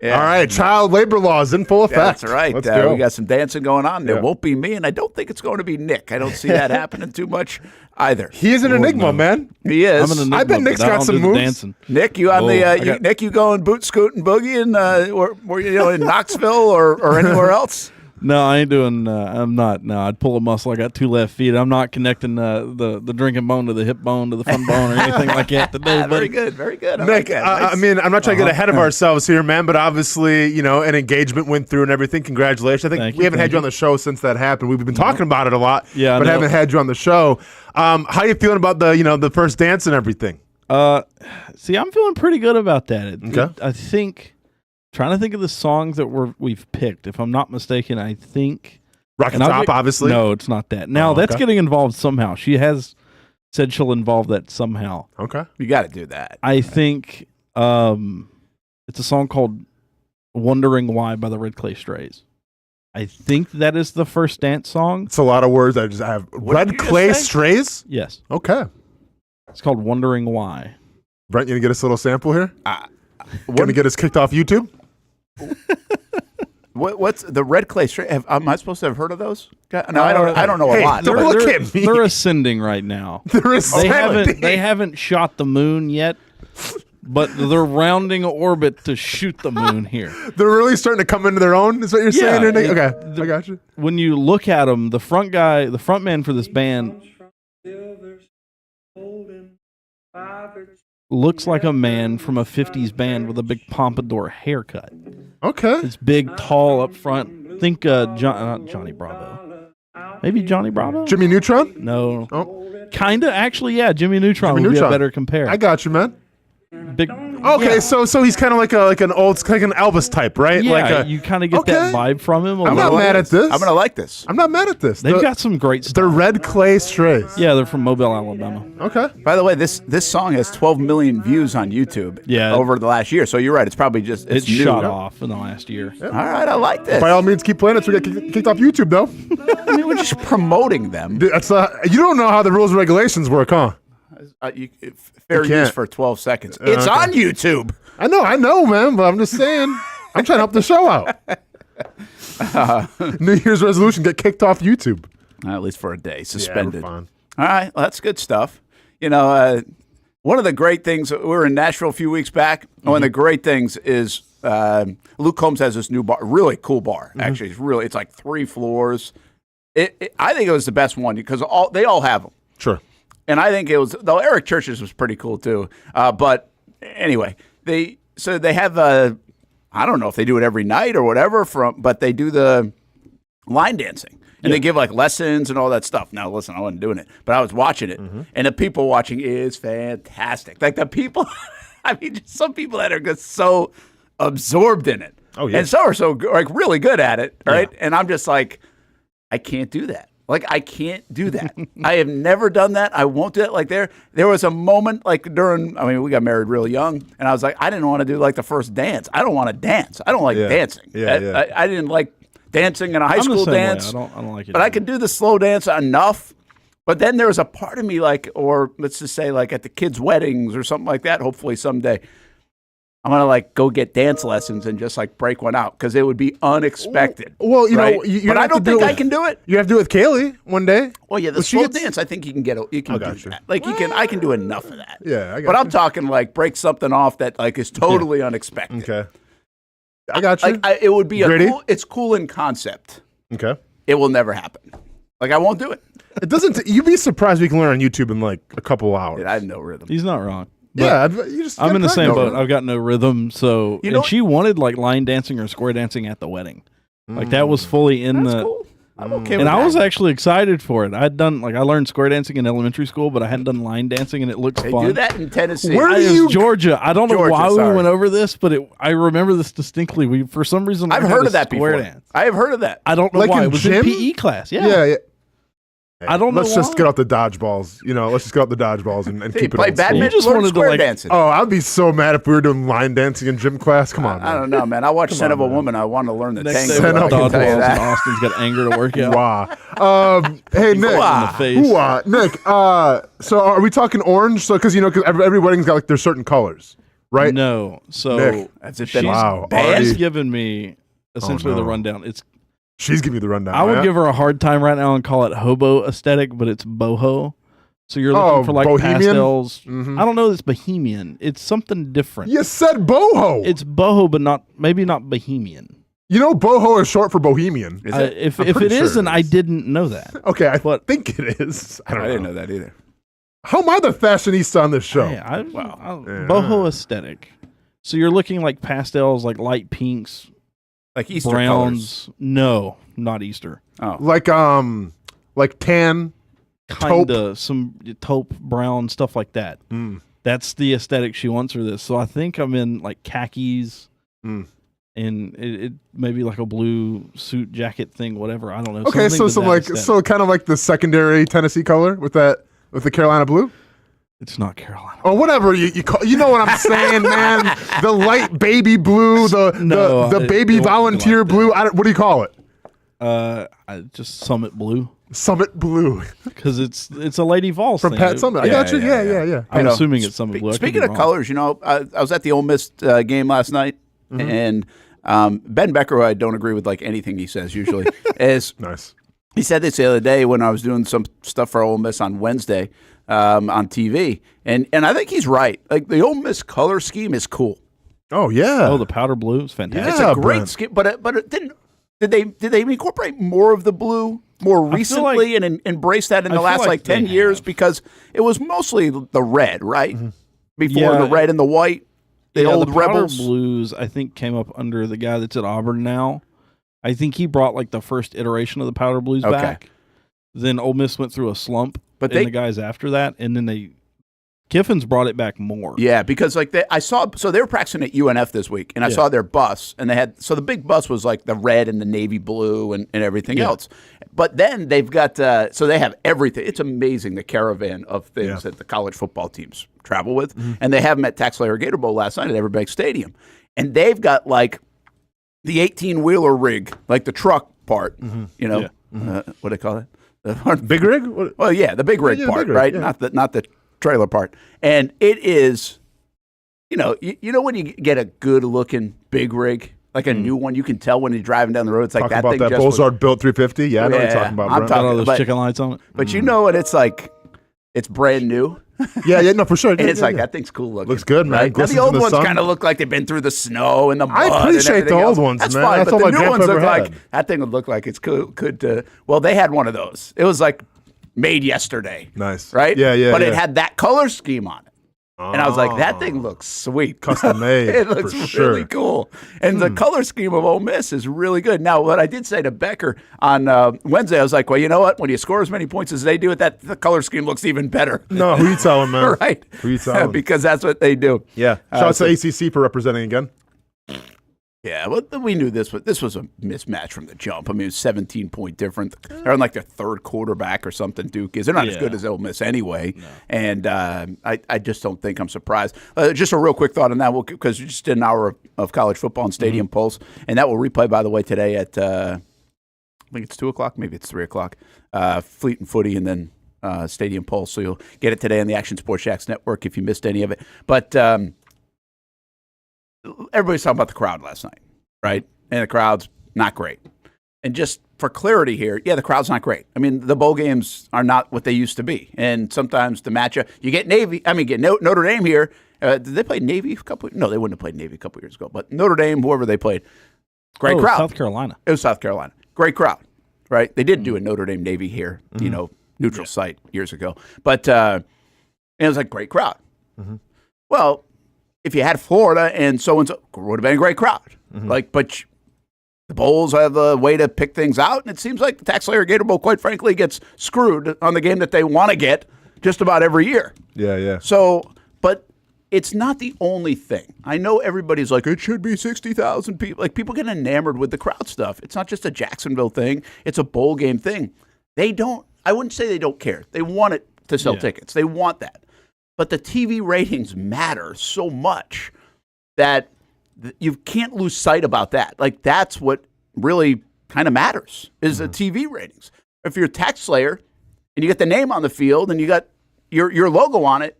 Yeah. All right, child labor laws in full effect. Yeah, that's right. Let's go. We got some dancing going on. It won't be me, and I don't think it's going to be Nick. I don't see that happening too much either. He is an enigma, man. He is. I'm an enigma, I bet Nick's got some moves. Dancing. Nick, you on Nick, you going boot scoot and boogie and or in Knoxville or anywhere else? No, I ain't doing. I'm not. No, I'd pull a muscle. I got 2 left feet. I'm not connecting the drinking bone to the hip bone to the front bone or anything like that today. Very good, very good. I Nick, like that. I mean, I'm not trying to get ahead of ourselves here, man, but obviously, an engagement went through and everything. Congratulations. I think we haven't had you on the show since that happened. We've been talking about it a lot, but haven't had you on the show. How you feeling about the first dance and everything? See, I'm feeling pretty good about that. Okay. I think. Trying to think of the songs that we've picked. If I'm not mistaken, I think Rocket Top, obviously. No, it's not that. Now that's getting involved somehow. She has said she'll involve that somehow. Okay, you got to do that. I think it's a song called "Wondering Why" by the Red Clay Strays. I think that is the first dance song. It's a lot of words. I have Red Clay Strays. Yes. Okay. It's called "Wondering Why." Brent, you gonna get us a little sample here? Gonna get us kicked off YouTube? What's the Red Clay Straight? Am I supposed to have heard of those? No, I don't know a lot. Don't look at me. They're ascending right now. They're ascending. They haven't shot the moon yet, but they're rounding orbit to shoot the moon here. They're really starting to come into their own. Is what you're saying? Okay, I got you. When you look at them, the front man for this band looks like a man from a 50s band with a big pompadour haircut. Okay. It's big, tall up front. Think not Johnny Bravo. Maybe Johnny Bravo? Jimmy Neutron? No. Oh. Kind of, actually, yeah. Jimmy Neutron would be a better compare. I got you, man. Big. Okay, so he's kind of like an Elvis type, right? Yeah, you kind of get that vibe from him. I'm not mad at this. I'm gonna like this. I'm not mad at this. They've got some great stuff. They're Red Clay Strays. Yeah, they're from Mobile, Alabama. Okay. By the way, this song has 12 million views on YouTube. Over the last year. So you're right. It's probably just it's shot off in the last year. Yeah. All right, I like this. By all means, keep playing it. So we get kicked off YouTube, though. I mean, we're just promoting them. Dude, you don't know how the rules and regulations work, huh? Fair use for 12 seconds. It's on YouTube. I know, man, but I'm just saying. I'm trying to help the show out. New Year's resolution, get kicked off YouTube. At least for a day, suspended. Yeah, we're fine. All right, well, that's good stuff. One of the great things, we were in Nashville a few weeks back. One of the great things is Luke Combs has this new bar, really cool bar, actually. It's like 3 floors. I think it was the best one because they all have them. Sure. And I think it was, though Eric Church's was pretty cool too. But anyway, they have I don't know if they do it every night or whatever, but they do the line dancing. And they give like lessons and all that stuff. Now, listen, I wasn't doing it, but I was watching it. And the people watching is fantastic. Like the people, I mean, just some people that are just so absorbed in it. Oh, yeah. And some are so like really good at it, right? Yeah. And I'm just like, I can't do that. Like, I can't do that. I have never done that. I won't do that. Like, there was a moment, like, we got married real young, and I was like, I didn't want to do, like, the first dance. I don't want to dance. I don't like dancing. I didn't like dancing in a high school dance. I don't like it. But I could do the slow dance enough. But then there was a part of me, like, or let's just say, like, at the kids' weddings or something like that, hopefully someday, I'm going to, like, go get dance lessons and just, like, break one out because it would be unexpected. Well, you know, but I don't think I can do it. You have to do it with Kaylee one day. Well, yeah, the slow dance, I think you can do that. Like, I can do enough of that. Yeah, I got But I'm talking, like, break something off that, like, is totally unexpected. Okay. I got you. It would be it's cool in concept. Okay. It will never happen. Like, I won't do it. It doesn't, you'd be surprised we can learn on YouTube in, like, a couple hours. Dude, I have no rhythm. He's not wrong. But I'm in the same boat. I've got no rhythm. So, and she wanted like line dancing or square dancing at the wedding. Like that was fully in the. Cool. I'm okay with and that. I was actually excited for it. I learned square dancing in elementary school, but I hadn't done line dancing, and it looks fun. They do that in Tennessee. Where do you? Georgia. I don't know why Georgia, we went over this, but I remember this distinctly. We for some reason I've heard of that before. Dance. I have heard of that. I don't know like why. In it was gym? in PE class. Yeah. Yeah. I don't know. Let's just get out the dodgeballs. Let's just get out the dodgeballs and keep it play old badminton. You just learn wanted to, square like- dancing. Oh, I'd be so mad if we were doing line dancing in gym class. Come on, man. I don't know, man. I watched Son of a Woman. I want to learn the Next tango. day, I with can tell you dodgeballs, and that. Austin's got anger to work out. Wow. Hey, Nick. Hoo-ah. Nick. So are we talking orange? So because because every wedding's got like their certain colors, right? No. So Nick, she's given me essentially the rundown. She's giving you the rundown. I would give her a hard time right now and call it hobo aesthetic, but it's boho. So you're looking for like bohemian? pastels. I don't know. It's bohemian. It's something different. You said boho. It's boho, but maybe not bohemian. You know, boho is short for bohemian. Is it? If it isn't, I didn't know that. Okay, I think it is. I didn't know that either. How am I the fashionista on this show? Boho aesthetic. So you're looking like pastels, like light pinks, like Easter browns. colors. No, not Easter. Oh, like tan, kinda some taupe brown stuff like that. That's the aesthetic she wants for this. So I think I'm in like khakis. And it maybe like a blue suit jacket thing, whatever. I don't know. Okay, so kind of like the secondary Tennessee color with the Carolina blue. It's not Carolina. Or whatever you call. You know what I'm saying, man? The light baby blue, the baby volunteer like blue. What do you call it? Just Summit Blue. Summit Blue, because it's a Lady Vols from thing. Pat Summit. I got you. Yeah. I'm assuming it's Summit Blue. Speaking of colors, I was at the Ole Miss game last night, and Ben Becker, who I don't agree with like anything he says usually, is nice. He said this the other day when I was doing some stuff for Ole Miss on Wednesday on TV, and I think he's right. Like the Ole Miss color scheme is cool. Oh yeah. Oh, the powder blue is fantastic. It's a great scheme, but it didn't. Did they incorporate more of the blue more recently and embrace that in the last like 10 years? Because it was mostly the red, right? Before the red and the white. The old the Rebels blues, I think, came up under the guy that's at Auburn now. I think he brought like the first iteration of the powder blues back. Then Ole Miss went through a slump, and the guys after that, and then Kiffin's brought it back more. Yeah, because like they were practicing at UNF this week, and I saw their bus, and they had the big bus was like the red and the navy blue and everything else. But then they've got so they have everything. It's amazing, the caravan of things that the college football teams travel with, and they have them at Taxslayer Gator Bowl last night at Everbank Stadium, and they've got like the 18-wheeler rig, like the truck part. What do they call it? The big rig? Well, yeah, the big rig part, right? Not the trailer part, and it is, you know when you get a good looking big rig, like a new one, you can tell when you're driving down the road. It's like talking about that Bozard built 350. Yeah, I know what you're talking about. I'm talking about those chicken lights on it. But you know what? It's like it's brand new. No, for sure. And it's like that thing's cool looking. Looks good, man. Right? Now, the old ones kind of look like they've been through the snow and the mud. I appreciate the old ones, That's man. fine, That's but all the my new ones grandpa look ever like had. that thing would look like it's could. Well, they had one of those. It was like made yesterday. Nice, right? Yeah. But it had that color scheme on it. And I was like, that thing looks sweet. Custom made. It looks really cool. And the color scheme of Ole Miss is really good. Now, what I did say to Becker on Wednesday, I was like, well, you know what? When you score as many points as they do, the color scheme looks even better. No, who you telling, man? Right. Who you telling? Because that's what they do. Yeah. Shout out to ACC for representing again. Yeah, well, we knew this was a mismatch from the jump. I mean, it was 17-point difference. They're on like their third quarterback or something, Duke is. They're not as good as Ole Miss anyway. No. And I just don't think I'm surprised. Just a real quick thought on that, because we just did an hour of college football and Stadium Pulse, and that will replay, by the way, today at, I think it's 2 o'clock, maybe it's 3 o'clock, Fleet and Footy, and then Stadium Pulse. So you'll get it today on the Action Sports Shacks Network if you missed any of it. But everybody's talking about the crowd last night, right? And the crowd's not great. And just for clarity here, the crowd's not great. I mean, the bowl games are not what they used to be. And sometimes the matchup, you get Notre Dame here. Did they play Navy a couple? No, they wouldn't have played Navy a couple years ago. But Notre Dame, whoever they played, great crowd. South Carolina. It was South Carolina. Great crowd, right? They did do a Notre Dame Navy here, neutral site years ago. But it was like great crowd. Well, if you had Florida and so-and-so, it would have been a great crowd. But the bowls have a way to pick things out, and it seems like the Taxslayer Gator Bowl, quite frankly, gets screwed on the game that they want to get just about every year. Yeah. So, but it's not the only thing. I know everybody's like, it should be 60,000 people. Like, people get enamored with the crowd stuff. It's not just a Jacksonville thing. It's a bowl game thing. I wouldn't say they don't care. They want it to sell tickets. They want that. But the TV ratings matter so much that you can't lose sight about that. Like, that's what really kind of matters is the TV ratings. If you're a Taxslayer and you get the name on the field and you got your logo on it,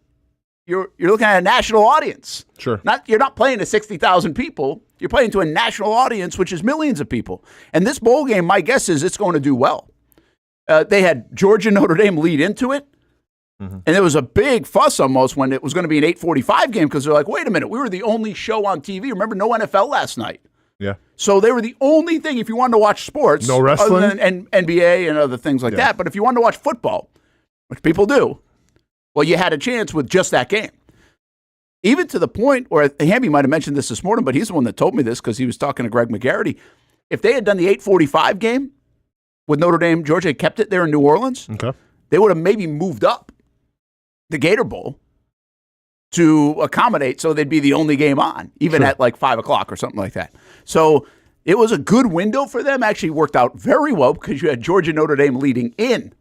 you're looking at a national audience. Sure. You're not playing to 60,000 people. You're playing to a national audience, which is millions of people. And this bowl game, my guess is it's going to do well. They had Georgia Notre Dame lead into it. Mm-hmm. And there was a big fuss almost when it was going to be an 8:45 game because they're like, wait a minute, we were the only show on TV. Remember, no NFL last night. Yeah. So they were the only thing, if you wanted to watch sports. No wrestling? Other than NBA and other things like that. But if you wanted to watch football, which people do, well, you had a chance with just that game. Even to the point where, Hamby might have mentioned this morning, but he's the one that told me this because he was talking to Greg McGarity. If they had done the 8:45 game with Notre Dame, Georgia, kept it there in New Orleans, they would have maybe moved up the Gator Bowl to accommodate so they'd be the only game on, even at like 5 o'clock or something like that. So it was a good window for them. Actually worked out very well because you had Georgia Notre Dame leading in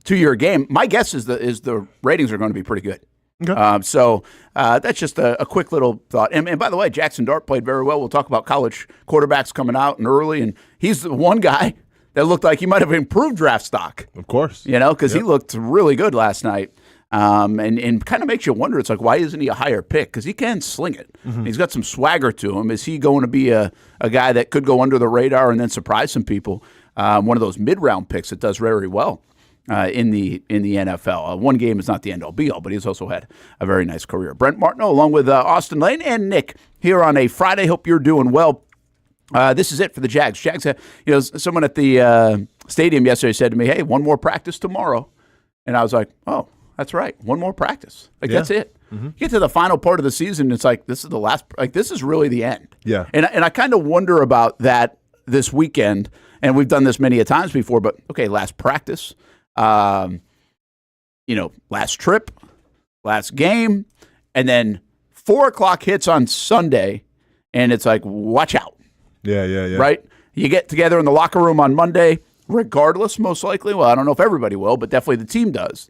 to your game. My guess is the ratings are going to be pretty good. Okay. So that's just a quick little thought. And by the way, Jaxson Dart played very well. We'll talk about college quarterbacks coming out and early, and he's the one guy that looked like he might have improved draft stock. Of course. Because he looked really good last night. And kind of makes you wonder, it's like, why isn't he a higher pick? Because he can sling it. Mm-hmm. He's got some swagger to him. Is he going to be a guy that could go under the radar and then surprise some people? One of those mid-round picks that does very well in the NFL. One game is not the end-all be-all, but he's also had a very nice career. Brent Martineau, along with Austin Lane and Nick, here on a Friday. Hope you're doing well. This is it for the Jags. Jags, someone at the stadium yesterday said to me, hey, one more practice tomorrow. And I was like, oh, that's right. One more practice. That's it. Mm-hmm. You get to the final part of the season, it's like, this is the last, this is really the end. Yeah. And I kind of wonder about that this weekend, and we've done this many a times before, but okay, last practice, last trip, last game, and then 4 o'clock hits on Sunday, and it's like, watch out. Yeah. Right? You get together in the locker room on Monday, regardless, most likely. Well, I don't know if everybody will, but definitely the team does.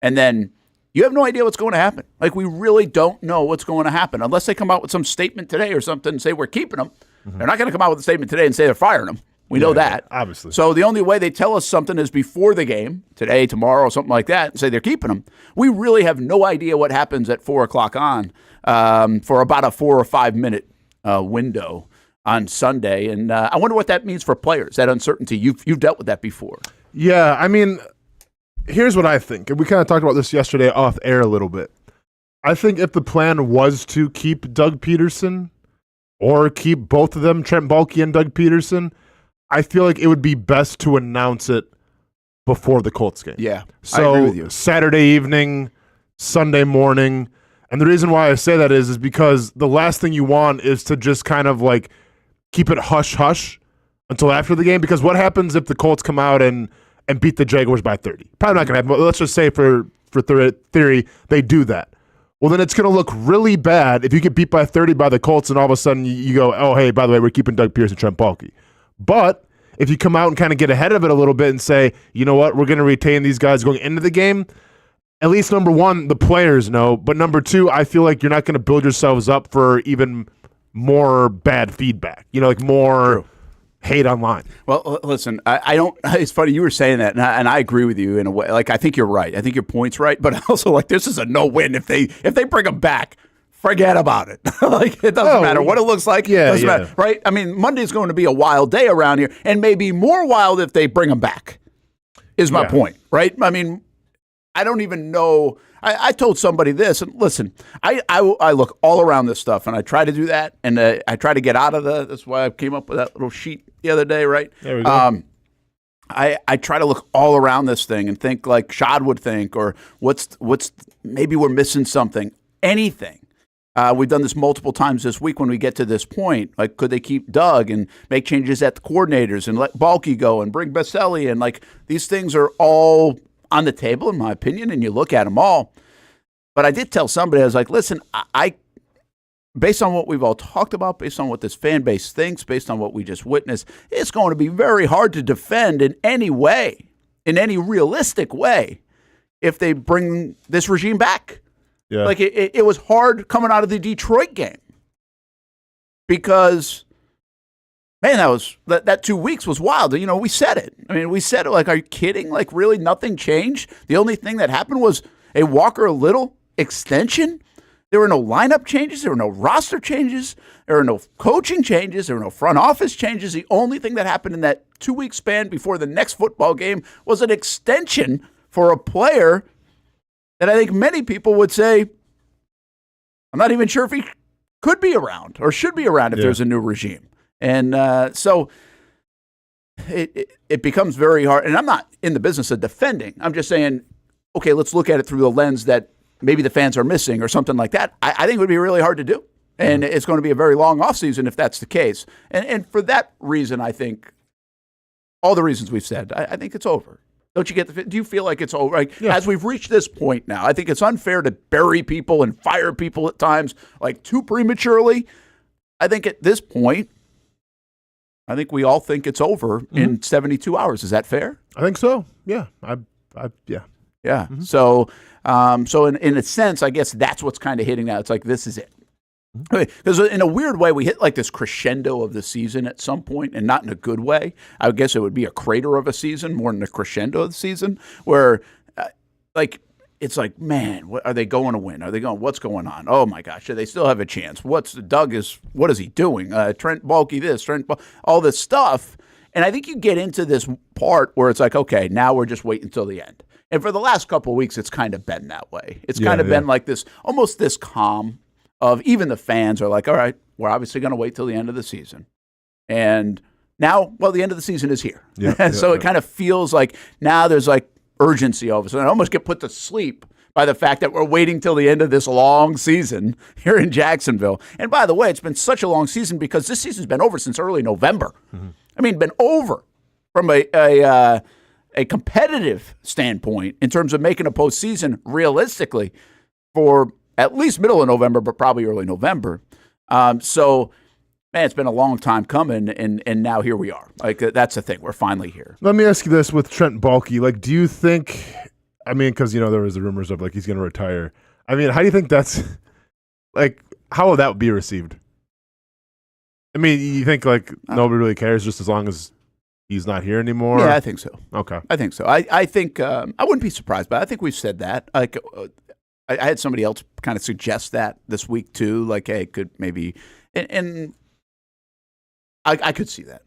And then you have no idea what's going to happen. Like, we really don't know what's going to happen unless they come out with some statement today or something and say we're keeping them. Mm-hmm. They're not going to come out with a statement today and say they're firing them. We know that. Obviously. So the only way they tell us something is before the game, today, tomorrow, something like that, and say they're keeping them. We really have no idea what happens at 4 o'clock on for about a 4 or 5 minute window on Sunday. And I wonder what that means for players, that uncertainty. You've dealt with that before. Yeah, I mean, here's what I think. And we kind of talked about this yesterday off air a little bit. I think if the plan was to keep Doug Peterson or keep both of them, Trent Baalke and Doug Peterson, I feel like it would be best to announce it before the Colts game. Yeah, so I agree with you. Saturday evening, Sunday morning. And the reason why I say that is because the last thing you want is to just kind of like keep it hush-hush until after the game. Because what happens if the Colts come out and beat the Jaguars by 30? Probably not going to happen. But let's just say for theory, they do that. Well, then it's going to look really bad if you get beat by 30 by the Colts and all of a sudden you go, oh, hey, by the way, we're keeping Doug Pearson and Trent Baalke. But if you come out and kind of get ahead of it a little bit and say, you know what, we're going to retain these guys going into the game, at least number one, the players know. But number two, I feel like you're not going to build yourselves up for even more bad feedback, like more True. Hate online. Well, listen, I don't. It's funny you were saying that, and I agree with you in a way. Like, I think you're right. I think your point's right, but also like this is a no-win if they bring them back. Forget about it. Like, it doesn't matter what it looks like. Doesn't matter, right? I mean, Monday's going to be a wild day around here, and maybe more wild if they bring them back. Is my point, right? I mean, I don't even know. I told somebody this, and listen, I look all around this stuff, and I try to do that, and I try to get out of that's why I came up with that little sheet the other day, right? There we go. I try to look all around this thing and think like Shad would think, or what's maybe we're missing something, anything. We've done this multiple times this week when we get to this point. Like, could they keep Doug and make changes at the coordinators and let Baalke go and bring Baselli? And like, these things are all on the table, in my opinion, and you look at them all. But I did tell somebody, I was like, listen, I based on what we've all talked about, based on what this fan base thinks, based on what we just witnessed, it's going to be very hard to defend in any way, in any realistic way, if they bring this regime back. Yeah. Like, it was hard coming out of the Detroit game because, man, that 2 weeks was wild. We said it. I mean, we said it like, are you kidding? Like, really, nothing changed? The only thing that happened was a Walker Little extension? There were no lineup changes. There were no roster changes. There were no coaching changes. There were no front office changes. The only thing that happened in that 2-week span before the next football game was an extension for a player that I think many people would say, I'm not even sure if he could be around or should be around if there's a new regime. And so it becomes very hard. And I'm not in the business of defending. I'm just saying, okay, let's look at it through the lens that maybe the fans are missing or something like that. I think it would be really hard to do. And it's going to be a very long offseason if that's the case. And for that reason, I think all the reasons we've said, I think it's over. Don't you get do you feel like it's over? Like, as we've reached this point now, I think it's unfair to bury people and fire people at times like too prematurely. I think at this point, I think we all think it's over in 72 hours. Is that fair? I think so. Yeah. Yeah. Mm-hmm. So in a sense, I guess that's what's kind of hitting now. It's like, this is it. Because in a weird way, we hit like this crescendo of the season at some point, and not in a good way. I guess it would be a crater of a season more than a crescendo of the season, where it's like, man, are they going to win? Are they going? What's going on? Oh my gosh, do they still have a chance? What is he doing? Trent Baalke this, all this stuff. And I think you get into this part where it's like, okay, now we're just waiting until the end. And for the last couple of weeks, it's kind of been that way. It's kind of been like this, almost this calm of even the fans are like, all right, we're obviously going to wait till the end of the season. And now, well, the end of the season is here. It kind of feels like now there's like urgency all of a sudden. I almost get put to sleep by the fact that we're waiting till the end of this long season here in Jacksonville. And by the way, it's been such a long season because this season's been over since early November. I mean, been over from a competitive standpoint in terms of making a postseason realistically for at least middle of November, but probably early November. So, man, it's been a long time coming, and now here we are. Like, that's the thing. We're finally here. Let me ask you this with Trent Baalke. Like, do you think, I mean, because, there was the rumors of, like, he's going to retire. I mean, how do you think that's, like, how will that be received? I mean, you think, like, nobody really cares just as long as he's not here anymore? Yeah, I think so. Okay. I think so. I think, I wouldn't be surprised, but I think we've said that. Like, I had somebody else kind of suggest that this week too. Like, hey, it could maybe, and I could see that.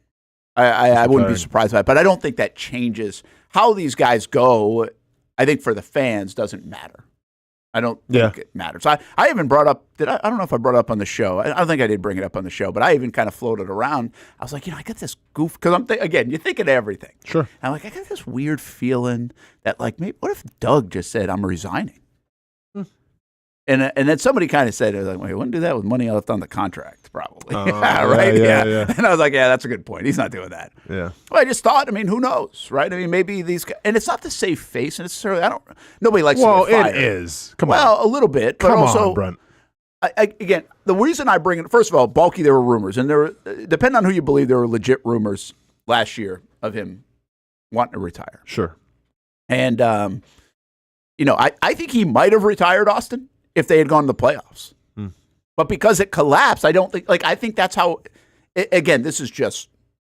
I wouldn't be surprised by it, but I don't think that changes how these guys go. I think for the fans doesn't matter. I don't think it matters. I even brought up, I don't know if I brought it up on the show. I don't think I did bring it up on the show, but I even kind of floated around. I was like, I got this goof, because again, you think of everything. Sure. And I'm like, I got this weird feeling that, like, maybe, what if Doug just said, I'm resigning? And then somebody kind of said, like, well, he wouldn't do that with money left on the contract, probably. Right? Yeah. And I was like, yeah, that's a good point. He's not doing that. Yeah. Well, I just thought, who knows, right? I mean, maybe these guys, and it's not to save face necessarily. Nobody likes to get fired. It is. Come on. Well, a little bit. But Come also, on, Brent. Again, the reason I bring it, first of all, Baalke, there were rumors, and depending on who you believe, there were legit rumors last year of him wanting to retire. Sure. And, I think he might have retired, Austin, if they had gone to the playoffs. But because it collapsed, I don't think, I think that's how, again, this is just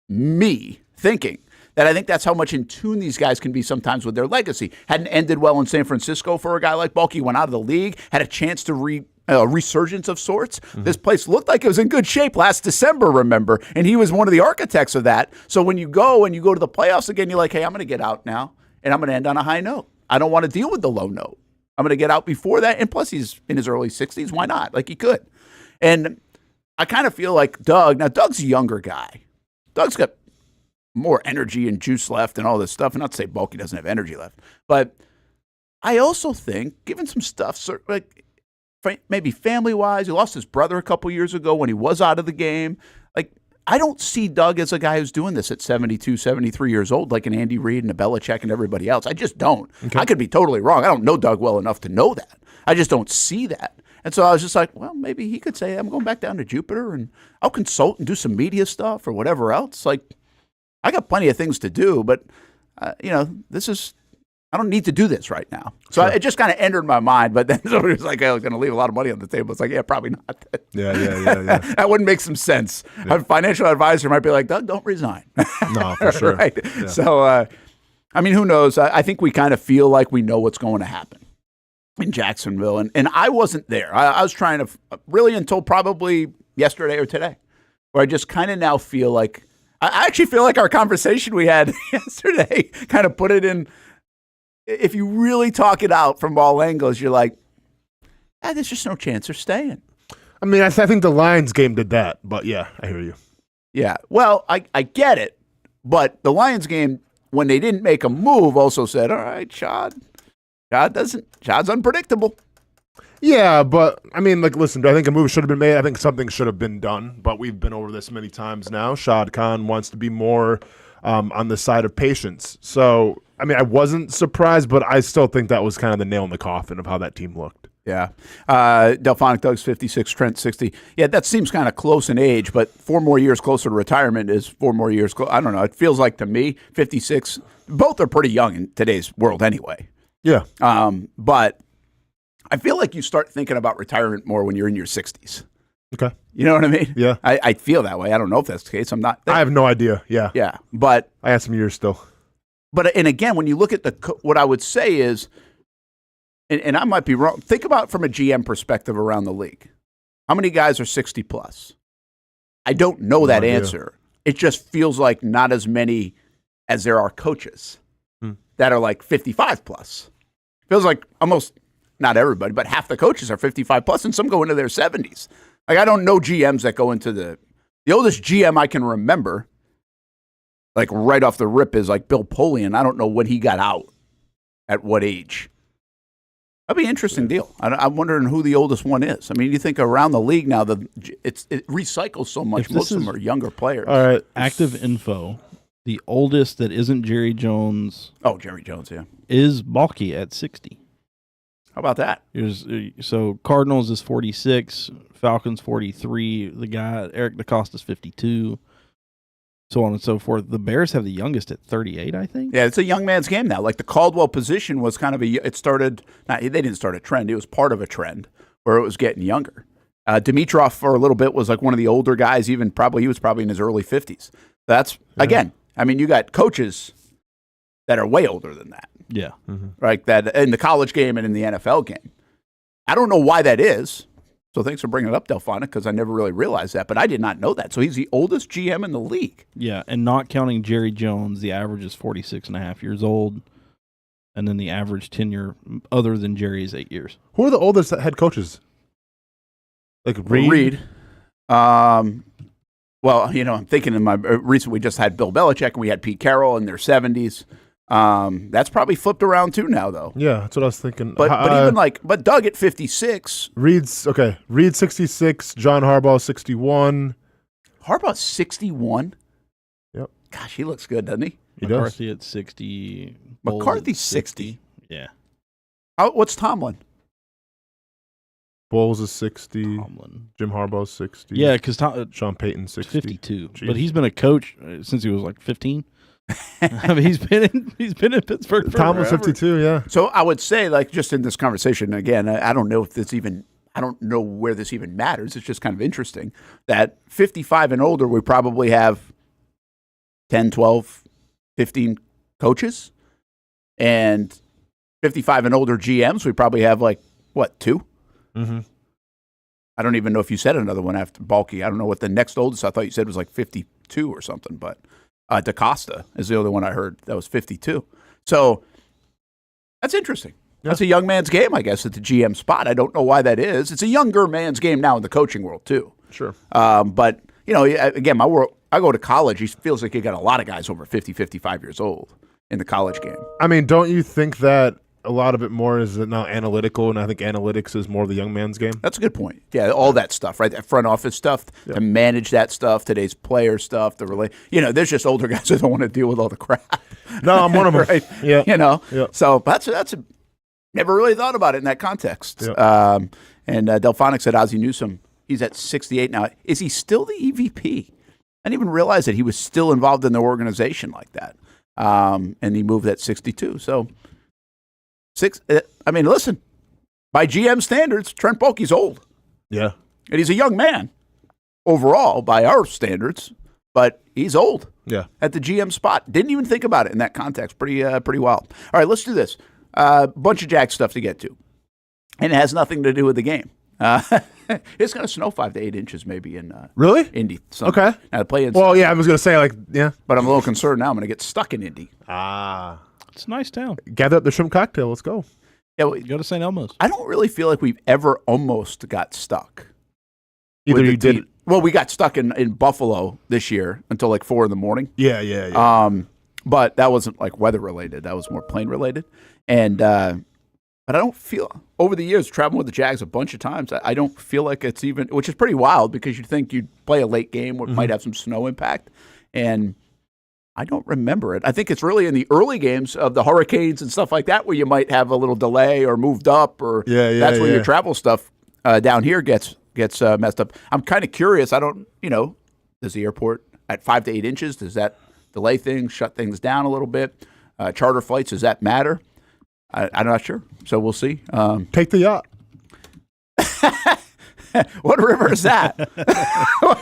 me thinking, that I think that's how much in tune these guys can be sometimes with their legacy. Hadn't ended well in San Francisco for a guy like Baalke, went out of the league, had a chance to resurgence of sorts. This place looked like it was in good shape last December, remember? And he was one of the architects of that. So when you go to the playoffs again, you're like, hey, I'm going to get out now, and I'm going to end on a high note. I don't want to deal with the low note. I'm going to get out before that. And plus, he's in his early 60s. Why not? Like, he could. And I kind of feel like Doug's a younger guy. Doug's got more energy and juice left and all this stuff. And not to say Baalke doesn't have energy left. But I also think, given some stuff, like maybe family-wise, he lost his brother a couple years ago when he was out of the game. Like, I don't see Doug as a guy who's doing this at 72, 73 years old, like an Andy Reid and a Belichick and everybody else. I just don't. Okay. I could be totally wrong. I don't know Doug well enough to know that. I just don't see that. And so I was just like, well, maybe he could say, I'm going back down to Jupiter and I'll consult and do some media stuff or whatever else. Like, I got plenty of things to do, but, I don't need to do this right now. So it just kind of entered my mind, but then somebody was like, I was going to leave a lot of money on the table. It's like, yeah, probably not. Yeah. That wouldn't make some sense. Yeah. A financial advisor might be like, Doug, don't resign. No, for sure. Right? Yeah. So, who knows? I think we kind of feel like we know what's going to happen. in Jacksonville, and I wasn't there. I was trying to really until probably yesterday or today, where I just kind of now feel like I actually feel like our conversation we had yesterday kind of put it in. If you really talk it out from all angles, you're like, there's just no chance they're staying. I mean, I think the Lions game did that, but yeah, I hear you. Yeah, well, I get it, but the Lions game, when they didn't make a move, also said, all right, Shad's unpredictable. Yeah, but I mean, like, listen, do I think a move should have been made? I think something should have been done, but we've been over this many times now. Shad Khan wants to be more on the side of patience. So, I mean, I wasn't surprised, but I still think that was kind of the nail in the coffin of how that team looked. Yeah. Delphonic Doug's 56, Trent 60. Yeah, that seems kind of close in age, but 4 more years closer to retirement is 4 more years I don't know. It feels like to me, 56, both are pretty young in today's world anyway. Yeah. But I feel like you start thinking about retirement more when you're in your 60s. Okay. You know what I mean? Yeah. I feel that way. I don't know if that's the case. I'm not there. I have no idea. Yeah. Yeah. But I have some years still. But, and again, when you look at what I would say is, and I might be wrong, think about from a GM perspective around the league. How many guys are 60 plus? I don't know that answer. It just feels like not as many as there are coaches that are like 55 plus. Feels like almost not everybody, but half the coaches are 55 plus, and some go into their 70s. Like, I don't know GMs that go into the oldest GM I can remember, like right off the rip, is like Bill Polian. I don't know when he got out, at what age. That'd be an interesting deal. I'm wondering who the oldest one is. I mean, you think around the league now, it recycles so much. Most of them are younger players. All right. Active info. The oldest that isn't Jerry Jones. Oh, Jerry Jones, yeah. Is Baalke at 60. How about that? So Cardinals is 46, Falcons 43, the guy, Eric DeCosta's 52, so on and so forth. The Bears have the youngest at 38, I think. Yeah, it's a young man's game now. Like the Caldwell position was kind of they didn't start a trend. It was part of a trend where it was getting younger. Dimitrov for a little bit was like one of the older guys, he was probably in his early 50s. That's, again, I mean, you got coaches that are way older than that. Yeah. Right, that in the college game and in the NFL game. I don't know why that is. So thanks for bringing it up, Delphonic, because I never really realized that, but I did not know that. So he's the oldest GM in the league. Yeah, and not counting Jerry Jones, the average is 46 and a half years old, and then the average tenure other than Jerry is 8 years. Who are the oldest head coaches? Like Reed. Well, you know, I'm thinking in my recent, we just had Bill Belichick and we had Pete Carroll in their 70s. That's probably flipped around too now, though. Yeah, that's what I was thinking. But even Doug at 56. Reed 66, John Harbaugh 61. Harbaugh's 61? Yep. Gosh, he looks good, doesn't he? McCarthy at 60. McCarthy's 60. Yeah. What's Tomlin? Bowles is 60. Tomlin. Jim Harbaugh's 60. Yeah, because Sean Payton's 60. 52. Jeez. But he's been a coach since he was like 15. I mean, he's been in Pittsburgh for Tomlin's 52, yeah. So I would say, like, just in this conversation, again, I don't know where this even matters. It's just kind of interesting that 55 and older, we probably have 10, 12, 15 coaches. And 55 and older GMs, we probably have, like, what, 2? Mm-hmm. I don't even know if you said another one after Baalke. I don't know what the next oldest, I thought you said was like 52 or something, but DeCosta is the other one I heard that was 52. So that's interesting. Yeah. That's a young man's game, I guess, at the GM spot. I don't know why that is. It's a younger man's game now in the coaching world, too. Sure. But, you know, again, I go to college. He feels like you got a lot of guys over 50, 55 years old in the college game. I mean, don't you think that a lot of it more is now analytical, and I think analytics is more the young man's game? That's a good point. Yeah, all that stuff, right? That front office stuff, to manage that stuff, today's player stuff, there's just older guys that don't want to deal with all the crap. No, I'm one of them. Right? Yeah. You know? Yeah. So never really thought about it in that context. Yeah. And Delphonic said Ozzie Newsome, he's at 68 now. Is he still the EVP? I didn't even realize that he was still involved in the organization like that. And he moved at 62. So, listen, by GM standards, Trent Baalke's old. Yeah. And he's a young man overall by our standards, but he's old. Yeah. At the GM spot. Didn't even think about it in that context. Pretty wild. All right, let's do this. Bunch of Jags stuff to get to. and it has nothing to do with the game. It's going to snow 5 to 8 inches maybe in really Indy. Sunday. Okay. Now the play well, yeah, I was going to say but I'm a little concerned now. I'm going to get stuck in Indy. It's a nice town. Gather up the shrimp cocktail. Let's go. Yeah, well, go to St. Elmo's. I don't really feel like we've ever almost got stuck. Either you did. Well, we got stuck in Buffalo this year until like 4 a.m. Yeah. But that wasn't like weather related. That was more plane related. And but I don't feel over the years traveling with the Jags a bunch of times. I don't feel like it's even, which is pretty wild because you'd think you'd play a late game where it might have some snow impact, and I don't remember it. I think it's really in the early games of the Hurricanes and stuff like that where you might have a little delay or moved up, or that's where your travel stuff down here gets messed up. I'm kind of curious. I don't, does the airport at 5 to 8 inches, does that delay things, shut things down a little bit? Charter flights, does that matter? I'm not sure, so we'll see. Take the yacht. What river is that?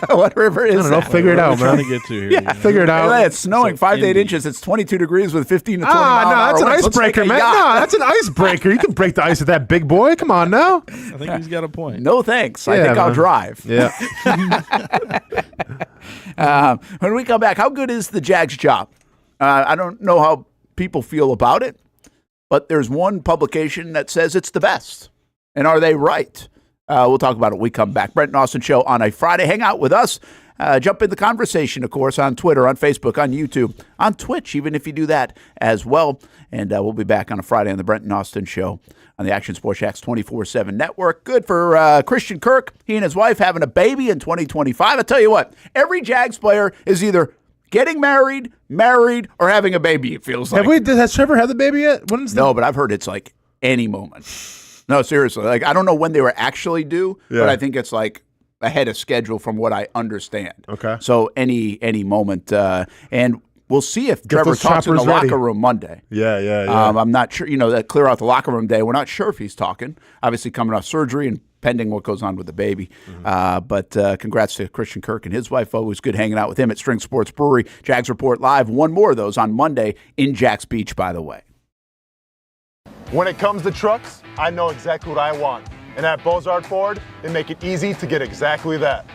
What river is that? I don't know. Figure it out, man. Trying to get to here. Figure it out. It's snowing 5 to 8 inches. It's 22 degrees with 15 to 20 no, that's an winds. icebreaker, man. No, that's an icebreaker. You can break the ice with that big boy. Come on now. I think he's got a point. No thanks. I think I'll drive. Yeah. When we come back, how good is the Jags job? I don't know how people feel about it, but there's one publication that says it's the best. And are they right? We'll talk about it when we come back. Brent and Austen Show on a Friday. Hang out with us. Jump in the conversation, of course, on Twitter, on Facebook, on YouTube, on Twitch, even if you do that as well. And we'll be back on a Friday on the Brent and Austen Show on the Action Sports Jax 24/7 network. Good for Christian Kirk. He and his wife having a baby in 2025. I tell you what, every Jags player is either getting married, or having a baby, it feels like. Has Trevor had the baby yet? No, but I've heard it's like any moment. No, seriously. Like, I don't know when they were actually due, but I think it's like ahead of schedule from what I understand. Okay. So any moment. And we'll see if Trevor talks in the locker room Monday. Yeah. I'm not sure, that clear out the locker room day. We're not sure if he's talking. Obviously coming off surgery and pending what goes on with the baby. But congrats to Christian Kirk and his wife. Always good hanging out with him at String Sports Brewery. Jags Report Live. One more of those on Monday in Jax Beach, by the way. When it comes to trucks, I know exactly what I want. And at Bozard Ford, they make it easy to get exactly that.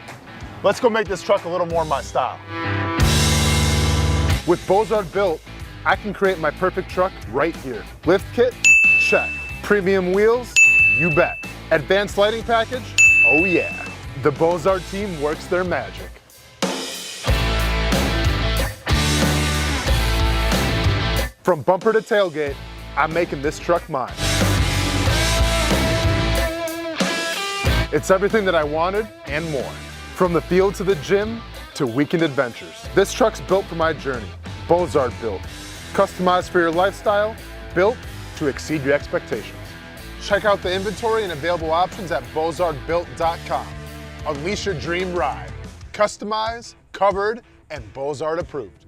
Let's go make this truck a little more my style. With Bozard Built, I can create my perfect truck right here. Lift kit? Check. Premium wheels? You bet. Advanced lighting package? Oh yeah. The Bozard team works their magic. From bumper to tailgate, I'm making this truck mine. It's everything that I wanted and more. From the field to the gym to weekend adventures. This truck's built for my journey. Bozard Built. Customized for your lifestyle, built to exceed your expectations. Check out the inventory and available options at bozardbuilt.com. Unleash your dream ride. Customized, covered, and Bozard approved.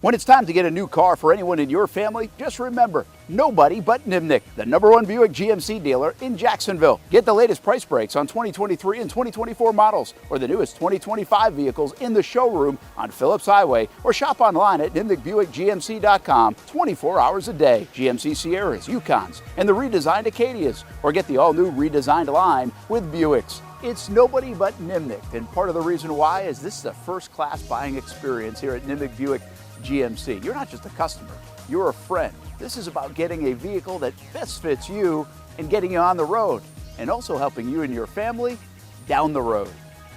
When it's time to get a new car for anyone in your family, just remember, nobody but Nimnick, the #1 Buick GMC dealer in Jacksonville. Get the latest price breaks on 2023 and 2024 models or the newest 2025 vehicles in the showroom on Phillips Highway, or shop online at nimnickbuickgmc.com 24 hours a day. GMC Sierras, Yukons, and the redesigned Acadias, or get the all-new redesigned line with Buicks. It's nobody but Nimnick, and part of the reason why is this is a first-class buying experience here at Nimnick Buick GMC. You're not just a customer, you're a friend. This is about getting a vehicle that best fits you and getting you on the road, and also helping you and your family down the road.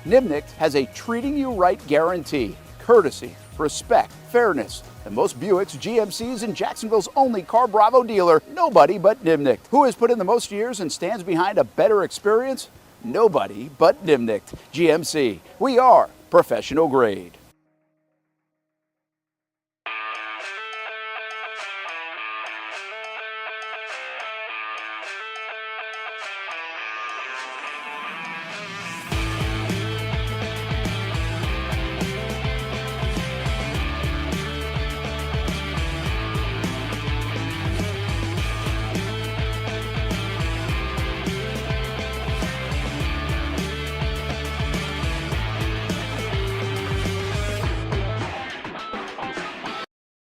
Nimnick has a treating you right guarantee, courtesy, respect, fairness. And most Buicks, GMCs, and Jacksonville's only Car Bravo dealer, nobody but Nimnick. Who has put in the most years and stands behind a better experience? Nobody but Nimnick. GMC. We are professional grade.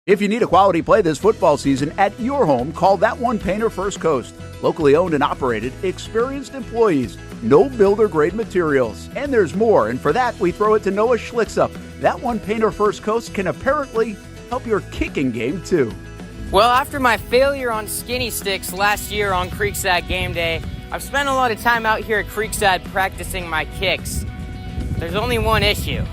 If you need a quality play this football season at your home, call That One Painter First Coast. Locally owned and operated, experienced employees, no builder-grade materials. And there's more, and for that, we throw it to Noah Schlicksup. That One Painter First Coast can apparently help your kicking game, too. Well, after my failure on skinny sticks last year on Creekside game day, I've spent a lot of time out here at Creekside practicing my kicks. There's only one issue.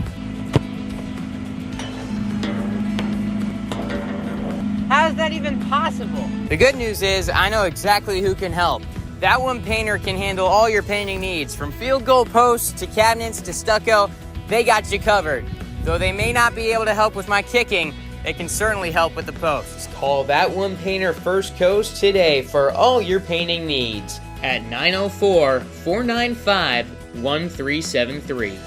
How is that even possible? The good news is I know exactly who can help. That One Painter can handle all your painting needs, from field goal posts to cabinets to stucco. They got you covered. Though they may not be able to help with my kicking, they can certainly help with the posts. Call That One Painter First Coast today for all your painting needs at 904-495-1373.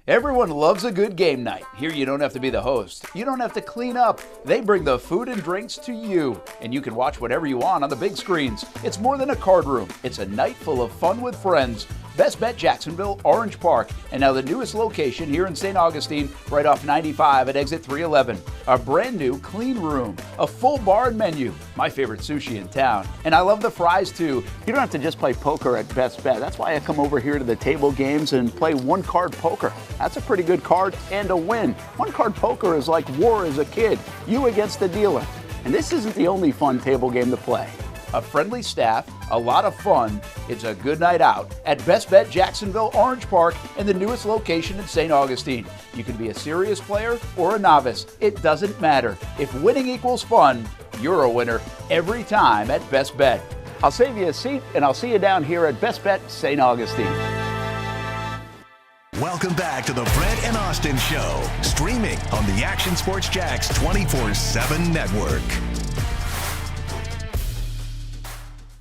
Everyone loves a good game night. Here you don't have to be the host. You don't have to clean up. They bring the food and drinks to you, and you can watch whatever you want on the big screens. It's more than a card room. It's a night full of fun with friends. Best Bet Jacksonville, Orange Park, and now the newest location here in St. Augustine, right off 95 at exit 311. A brand new clean room, a full bar and menu, my favorite sushi in town. And I love the fries too. You don't have to just play poker at Best Bet. That's why I come over here to the table games and play one-card poker. That's a pretty good card and a win. One-card poker is like war as a kid, you against the dealer. And this isn't the only fun table game to play. A friendly staff, a lot of fun. It's a good night out at Best Bet Jacksonville, Orange Park, and the newest location in St. Augustine. You can be a serious player or a novice. It doesn't matter. If winning equals fun, you're a winner every time at Best Bet. I'll save you a seat, and I'll see you down here at Best Bet St. Augustine. Welcome back to the Brent and Austen Show, streaming on the Action Sports Jax 24/7 network.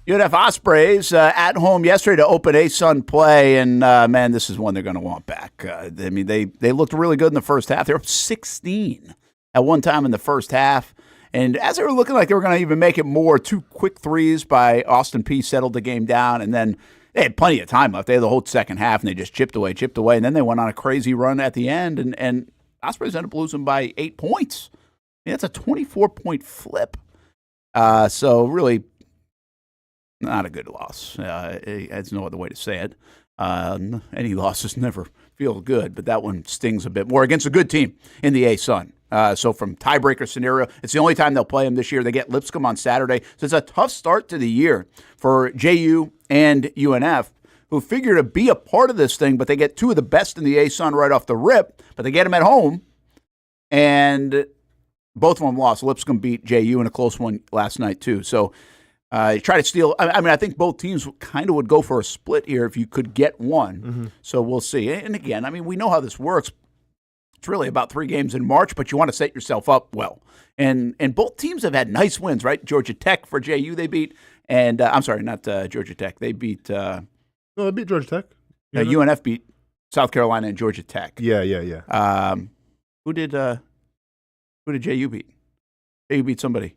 UNF Ospreys at home yesterday to open ASUN play, and man, this is one they're going to want back. I mean, they looked really good in the first half. They were up 16 at one time in the first half, and as they were looking like they were going to even make it more, 2 quick threes by Austin Peay settled the game down, and then they had plenty of time left. They had the whole second half, and they just chipped away, and then they went on a crazy run at the end, and Ospreys ended up losing by 8 points. I mean, that's a 24-point flip. So really, not a good loss. There's no other way to say it. Any losses never feel good, but that one stings a bit more against a good team in the ASUN. So from tiebreaker scenario, it's the only time they'll play them this year. They get Lipscomb on Saturday. So it's a tough start to the year for JU and UNF, who figure to be a part of this thing, but they get 2 of the best in the ASUN right off the rip, but they get them at home, and both of them lost. Lipscomb beat JU in a close one last night, too. So try to steal. I mean, I think both teams kind of would go for a split here if you could get one. Mm-hmm. So we'll see. And again, I mean, we know how this works. It's really about 3 games in March, but you want to set yourself up well. And both teams have had nice wins, right? Georgia Tech for JU they beat. And I'm sorry, not Georgia Tech. They beat no, they beat Georgia Tech. UNF beat South Carolina and Georgia Tech. Yeah. Who did JU beat? JU beat somebody.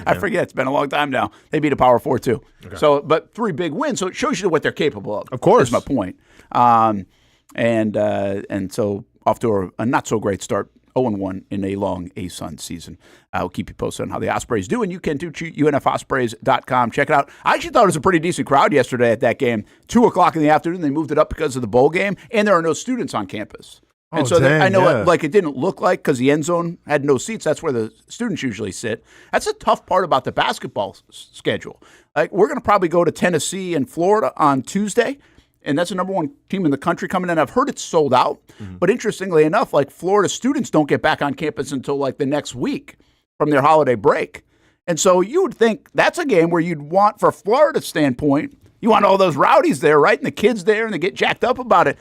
I forget. It's been a long time now. They beat a Power 4 too. Okay. So, but 3 big wins. So it shows you what they're capable of. Of course, is my point. And so off to a not so great start, 0-1 in a long ASUN season. I'll keep you posted on how the Ospreys do, and you can do UNFospreys.com. Check it out. I actually thought it was a pretty decent crowd yesterday at that game. 2:00 in the afternoon. They moved it up because of the bowl game, and there are no students on campus. And so I know it didn't look like, because the end zone had no seats. That's where the students usually sit. That's a tough part about the basketball schedule. Like, we're going to probably go to Tennessee and Florida on Tuesday, and that's the number 1 team in the country coming in. I've heard it's sold out, but interestingly enough, like, Florida students don't get back on campus until like the next week from their holiday break. And so you would think that's a game where you'd want, for Florida's standpoint, you want all those rowdies there, right? And the kids there, and they get jacked up about it.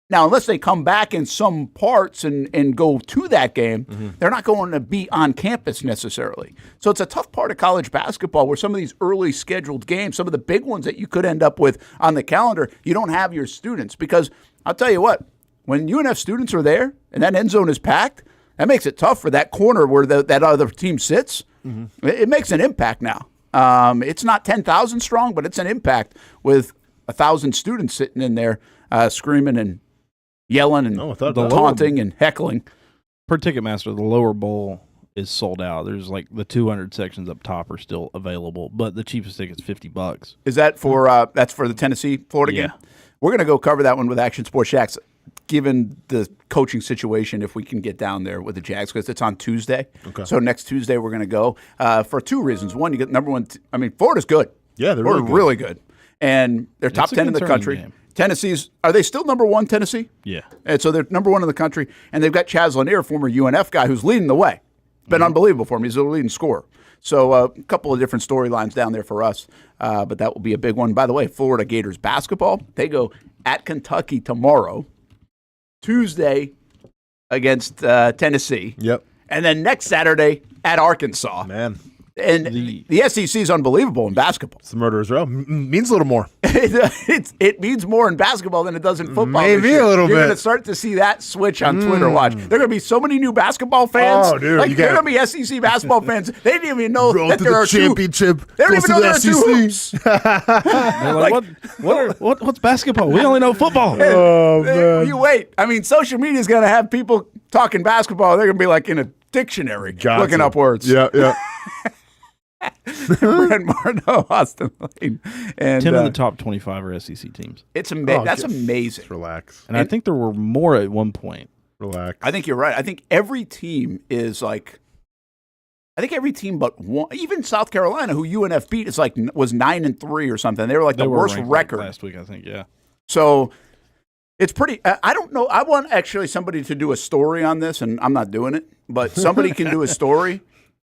Now, unless they come back in some parts and go to that game, they're not going to be on campus necessarily. So it's a tough part of college basketball where some of these early scheduled games, some of the big ones that you could end up with on the calendar, you don't have your students. Because I'll tell you what, when UNF students are there and that end zone is packed, that makes it tough for that corner where that other team sits. It makes an impact now. It's not 10,000 strong, but it's an impact with 1,000 students sitting in there screaming and yelling and taunting and heckling. Per Ticketmaster, the lower bowl is sold out. There's like the 200 sections up top are still available, but the cheapest ticket's $50. Is that for that's for the Tennessee-Florida game? We're going to go cover that one with Action Sports Jacks, given the coaching situation, if we can get down there with the Jags, because it's on Tuesday. Okay. So next Tuesday we're going to go for two reasons. One, you get number one. Florida's good. Yeah, they're really good. And they're top 10 in the country. Game. Tennessee's, are they still number one, Tennessee? Yeah. And so they're number one in the country. And they've got Chaz Lanier, former UNF guy, who's leading the way. Been unbelievable for him. He's the leading scorer. So a couple of different storylines down there for us. But that will be a big one. By the way, Florida Gators basketball, they go at Kentucky tomorrow, Tuesday against Tennessee. Yep. And then next Saturday at Arkansas. Man. And the SEC is unbelievable in basketball. It's the murderer's row. Means a little more. It means more in basketball than it does in football. Maybe a little bit. You're going to start to see that switch on Twitter. Watch. There are going to be so many new basketball fans. Oh, dude. Like, there are going to be SEC basketball fans. They didn't even know that there are championship. They don't even know there are two hoops. They're like, what's basketball? We only know football. Oh, man. You wait. Social media is going to have people talking basketball. They're going to be like in a dictionary looking up words. Yeah. Brent Marno, Austin Lane, and 10 of the top 25 are SEC teams. It's amazing. That's amazing. Just relax. And I think there were more at one point. Relax. I think you're right. I think every team is like. I think every team but one, even South Carolina, who UNF beat, was 9-3 or something. They were like the worst record last week, I think. Yeah. So it's pretty. I don't know. I want actually somebody to do a story on this, and I'm not doing it, but somebody can do a story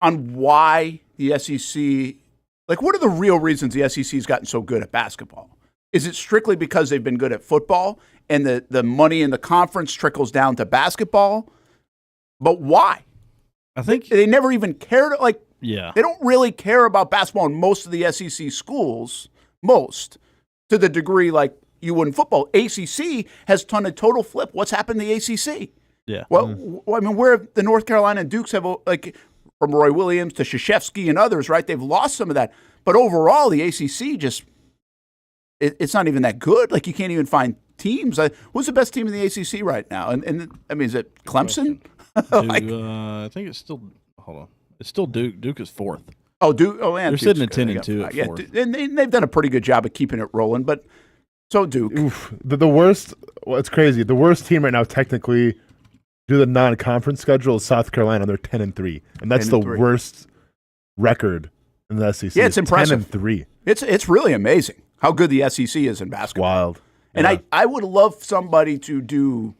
on why the SEC, like, what are the real reasons the SEC's gotten so good at basketball? Is it strictly because they've been good at football and the money in the conference trickles down to basketball? But why? I think they never even cared. They don't really care about basketball in most of the SEC schools, to the degree like you would in football. ACC has done a total flip. What's happened to the ACC? Yeah. Well, where the North Carolina and Dukes have, from Roy Williams to Krzyzewski and others, right? They've lost some of that. But overall, the ACC it's not even that good. Like, you can't even find teams. Who's the best team in the ACC right now? And is it Clemson? I think it's still, hold on. It's still Duke. Duke is fourth. Oh, Duke. Oh, man. They're sitting at 10-2 at fourth. And they've done a pretty good job of keeping it rolling. But so Duke. Oof. The worst, it's crazy. The worst team right now, technically, do the non-conference schedule is South Carolina. They're 10-3, and that's the worst record in the SEC. Yeah, it's impressive. 10-3. It's really amazing how good the SEC is in basketball. Wild. And yeah. I would love somebody to do.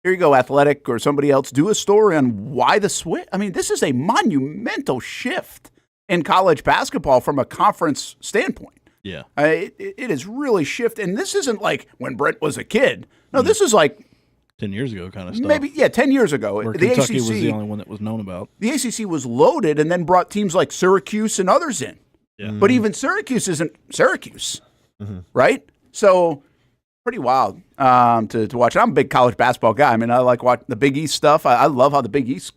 Here you go, Athletic or somebody else. Do a story on why the switch. This is a monumental shift in college basketball from a conference standpoint. Yeah, it is really shifted. And this isn't like when Brent was a kid. No, this is like 10 years ago kind of stuff. Maybe, 10 years ago. Where the Kentucky ACC was the only one that was known about. The ACC was loaded and then brought teams like Syracuse and others in. Yeah. But even Syracuse isn't Syracuse, right? So pretty wild to watch. I'm a big college basketball guy. I like watching the Big East stuff. I love how the Big East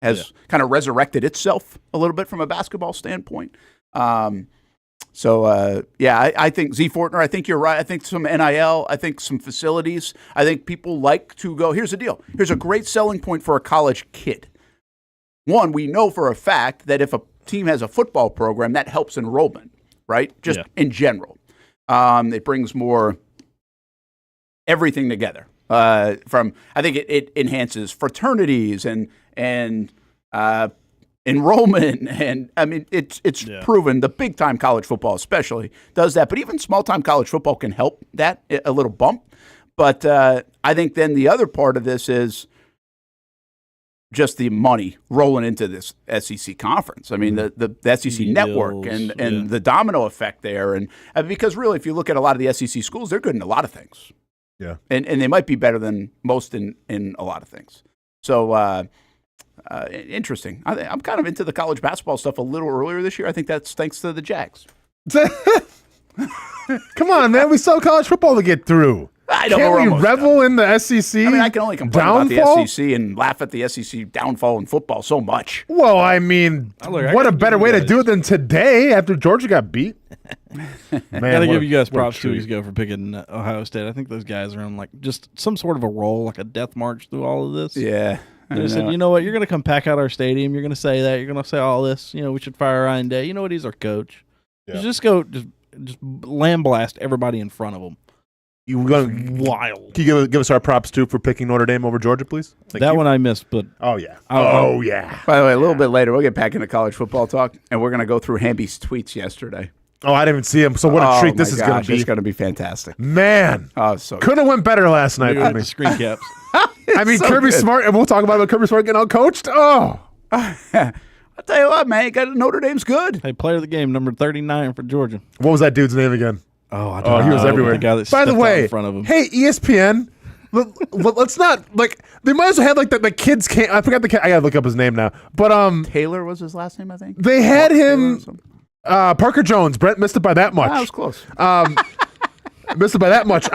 has kind of resurrected itself a little bit from a basketball standpoint. I think Z Fortner, I think you're right. I think some NIL, I think some facilities. I think people like to go. Here's the deal. Here's a great selling point for a college kid. One, we know for a fact that if a team has a football program, that helps enrollment, right? Just in general. It brings more everything together. I think it enhances fraternities and enrollment, and it's proven. The big time college football especially does that, but even small time college football can help that a little bump. But I think then the other part of this is just the money rolling into this SEC conference. The SEC network and the domino effect there, and because really, if you look at a lot of the SEC schools, they're good in a lot of things. Yeah. And they might be better than most in a lot of things. So interesting. I'm kind of into the college basketball stuff a little earlier this year. I think that's thanks to the Jags. Come on, man. We still have college football to get through. I know. Can't we revel in the SEC? I mean, I can only complain downfall? about the SEC and laugh at the SEC downfall in football so much. Well, I mean, what a better way to do it than today after Georgia got beat. Man, gotta give you guys props 2 weeks ago for picking Ohio State. I think those guys are on like just some sort of a roll, like a death march through all of this. Yeah. They said, you know what, you're going to come pack out our stadium. You're going to say that. You're going to say all this. We should fire Ryan Day. You know what? He's our coach. Yeah. Just lamb-blast everybody in front of him. Wild. Can you give us our props, too, for picking Notre Dame over Georgia, please? That one I missed, but... Oh, yeah. Yeah. By the way, a little bit later, we'll get back into college football talk, and we're going to go through Hamby's tweets yesterday. Oh, I didn't even see him. So what a treat this is going to be. It's going to be fantastic. Man. Oh, so couldn't have went better last night for me. The screen caps. I mean, so Kirby Smart, and we'll talk about Kirby Smart getting out-coached. Oh. I'll tell you what, man. Notre Dame's good. Hey, player of the game, number 39 for Georgia. What was that dude's name again? Oh, I don't know. He was everywhere. The guy that By the way, in front of him. Hey, ESPN, let's not, they might as well have, the kids can't, I forgot the kid, I got to look up his name now. But, Taylor was his last name, I think. They had him, Parker Jones. Brent missed it by that much. That was close. Missed it by that much.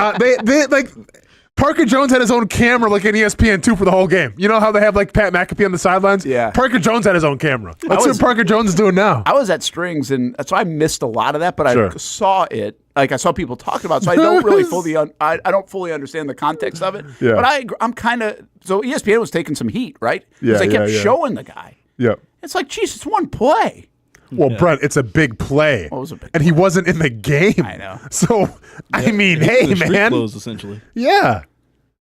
Parker Jones had his own camera like in ESPN2 for the whole game. You know how they have Pat McAfee on the sidelines? Yeah. Parker Jones had his own camera. Let's see what Parker Jones is doing now. I was at Strings, and so I missed a lot of that, but I saw it. I saw people talking about it, so I don't really I don't fully understand the context of it. Yeah. But I'm kind of – so ESPN was taking some heat, right? Yeah, because they kept showing the guy. Yeah. It's like, geez, it's one play. Well, Brent, it's a big play. It was a big and he wasn't in the game. I know. So, I mean, hey, man. Clothes, essentially. Yeah.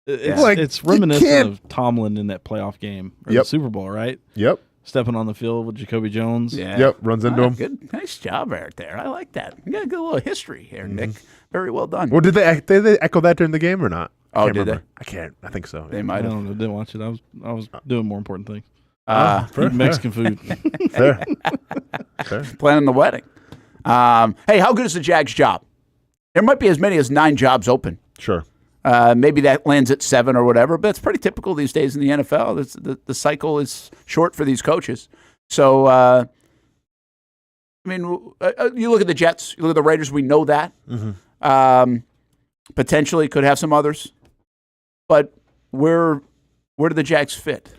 It's reminiscent of Tomlin in that playoff game or the Super Bowl, right? Yep. Stepping on the field with Jacoby Jones. Yeah. Yep. Runs into him. Good, nice job right there. I like that. You got a good little history here, Nick. Very well done. Well, did they echo that during the game or not? Oh, did they? I think so. They might have. I don't know. Didn't watch it. I was doing more important things. Fair. Mexican food. Fair. Planning the wedding. Hey, how good is the Jags job? There might be as many as 9 jobs open. Sure. Maybe that lands at 7 or whatever, but it's pretty typical these days in the NFL. The cycle is short for these coaches. So, I mean, you look at the Jets, you look at the Raiders, we know that. Mm-hmm. Potentially could have some others. But where do the Jags fit?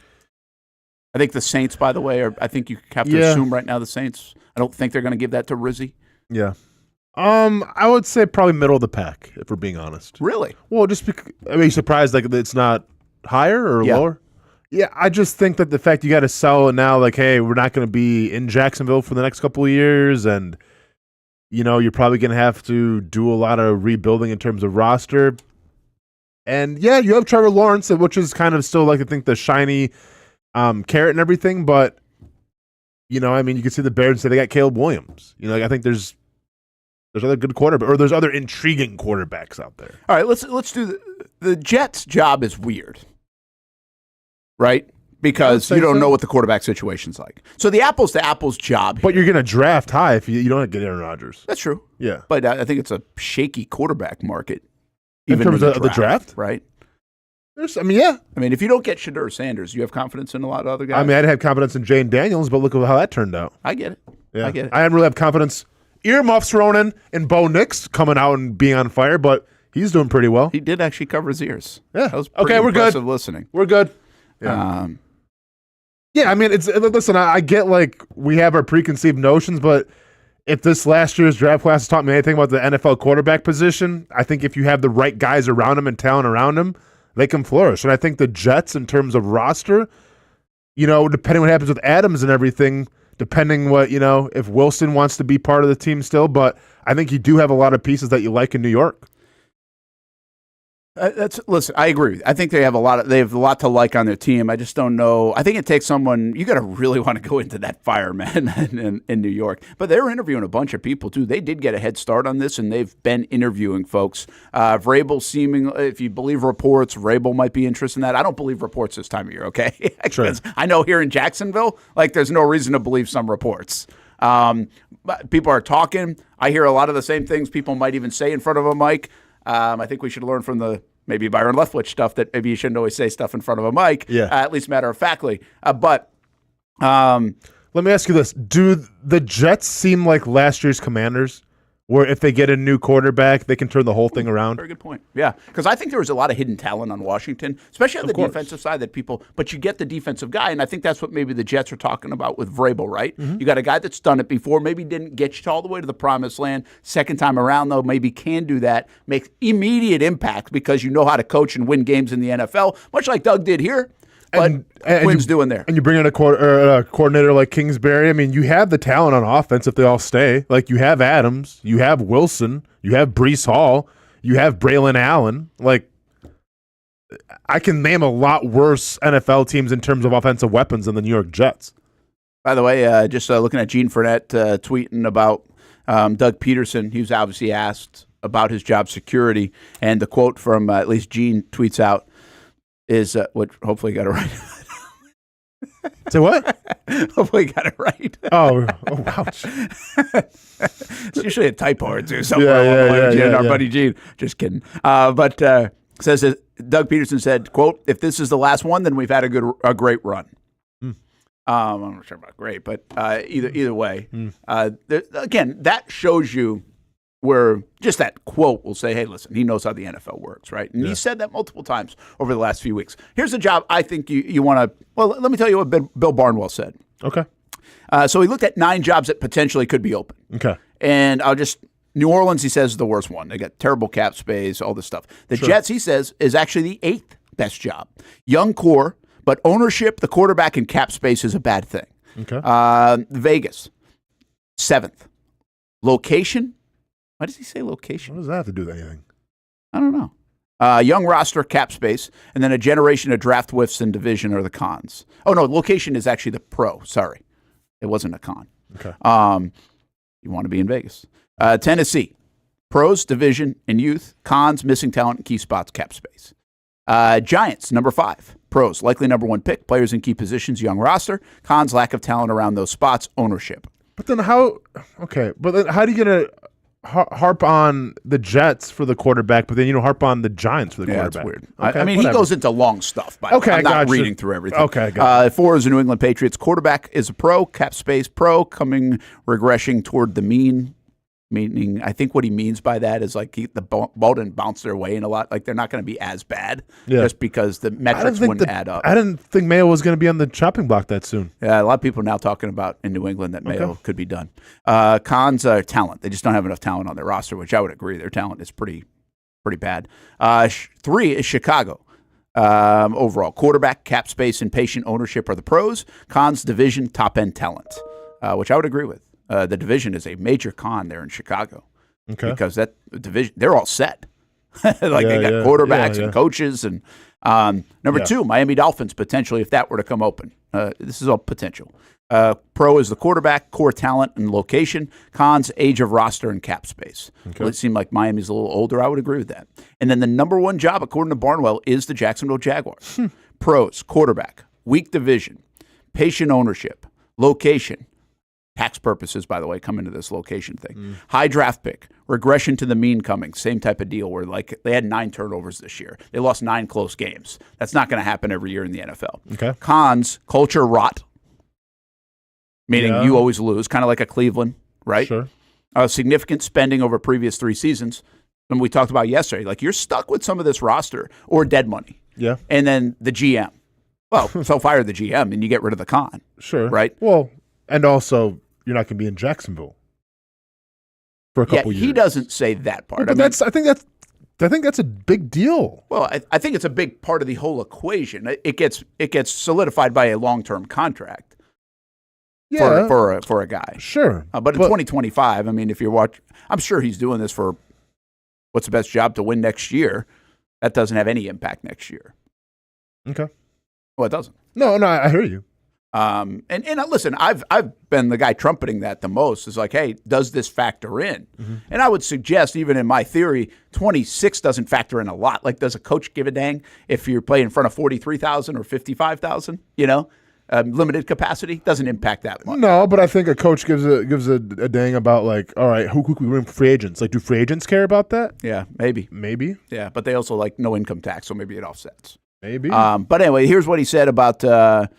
I think the Saints, by the way, I think you have to assume right now the Saints. I don't think they're going to give that to Rizzi. Yeah. I would say probably middle of the pack, if we're being honest. Really? Well, just are you surprised it's not higher or lower? Yeah, I just think that the fact you got to sell it now, hey, we're not going to be in Jacksonville for the next couple of years, and you're probably going to have to do a lot of rebuilding in terms of roster. And yeah, you have Trevor Lawrence, which is kind of still I think the shiny carrot and everything, but I mean, you can see the Bears say they got Caleb Williams. I think there's other good quarterbacks, or there's other intriguing quarterbacks out there. All right, let's do the Jets' job is weird, right? Because you don't know what the quarterback situation's like. So the apples to apples job. But you're going to draft high if you don't get Aaron Rodgers. That's true. Yeah, but I think it's a shaky quarterback market. Even in terms of the draft, right? I mean, if you don't get Shadur Sanders, you have confidence in a lot of other guys. I mean, I'd have confidence in Jane Daniels, but look at how that turned out. I get it. Yeah. I get it. I didn't really have confidence. Earmuffs thrown in, and Bo Nix coming out and being on fire, but he's doing pretty well. He did actually cover his ears. Yeah. That was pretty impressive listening. We're good. Yeah. I mean, listen, I get we have our preconceived notions, but if this last year's draft class has taught me anything about the NFL quarterback position, I think if you have the right guys around him and talent around him, they can flourish. And I think the Jets, in terms of roster, depending what happens with Adams and everything, depending what, if Wilson wants to be part of the team still, but I think you do have a lot of pieces that you like in New York. Listen, I agree. I think they have a lot to like on their team. I just don't know. I think it takes someone, you got to really want to go into that fire, man, in New York. But they're interviewing a bunch of people, too. They did get a head start on this, and they've been interviewing folks. Vrabel if you believe reports, Vrabel might be interested in that. I don't believe reports this time of year, okay? Sure. I know here in Jacksonville, there's no reason to believe some reports. But people are talking. I hear a lot of the same things people might even say in front of a mic. I think we should learn from the maybe Byron Leftwich stuff that maybe you shouldn't always say stuff in front of a mic, at least matter-of-factly. But let me ask you this. Do the Jets seem like last year's Commanders, where if they get a new quarterback, they can turn the whole thing around? Very good point. Yeah, because I think there was a lot of hidden talent on Washington, especially on the defensive side but you get the defensive guy, and I think that's what maybe the Jets are talking about with Vrabel, right? Mm-hmm. You got a guy that's done it before, maybe didn't get you all the way to the promised land. Second time around, though, maybe can do that, make immediate impact because you know how to coach and win games in the NFL, much like Doug did here. But Quinn's doing there. And you bring in a coordinator like Kingsbury. I mean, you have the talent on offense if they all stay. Like, you have Adams, you have Wilson, you have Breece Hall, you have Braylon Allen. Like, I can name a lot worse NFL teams in terms of offensive weapons than the New York Jets. By the way, just looking at Gene Fournette tweeting about Doug Peterson. He was obviously asked about his job security, and the quote from at least Gene tweets out is what hopefully got it right. Say what? Hopefully got it right. Oh, ouch. It's usually a typo or two somewhere. Our buddy Gene. Just kidding. But says that Doug Peterson said, quote, "If this is the last one, then we've had a great run." I'm not sure about great, but either way. Again, that shows you where just that quote will say, hey, listen, he knows how the NFL works, right? And he said that multiple times over the last few weeks. Here's a job I think you want to – well, let me tell you what Bill Barnwell said. Okay. So he looked at 9 jobs that potentially could be open. Okay. And New Orleans, he says, is the worst one. They got terrible cap space, all this stuff. The Jets, he says, is actually the 8th best job. Young core, but ownership, the quarterback, and cap space is a bad thing. Okay. Vegas, 7th. Location – why does he say location? What does that have to do with anything? I don't know. Young roster, cap space, and then a generation of draft whiffs and division are the cons. Oh, no, location is actually the pro. Sorry. It wasn't a con. Okay. You want to be in Vegas. Tennessee, pros, division, and youth. Cons, missing talent and key spots, cap space. Giants, number 5. Pros, likely number 1 pick, players in key positions, young roster. Cons, lack of talent around those spots, ownership. But then how do you get a harp on the Jets for the quarterback, but then harp on the Giants for the quarterback? That's weird. Okay, I mean, he goes into long stuff, but I'm not reading through everything. Okay, gotcha. 4 is the New England Patriots. Quarterback is a pro, cap space pro, regressing toward the mean. Meaning, I think what he means by that is like the ball didn't bounce their way in a lot. Like they're not going to be as bad just because the metrics wouldn't add up. I didn't think Mayo was going to be on the chopping block that soon. Yeah, a lot of people are now talking about in New England that Mayo could be done. Cons are talent. They just don't have enough talent on their roster, which I would agree. Their talent is pretty bad. 3 is Chicago. Overall, quarterback, cap space, and patient ownership are the pros. Cons, division, top-end talent, which I would agree with. The division is a major con there in Chicago because that division, they're all set. They got quarterbacks and coaches. And number 2, Miami Dolphins, potentially, if that were to come open. This is all potential. Pro is the quarterback, core talent, and location. Cons, age of roster and cap space. Well, it seemed like Miami's a little older. I would agree with that. And then the number 1 job, according to Barnwell, is the Jacksonville Jaguars. Pros, quarterback, weak division, patient ownership, location. Tax purposes, by the way, come into this location thing. High draft pick, regression to the mean coming, same type of deal where like they had 9 turnovers this year. They lost 9 close games. That's not going to happen every year in the NFL. Okay. Cons, culture rot, meaning you always lose, kind of like a Cleveland, right? Sure. Significant spending over previous 3 seasons. And we talked about yesterday, like you're stuck with some of this roster or dead money. Yeah. And then the GM. Well, so fire the GM and you get rid of the con. Sure. Right? Well, and also, you're not going to be in Jacksonville for a couple years. He doesn't say that part. Well, but I think that's a big deal. Well, I think it's a big part of the whole equation. It gets solidified by a long-term contract for a guy. Sure. But in 2025, I mean, if you're watching, I'm sure he's doing this for what's the best job to win next year. That doesn't have any impact next year. Okay. Well, it doesn't. No, I hear you. And listen, I've been the guy trumpeting that the most. Is like, hey, does this factor in? Mm-hmm. And I would suggest, even in my theory, 26 doesn't factor in a lot. Like, does a coach give a dang if you're playing in front of 43,000 or 55,000? limited capacity, doesn't impact that much. No, but I think a coach gives a dang about, like, all right, who we bring free agents? Like, do free agents care about that? Yeah, maybe. Yeah, but they also like no income tax, so maybe it offsets. Maybe. But anyway, here's what he said about. Let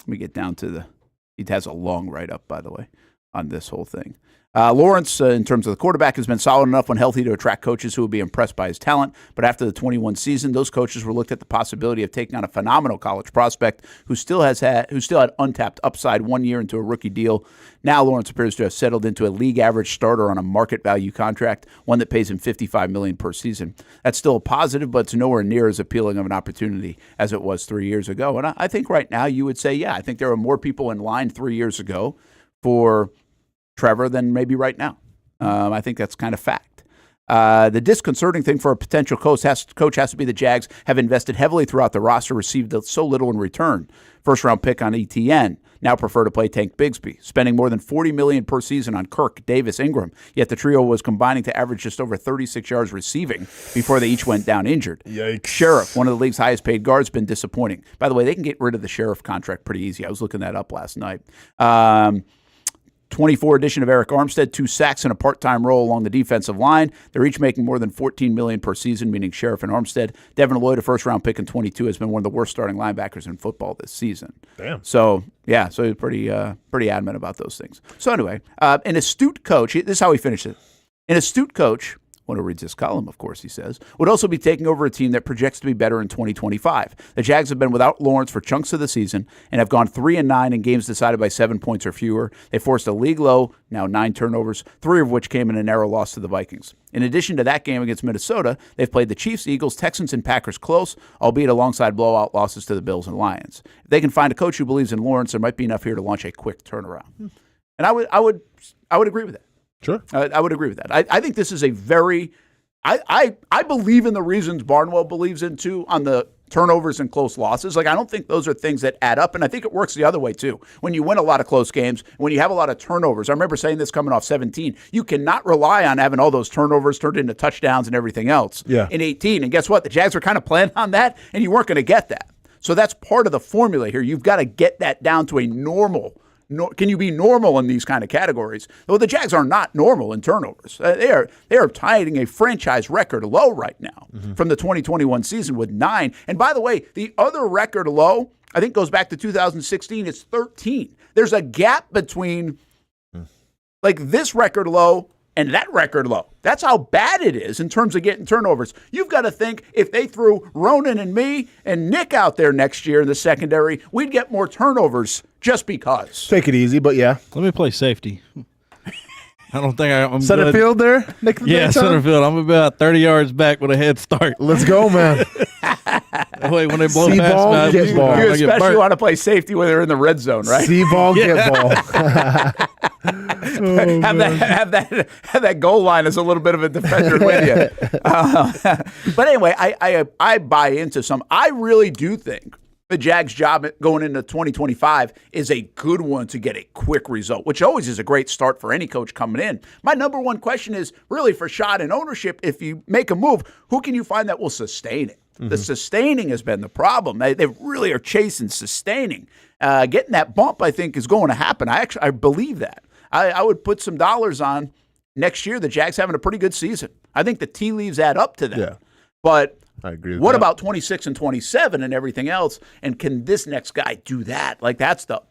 me get down to he has a long write-up, by the way, on this whole thing. Lawrence, in terms of the quarterback, has been solid enough when healthy to attract coaches who will be impressed by his talent. But after the 21 season, those coaches were looked at the possibility of taking on a phenomenal college prospect who still had untapped upside 1 year into a rookie deal. Now Lawrence appears to have settled into a league average starter on a market value contract, one that pays him $55 million per season. That's still a positive, but it's nowhere near as appealing of an opportunity as it was 3 years ago. And I think right now you would say, yeah, I think there are more people in line 3 years ago for Trevor than maybe right now. I think that's kind of fact. The disconcerting thing for a potential coach has to be the Jags have invested heavily throughout the roster, received so little in return. First-round pick on ETN, now prefer to play Tank Bigsby, spending more than $40 million per season on Kirk, Davis, Ingram. Yet the trio was combining to average just over 36 yards receiving before they each went down injured. Yikes. Sheriff, one of the league's highest-paid guards, been disappointing. By the way, they can get rid of the Sheriff contract pretty easy. I was looking that up last night. 24 addition of Eric Armstead, 2 sacks and a part-time role along the defensive line. They're each making more than $14 million per season, meaning Sheriff and Armstead. Devin Lloyd, a first-round pick in 22, has been one of the worst starting linebackers in football this season. Damn. So, yeah, so he's pretty adamant about those things. So anyway, an astute coach, this is how he finished it. An astute coach, one who reads this column, of course, he says, would also be taking over a team that projects to be better in 2025. The Jags have been without Lawrence for chunks of the season and have gone 3-9 in games decided by 7 points or fewer. They forced a league low, now 9 turnovers, 3 of which came in a narrow loss to the Vikings. In addition to that game against Minnesota, they've played the Chiefs, Eagles, Texans, and Packers close, albeit alongside blowout losses to the Bills and Lions. If they can find a coach who believes in Lawrence, there might be enough here to launch a quick turnaround. And I would agree with that. Sure. I would agree with that. I think this is a very... I believe in the reasons Barnwell believes in, too, on the turnovers and close losses. Like, I don't think those are things that add up, and I think it works the other way, too. When you win a lot of close games, when you have a lot of turnovers, I remember saying this coming off 17, you cannot rely on having all those turnovers turned into touchdowns and everything else in 18. And guess what? The Jags were kind of planning on that, and you weren't going to get that. So that's part of the formula here. You've got to get that down to a normal. Can you be normal in these kind of categories? Well, the Jags are not normal in turnovers. They are tying a franchise record low right now from the 2021 season with 9. And by the way, the other record low, I think, goes back to 2016. It's 13. There's a gap between like this record low and that record low. That's how bad it is in terms of getting turnovers. You've got to think if they threw Ronan and me and Nick out there next year in the secondary, we'd get more turnovers just because. Take it easy, but yeah. Let me play safety. I don't think I'm center good. field there, Nick. Center field. I'm about 30 yards back with a head start. Let's go, man. Wait, when they blow See past ball, me, get ball. You especially want to play safety when they're in the red zone, right? See ball, get ball. Have that goal line as a little bit of a defender with you. But anyway, I buy into some. I really do think the Jags' job going into 2025 is a good one to get a quick result, which always is a great start for any coach coming in. My number one question is really for Schott and ownership, if you make a move, who can you find that will sustain it? The sustaining has been the problem. They really are chasing sustaining. Getting that bump, I think, is going to happen. I believe that. I would put some dollars on next year the Jags having a pretty good season. I think the tea leaves add up to that. Yeah. But I agree with what that. about 26 and 27 and everything else? And can this next guy do that? Like that's the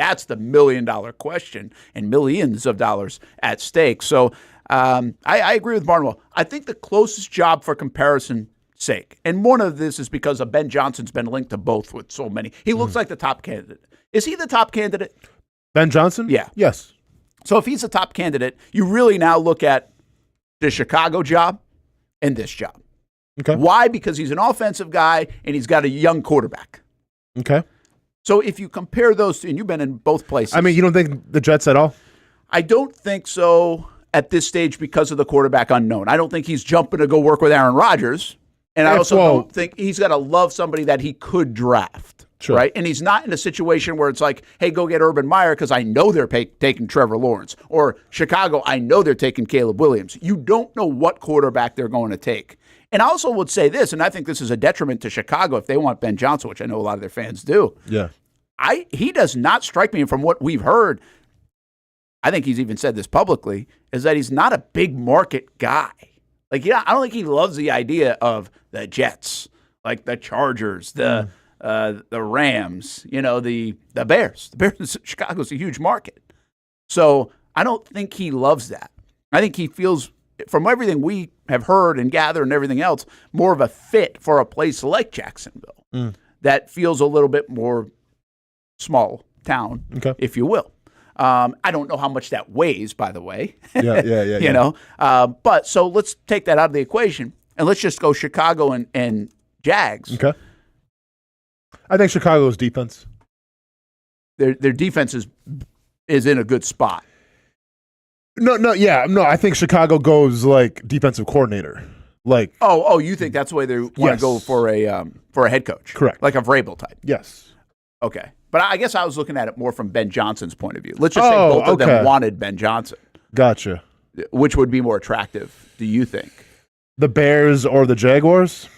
$1 million question and millions of dollars at stake. So I agree with Barnwell. I think the closest job for comparison sake, and one of this is because of Ben Johnson's been linked to both with so many. He looks like the top candidate. Is he the top candidate? Ben Johnson? Yeah. Yes. So if he's a top candidate, you really now look at the Chicago job and this job. Okay. Why? Because he's an offensive guy and he's got a young quarterback. Okay. So if you compare those two, and you've been in both places. I mean, you don't think the Jets at all? I don't think so at this stage because of the quarterback unknown. I don't think he's jumping to go work with Aaron Rodgers. And I also don't think he's got to love somebody that he could draft. Sure. Right? And he's not in a situation where it's like, hey, go get Urban Meyer because I know they're taking Trevor Lawrence. Or Chicago, I know they're taking Caleb Williams. You don't know what quarterback they're going to take. And I also would say this, and I think this is a detriment to Chicago if they want Ben Johnson, which I know a lot of their fans do. Yeah. He does not strike me, and from what we've heard, I think he's even said this publicly, is that he's not a big market guy. Like, I don't think he loves the idea of the Jets, like the Chargers, the Rams, the Bears. The Bears, Chicago's a huge market. So I don't think he loves that. I think he feels, from everything we have heard and gathered and everything else, more of a fit for a place like Jacksonville that feels a little bit more small town, if you will. I don't know how much that weighs, by the way. Yeah. But so let's take that out of the equation and let's just go Chicago and Jags. Okay. I think Chicago's defense. Their defense is in a good spot. No. I think Chicago goes like defensive coordinator. Like, you think that's the way they want to go for a head coach? Correct. Like a Vrabel type. Yes. Okay. But I guess I was looking at it more from Ben Johnson's point of view. Let's just say both of them wanted Ben Johnson. Gotcha. Which would be more attractive, do you think? The Bears or the Jaguars?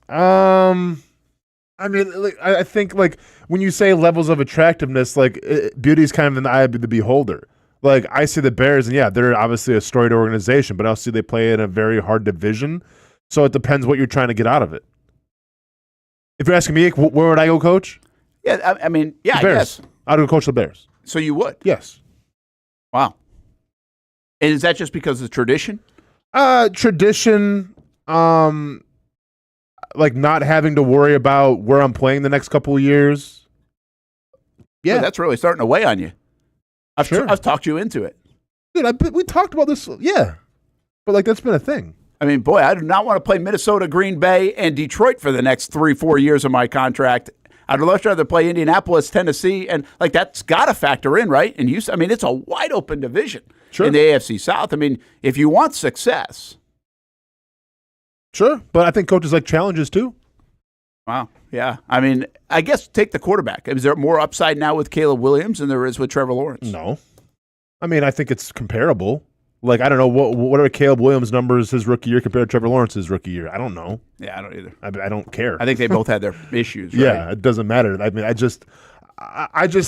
I think like when you say levels of attractiveness, like beauty is kind of in the eye of the beholder. Like I see the Bears, and they're obviously a storied organization, but I also see they play in a very hard division. So it depends what you're trying to get out of it. If you're asking me, where would I go coach? Yeah, I Bears. guess. I'd go coach the Bears. So you would? Yes. Wow. And is that just because of tradition? Tradition, like not having to worry about where I'm playing the next couple of years. Yeah. Well, that's really starting to weigh on you. I've talked you into it. Dude, we talked about this, yeah. But like that's been a thing. I mean, boy, I do not want to play Minnesota, Green Bay, and Detroit for the next 3-4 years of my contract. I'd much rather play Indianapolis, Tennessee, and like that's got to factor in, right? And Houston, I mean, it's a wide open division in the AFC South. I mean, if you want success. Sure, but I think coaches like challenges too. Wow, yeah. I mean, I guess take the quarterback. Is there more upside now with Caleb Williams than there is with Trevor Lawrence? No. I mean, I think it's comparable. Like, I don't know, what are Caleb Williams' numbers his rookie year compared to Trevor Lawrence's rookie year? I don't know. Yeah, I don't either. I don't care. I think they both had their issues, right? Yeah, it doesn't matter. I mean, I just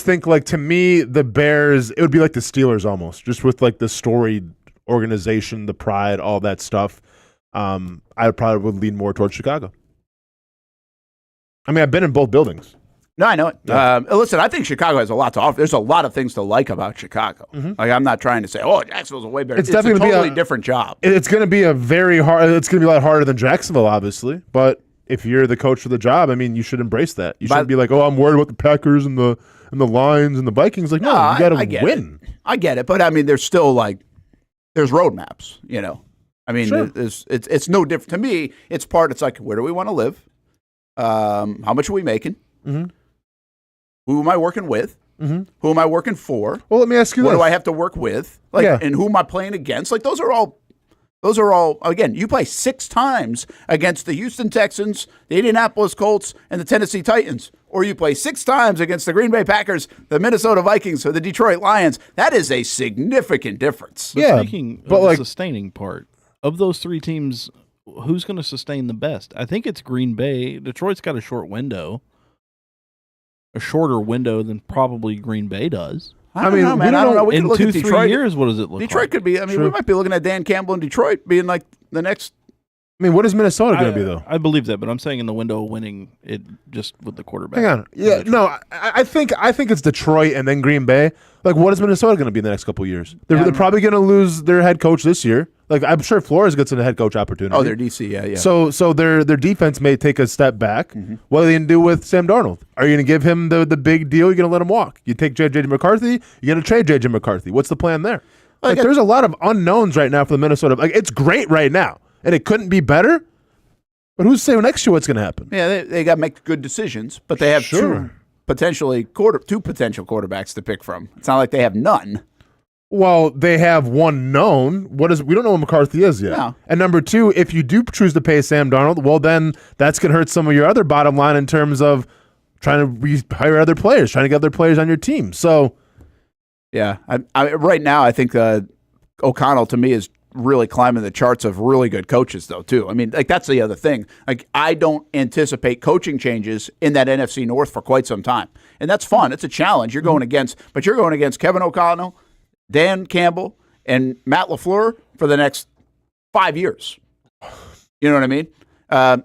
think, like, to me, the Bears, it would be like the Steelers almost, just with, like, the storied organization, the pride, all that stuff. I probably would lean more towards Chicago. I mean, I've been in both buildings. No, I know it. Yeah. Listen, I think Chicago has a lot to offer. There's a lot of things to like about Chicago. Mm-hmm. Like, I'm not trying to say, Jacksonville's a way better. It's definitely a totally different job. It's going to be it's going to be a lot harder than Jacksonville, obviously. But if you're the coach for the job, I mean, you should embrace that. You shouldn't be like, I'm worried about the Packers and the Lions and the Vikings. Like, no, you got to win. I get it, but I mean, there's still there's roadmaps. I mean, sure. It's no different to me. It's like, where do we want to live? How much are we making? Mm-hmm. Who am I working with? Mm-hmm. Who am I working for? Well, let me ask you what this. do I have to work with? And who am I playing against? Like, those are all, again, you play 6 times against the Houston Texans, the Indianapolis Colts, and the Tennessee Titans. Or you play 6 times against the Green Bay Packers, the Minnesota Vikings, or the Detroit Lions. That is a significant difference. But speaking of the sustaining part, of those 3 teams, who's going to sustain the best? I think it's Green Bay. Detroit's got a shorter window than probably Green Bay does. I don't know, man. I don't know. We in could look 2-3 at Detroit. years, what does it look like? Detroit could be. I mean, we might be looking at Dan Campbell in Detroit being like the next. I mean, what is Minnesota going to be, though? I believe that, but I'm saying in the window of winning it just with the quarterback. Hang on. Yeah, no, I think it's Detroit and then Green Bay. Like, what is Minnesota going to be in the next couple of years? They're probably going to lose their head coach this year. Like, I'm sure Flores gets a head coach opportunity. Oh, their DC, yeah. So their defense may take a step back. Mm-hmm. What are they going to do with Sam Darnold? Are you going to give him the big deal? You're going to let him walk? You take J.J. McCarthy? You're going to trade J.J. McCarthy? What's the plan there? Like, there's a lot of unknowns right now for the Minnesota. Like, it's great right now, and it couldn't be better. But who's saying next year what's going to happen? Yeah, they got to make good decisions, but they have two potential quarterbacks to pick from. It's not like they have none. Well, they have one known. We don't know what McCarthy is yet. No. And number 2, if you do choose to pay Sam Darnold, well, then that's going to hurt some of your other bottom line in terms of trying to hire other players, trying to get other players on your team. So, yeah, I right now I think O'Connell to me is really climbing the charts of really good coaches, though, too. I mean, like, that's the other thing. Like, I don't anticipate coaching changes in that NFC North for quite some time. And that's fun. It's a challenge. You're going against Kevin O'Connell, Dan Campbell, and Matt LaFleur for the next 5 years. You know what I mean?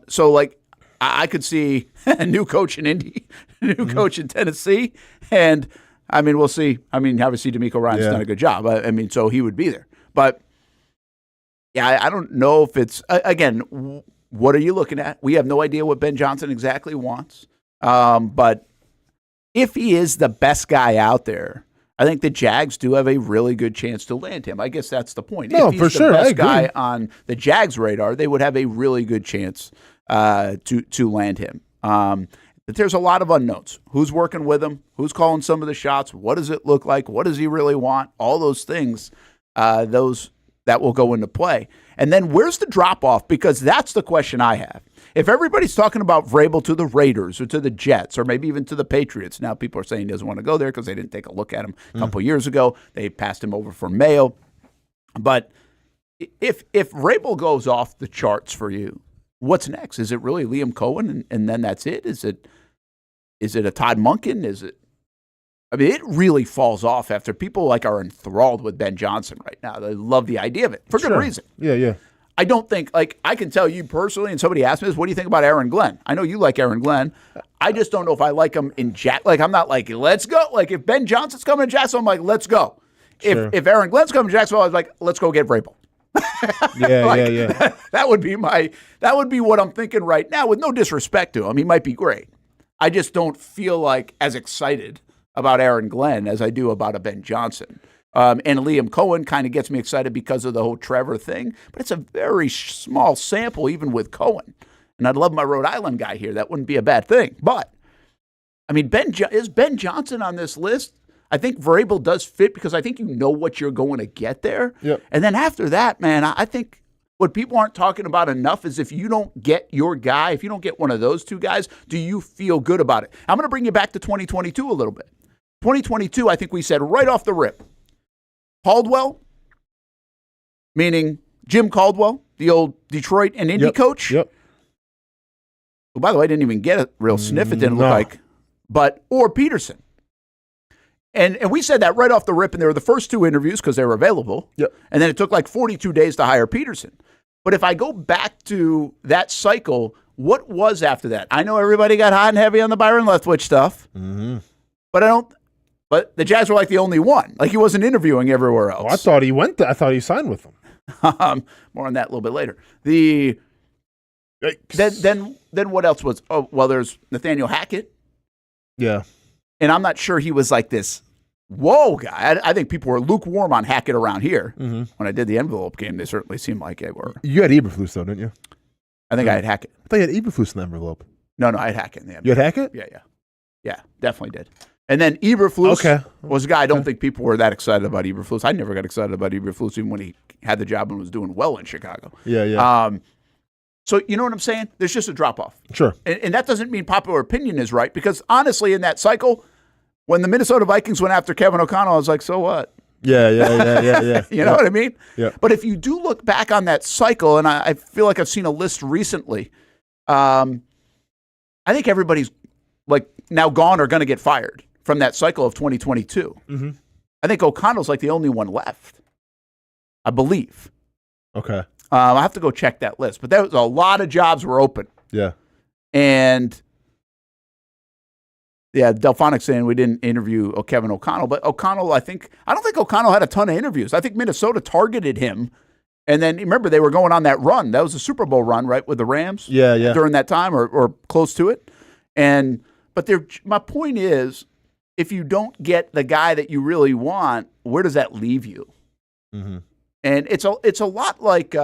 So, like, I could see a new coach in Indy, a new coach in Tennessee, and, I mean, we'll see. I mean, obviously, DeMeco Ryans done a good job. I mean, so he would be there. But, yeah, I don't know if it's, again, what are you looking at? We have no idea what Ben Johnson exactly wants. But if he is the best guy out there, I think the Jags do have a really good chance to land him. I guess that's the point. No, if he's for sure. the best guy on the Jags' radar, they would have a really good chance to land him. But there's a lot of unknowns. Who's working with him? Who's calling some of the shots? What does it look like? What does he really want? All those things, those that will go into play. And then where's the drop-off? Because that's the question I have. If everybody's talking about Vrabel to the Raiders or to the Jets or maybe even to the Patriots, now people are saying he doesn't want to go there because they didn't take a look at him a couple years ago. They passed him over for Mayo. But if Vrabel goes off the charts for you, what's next? Is it really Liam Cohen and then that's it? Is it a Todd Monken? I mean, it really falls off after people are enthralled with Ben Johnson right now. They love the idea of it for good reason. Yeah. I don't think, I can tell you personally, and somebody asked me this, what do you think about Aaron Glenn? I know you like Aaron Glenn. I just don't know if I like him in I'm not like, let's go. Like, if Ben Johnson's coming to Jacksonville, I'm like, let's go. Sure. If Aaron Glenn's coming to Jacksonville, I was like, let's go get Vrabel. Yeah. That would be what I'm thinking right now, with no disrespect to him. He might be great. I just don't feel like as excited about Aaron Glenn as I do about a Ben Johnson. And Liam Cohen kind of gets me excited because of the whole Trevor thing, but it's a very small sample even with Cohen. And I'd love my Rhode Island guy here. That wouldn't be a bad thing. But, I mean, is Ben Johnson on this list? I think Vrabel does fit because I think you know what you're going to get there. Yep. And then after that, man, I think what people aren't talking about enough is if you don't get your guy, if you don't get one of those two guys, do you feel good about it? I'm going to bring you back to 2022 a little bit. 2022, I think we said right off the rip, Caldwell, meaning Jim Caldwell, the old Detroit and Indy coach. Yep. Who, by the way, didn't even get a real sniff. It didn't look like. Or Peterson. And we said that right off the rip, and they were the first two interviews because they were available. Yep. And then it took like 42 days to hire Peterson. But if I go back to that cycle, what was after that? I know everybody got hot and heavy on the Byron Leftwich stuff, but the Jags were like the only one. Like, he wasn't interviewing everywhere else. Oh, I thought he went there. I thought he signed with them. More on that a little bit later. Then what else was? Oh, well, there's Nathaniel Hackett. Yeah. And I'm not sure he was like this whoa guy. I think people were lukewarm on Hackett around here. When I did the envelope game, they certainly seemed like they were. You had Eberflus, though, didn't you? I think I had Hackett. I thought you had Eberflus in the envelope. No, I had Hackett in the envelope. You had Hackett? Yeah, definitely did. And then Eberflus was a guy I don't think people were that excited about Eberflus. I never got excited about Eberflus even when he had the job and was doing well in Chicago. Yeah. So you know what I'm saying? There's just a drop-off. Sure. And that doesn't mean popular opinion is right, because honestly, in that cycle, when the Minnesota Vikings went after Kevin O'Connell, I was like, so what? Yeah. You know what I mean? Yeah. But if you do look back on that cycle, and I feel like I've seen a list recently, I think everybody's like now gone or going to get fired from that cycle of 2022. I think O'Connell's like the only one left, I believe. Okay. I have to go check that list, but there was a lot of jobs were open. Yeah. And yeah, Delphonic saying we didn't interview Kevin O'Connell, but O'Connell, I don't think O'Connell had a ton of interviews. I think Minnesota targeted him. And then remember, they were going on that run. That was a Super Bowl run, right, with the Rams? Yeah. During that time or close to it. But my point is, if you don't get the guy that you really want, where does that leave you? And it's a lot like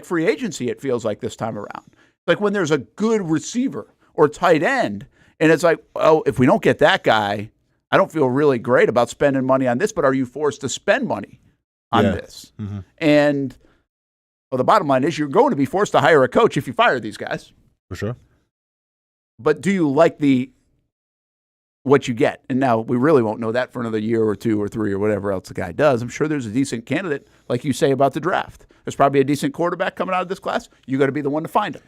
free agency. It feels like this time around, like when there's a good receiver or tight end, and it's like, oh, if we don't get that guy, I don't feel really great about spending money on this. But are you forced to spend money on this? And the bottom line is, you're going to be forced to hire a coach if you fire these guys, for sure. But do you like the what you get. And now we really won't know that for another year or 2 or 3 or whatever else the guy does. I'm sure there's a decent candidate, like you say about the draft. There's probably a decent quarterback coming out of this class. You got to be the one to find him.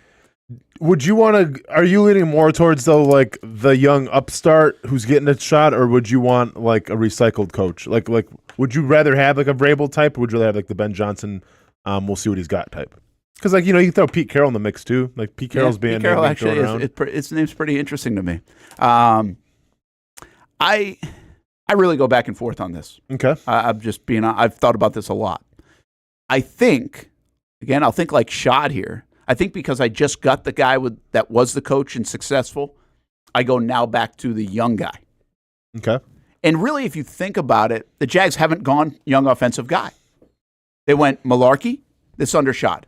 Would you want to? Are you leaning more towards though, like the young upstart who's getting a shot, or would you want like a recycled coach? Like, would you rather have like a Vrabel type, or would you rather have like the Ben Johnson? We'll see what he's got type. Because you can throw Pete Carroll in the mix too. Like Pete Carroll's being Pete Carroll actually his name's pretty interesting to me. I really go back and forth on this. Okay, I'm just being. I've thought about this a lot. I think I'll think like Shad here. I think because I just got the guy that was the coach and successful, I go now back to the young guy. Okay. And really, if you think about it, the Jags haven't gone young offensive guy. They went Malarkey, this undershot.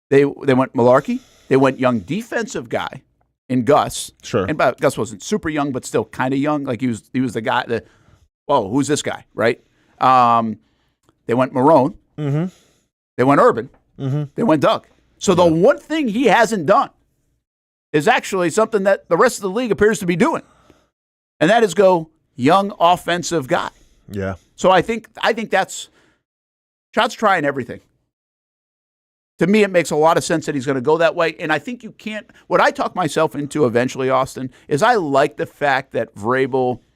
They went Malarkey. They went young defensive guy in Gus. Sure. And Gus wasn't super young, but still kind of young. Like he was the guy who's this guy, right? They went Marone. Mm-hmm. They went Urban. Mm-hmm. They went Doug. So the one thing he hasn't done is actually something that the rest of the league appears to be doing. And that is go young offensive guy. Yeah. So I think that's Shad's trying everything. To me, it makes a lot of sense that he's going to go that way. And I think you can't – what I talk myself into eventually, Austin, is I like the fact that Vrabel –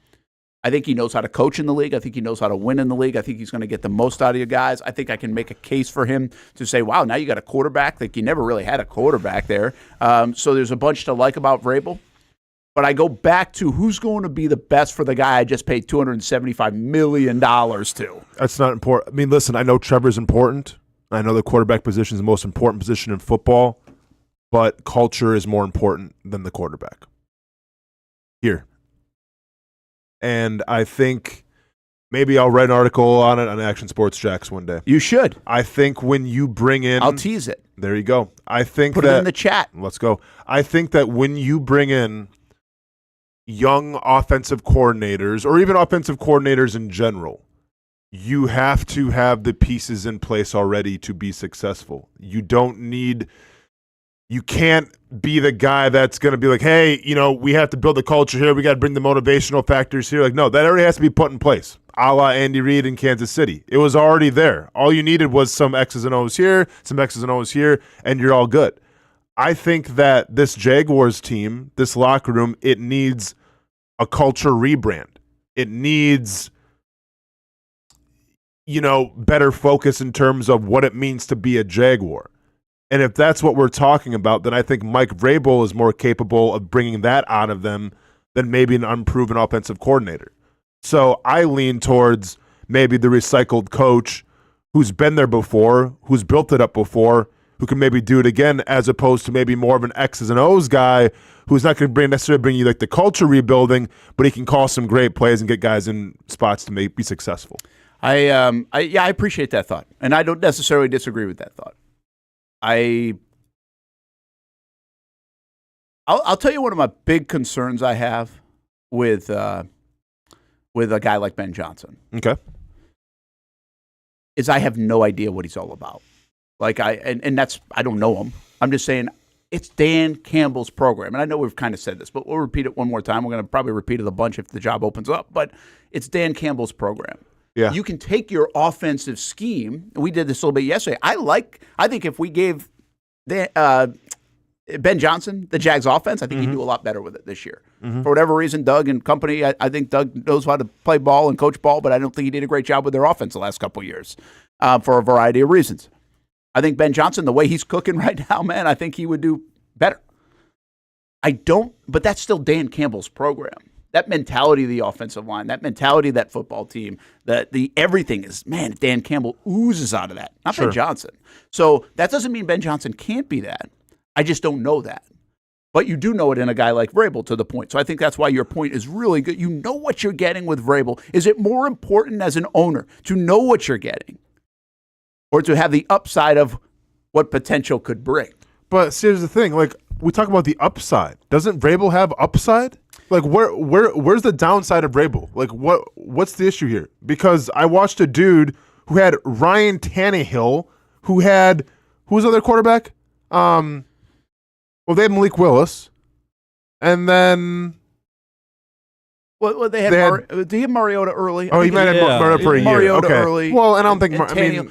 I think he knows how to coach in the league. I think he knows how to win in the league. I think he's going to get the most out of you guys. I think I can make a case for him to say, wow, now you got a quarterback. Like you never really had a quarterback there. So there's a bunch to like about Vrabel. But I go back to who's going to be the best for the guy I just paid $275 million to. That's not important. I mean, listen, I know Trevor's important. I know the quarterback position is the most important position in football. But culture is more important than the quarterback. Here. And I think maybe I'll write an article on it on Action Sports Jacks one day. You should. I think when you bring in... I'll tease it. There you go. I think Put it in the chat. Let's go. I think that when you bring in young offensive coordinators, or even offensive coordinators in general, you have to have the pieces in place already to be successful. You can't be the guy that's going to be like, hey, we have to build a culture here. We got to bring the motivational factors here. Like, no, that already has to be put in place, a la Andy Reid in Kansas City. It was already there. All you needed was some X's and O's here, some X's and O's here, and you're all good. I think that this Jaguars team, this locker room, it needs a culture rebrand. It needs, better focus in terms of what it means to be a Jaguar. And if that's what we're talking about, then I think Mike Vrabel is more capable of bringing that out of them than maybe an unproven offensive coordinator. So I lean towards maybe the recycled coach who's been there before, who's built it up before, who can maybe do it again, as opposed to maybe more of an X's and O's guy who's not going to necessarily bring you like the culture rebuilding, but he can call some great plays and get guys in spots to be successful. I appreciate that thought, and I don't necessarily disagree with that thought. I'll tell you one of my big concerns I have with a guy like Ben Johnson. Okay. Is I have no idea what he's all about. And that's, I don't know him. I'm just saying it's Dan Campbell's program. And I know we've kind of said this, but we'll repeat it one more time. We're going to probably repeat it a bunch if the job opens up, but it's Dan Campbell's program. Yeah. You can take your offensive scheme. We did this a little bit yesterday. I think if we gave Ben Johnson the Jags offense, I think he'd do a lot better with it this year. Mm-hmm. For whatever reason, Doug and company, I think Doug knows how to play ball and coach ball, but I don't think he did a great job with their offense the last couple of years for a variety of reasons. I think Ben Johnson, the way he's cooking right now, man, I think he would do better. But that's still Dan Campbell's program. That mentality of the offensive line, that mentality of that football team, the everything is, man, Dan Campbell oozes out of that, not Ben Johnson. So that doesn't mean Ben Johnson can't be that. I just don't know that. But you do know it in a guy like Vrabel to the point. So I think that's why your point is really good. You know what you're getting with Vrabel. Is it more important as an owner to know what you're getting or to have the upside of what potential could bring? But see, here's the thing. Like, we talk about the upside. Doesn't Vrabel have upside? Like, where's the downside of Vrabel? Like, what's the issue here? Because I watched a dude who had Ryan Tannehill, who was the other quarterback? Well, they had Malik Willis, and then Well, they had did he have Mariota early? Oh, he might have Mariota for a year. Mariota early. Well, and I don't think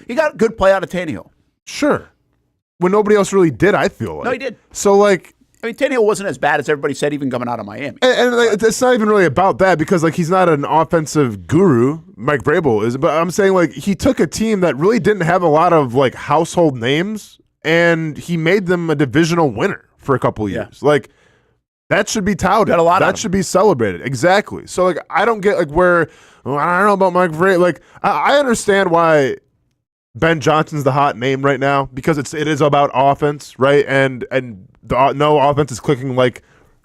he got a good play out of Tannehill. Sure. When nobody else really did, I feel like. No, he did. So, like, I mean, Tannehill wasn't as bad as everybody said, even coming out of Miami. And like, it's not even really about that because, like, he's not an offensive guru. Mike Vrabel is. But I'm saying, like, he took a team that really didn't have a lot of, like, household names, and he made them a divisional winner for a couple of years. Like, that should be touted. That should be celebrated. Exactly. So, like, I don't get, like, I don't know about Mike Vrabel. Like, I understand why Ben Johnson's the hot name right now because it is about offense, right? And no offense is clicking like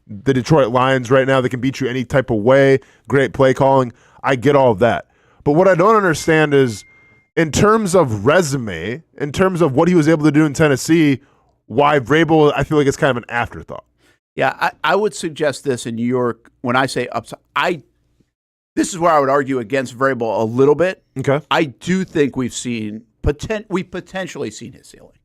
the Detroit Lions right now. They can beat you any type of way. Great play calling. I get all of that. But what I don't understand is in terms of resume, in terms of what he was able to do in Tennessee, why Vrabel, I feel like it's kind of an afterthought. Yeah, I would suggest this in New York when I say upside. This is where I would argue against Vrabel a little bit. Okay. I do think we've potentially seen his ceiling.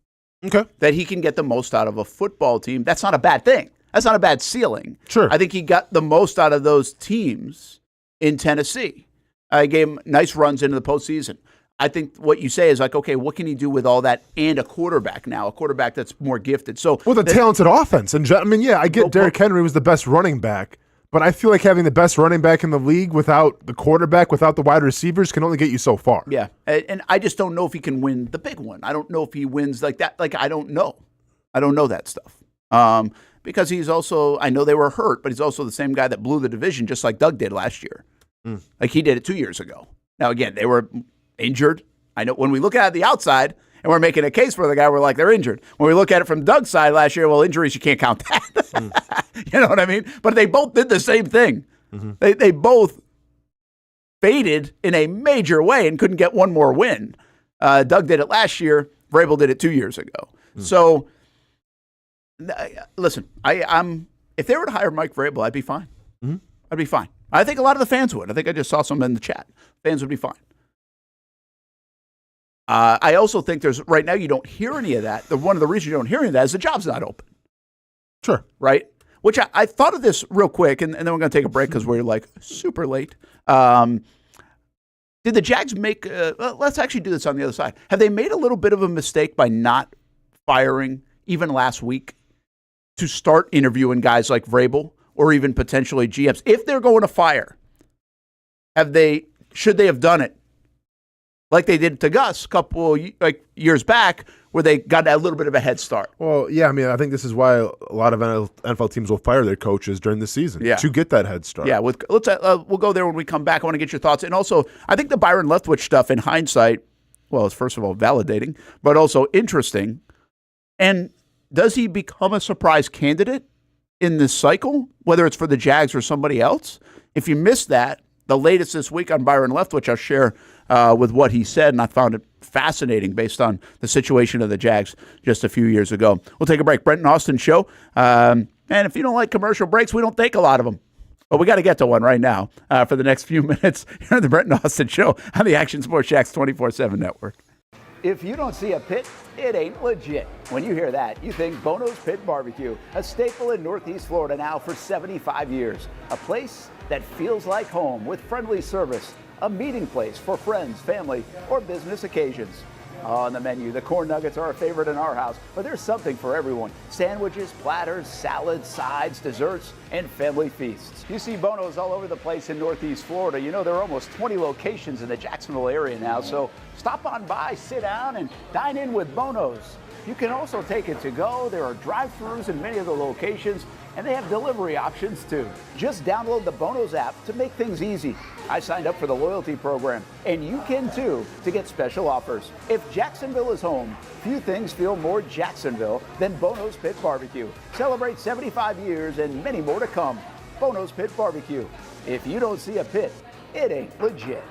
Okay. That he can get the most out of a football team. That's not a bad thing. That's not a bad ceiling. Sure. I think he got the most out of those teams in Tennessee. He gave him nice runs into the postseason. I think what you say is like, okay, what can he do with all that and a quarterback now, a quarterback that's more gifted? So with a talented offense. And I mean, yeah, I get Derrick Henry was the best running back, but I feel like having the best running back in the league without the quarterback, without the wide receivers can only get you so far. Yeah, and I just don't know if he can win the big one. I don't know if he wins like that. Like, I don't know. I don't know that stuff. Because he's also, I know they were hurt, but he's also the same guy that blew the division just like Doug did last year. Like he did it 2 years ago. Now, again, they were injured. I know when we look at the outside and we're making a case for the guy, we're like, they're injured. When we look at it from Doug's side last year, well, injuries, you can't count that. You know what I mean? But they both did the same thing. They both faded in a major way and couldn't get one more win. Doug did it last year. Vrabel did it 2 years ago. So, listen, I'm if they were to hire Mike Vrabel, I'd be fine. I'd be fine. I think a lot of the fans would. I think I just saw some in the chat. Fans would be fine. I also think right now you don't hear any of that. One of the reasons you don't hear any of that is the job's not open. Sure. Right? Which I thought of this real quick, and then we're going to take a break because we're like super late. Did the Jags make, let's actually do this on the other side. Have they made a little bit of a mistake by not firing, even last week, to start interviewing guys like Vrabel or even potentially GMs? If they're going to fire, should they have done it like they did to Gus a couple years back, where they got a little bit of a head start? Well, yeah, I mean, I think this is why a lot of NFL teams will fire their coaches during the season to get that head start. Yeah, we'll go there when we come back. I want to get your thoughts. And also, I think the Byron Leftwich stuff in hindsight, well, it's first of all validating, but also interesting. And does he become a surprise candidate in this cycle, whether it's for the Jags or somebody else? If you missed that, the latest this week on Byron Leftwich, I'll share with what he said, and I found it fascinating based on the situation of the Jags just a few years ago. We'll take a break. Brent and Austen Show. And if you don't like commercial breaks, we don't take a lot of them. But we got to get to one right now for the next few minutes here on the Brent and Austen Show on the Action Sports Jax 24/7 network. If you don't see a pit, it ain't legit. When you hear that, you think Bono's Pit Barbecue, a staple in Northeast Florida now for 75 years. A place that feels like home with friendly service, a meeting place for friends, family, or business occasions. On the menu, the corn nuggets are a favorite in our house, but there's something for everyone. Sandwiches, platters, salads, sides, desserts, and family feasts. You see Bono's all over the place in Northeast Florida. You know, there are almost 20 locations in the Jacksonville area now, so stop on by, sit down, and dine in with Bono's. You can also take it to go. There are drive-thrus in many of the locations, and they have delivery options too. Just download the Bono's app to make things easy. I signed up for the loyalty program, and you can too, to get special offers. If Jacksonville is home, few things feel more Jacksonville than Bono's Pit Barbecue. Celebrate 75 years and many more to come. Bono's Pit Barbecue. If you don't see a pit, it ain't legit.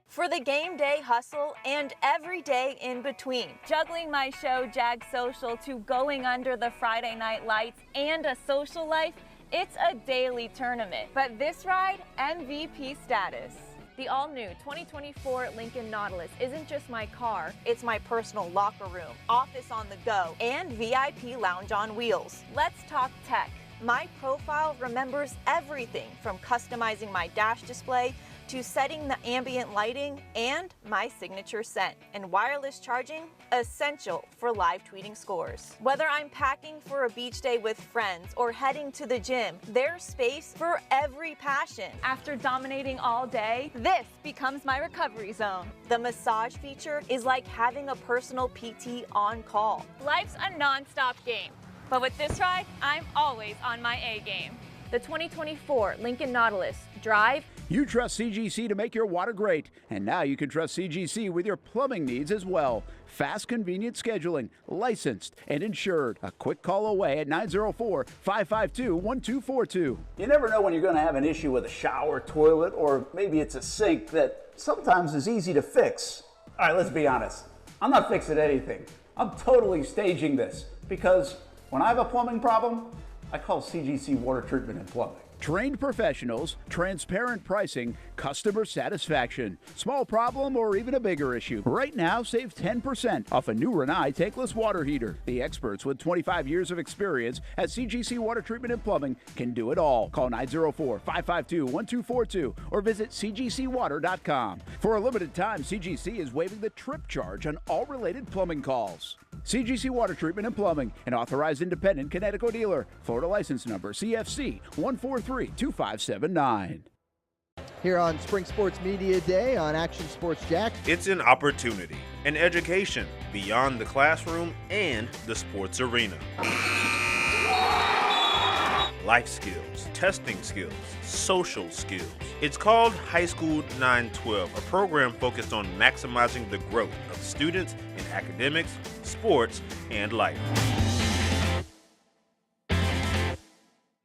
For the game day hustle and every day in between. Juggling my show, Jag Social, to going under the Friday night lights and a social life, it's a daily tournament. But this ride, MVP status. The all-new 2024 Lincoln Nautilus isn't just my car, it's my personal locker room, office on the go, and VIP lounge on wheels. Let's talk tech. My profile remembers everything from customizing my dash display to setting the ambient lighting and my signature scent. And wireless charging, essential for live tweeting scores. Whether I'm packing for a beach day with friends or heading to the gym, there's space for every passion. After dominating all day, this becomes my recovery zone. The massage feature is like having a personal PT on call. Life's a non-stop game, but with this ride, I'm always on my A game. The 2024 Lincoln Nautilus Drive. You trust CGC to make your water great, and now you can trust CGC with your plumbing needs as well. Fast, convenient scheduling, licensed and insured. A quick call away at 904-552-1242. You never know when you're going to have an issue with a shower, toilet, or maybe it's a sink that sometimes is easy to fix. All right, let's be honest. I'm not fixing anything. I'm totally staging this because when I have a plumbing problem, I call CGC Water Treatment and Plumbing. Trained professionals, transparent pricing, customer satisfaction. Small problem or even a bigger issue. Right now, save 10% off a new Rinnai tankless water heater. The experts with 25 years of experience at CGC Water Treatment and Plumbing can do it all. Call 904-552-1242 or visit cgcwater.com. For a limited time, CGC is waiving the trip charge on all related plumbing calls. CGC Water Treatment and Plumbing, an authorized independent Connecticut dealer. Florida license number CFC 1432579. Here on Spring Sports Media Day on Action Sports Jax. It's an opportunity, an education beyond the classroom and the sports arena. Life skills, testing skills, social skills. It's called High School 912, a program focused on maximizing the growth of students in academics, sports, and life.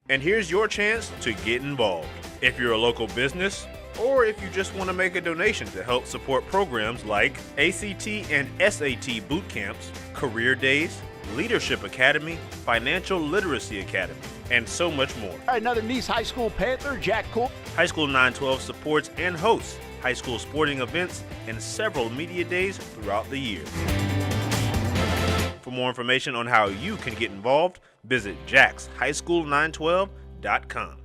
And here's your chance to get involved. If you're a local business, or if you just want to make a donation to help support programs like ACT and SAT boot camps, career days, Leadership Academy, Financial Literacy Academy, and so much more. Another Nice High School Panther, Jack Cole. High School 912 supports and hosts high school sporting events and several media days throughout the year. For more information on how you can get involved, visit jaxhighschool912.com.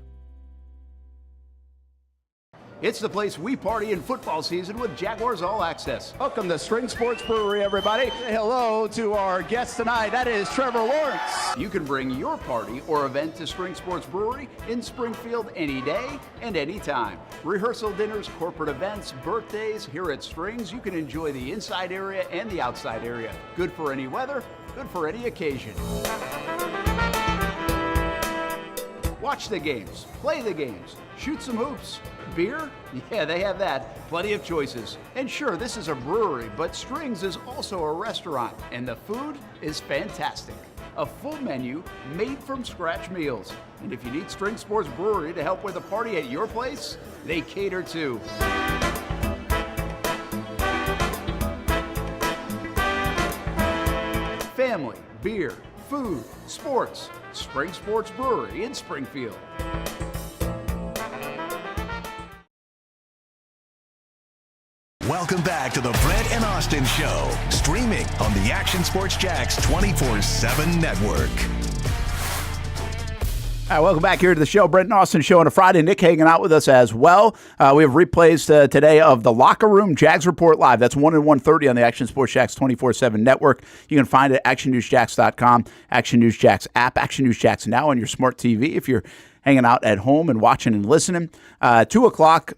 It's the place we party in football season with Jaguars All Access. Welcome to Spring Sports Brewery, everybody. Say hello to our guest tonight. That is Trevor Lawrence. You can bring your party or event to Spring Sports Brewery in Springfield any day and any time. Rehearsal dinners, corporate events, birthdays. Here at Strings, you can enjoy the inside area and the outside area. Good for any weather, good for any occasion. Watch the games, play the games, shoot some hoops. Beer? Yeah, they have that. Plenty of choices. And sure, this is a brewery, but Strings is also a restaurant, and the food is fantastic. A full menu made from scratch meals. And if you need String Sports Brewery to help with a party at your place, they cater too. Family, beer, food, sports. Spring Sports Brewery in Springfield. Welcome back to the Brent and Austen Show, streaming on the Action Sports Jax 24/7 network. All right, welcome back here to the show, Brent and Austen Show on a Friday. Nick hanging out with us as well. We have replays today of the Locker Room Jags Report Live. That's 1 and 1:30 on the Action Sports Jax 24/7 network. You can find it at actionnewsjax.com, Action News Jax app, Action News Jax now on your smart TV if you're hanging out at home and watching and listening. 2 o'clock.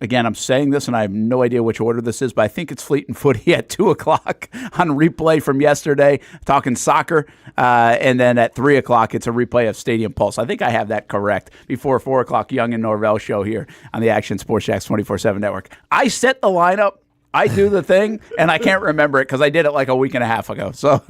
Again, I'm saying this, and I have no idea which order this is, but I think it's Fleet and Footy at 2 o'clock on replay from yesterday, talking soccer. And then at 3 o'clock, it's a replay of Stadium Pulse. I think I have that correct. Before 4 o'clock, Young and Norvell show here on the Action Sports Jax 24/7 network. I set the lineup. I do the thing, and I can't remember it because I did it like a week and a half ago. So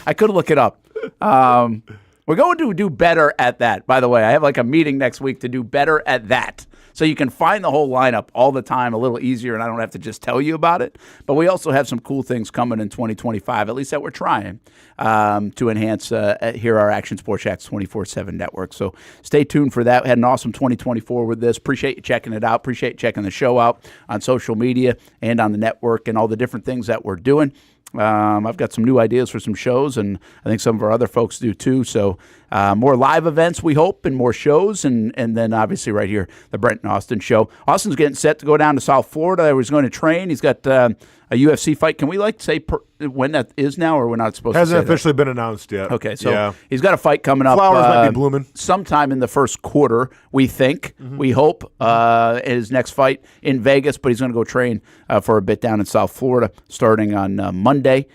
I could look it up. We're going to do better at that, by the way. I have like a meeting next week to do better at that. So you can find the whole lineup all the time a little easier, and I don't have to just tell you about it. But we also have some cool things coming in 2025, at least that we're trying, to enhance here our Action Sports Jax 24/7 network. So stay tuned for that. We had an awesome 2024 with this. Appreciate you checking it out. Appreciate checking the show out on social media and on the network and all the different things that we're doing. I've got some new ideas for some shows, and I think some of our other folks do too. So more live events, we hope, and more shows, and then obviously right here, the Brent and Austen Show. Austin's getting set to go down to South Florida. He's going to train. He's got a UFC fight. Can we say when that is now, or we're not supposed to say Hasn't officially been announced yet. Okay, so he's got a fight coming up. Flowers might be blooming. Sometime in the first quarter, we think. We hope. His next fight in Vegas, but he's going to go train for a bit down in South Florida starting on Monday.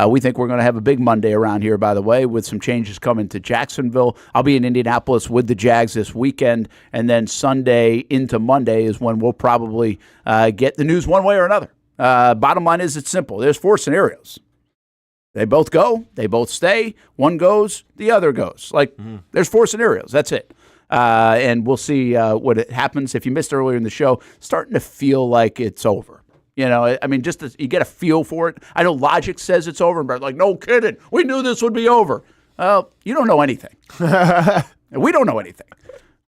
We think we're going to have a big Monday around here, by the way, with some changes coming to Jacksonville. I'll be in Indianapolis with the Jags this weekend, and then Sunday into Monday is when we'll probably get the news one way or another. Bottom line is it's simple. There's 4 scenarios. They both go. They both stay. One goes. The other goes. There's 4 scenarios. That's it. And we'll see what happens. If you missed earlier in the show, starting to feel like it's over. You know, I mean, you get a feel for it. I know logic says it's over, but no kidding. We knew this would be over. Well, you don't know anything. We don't know anything.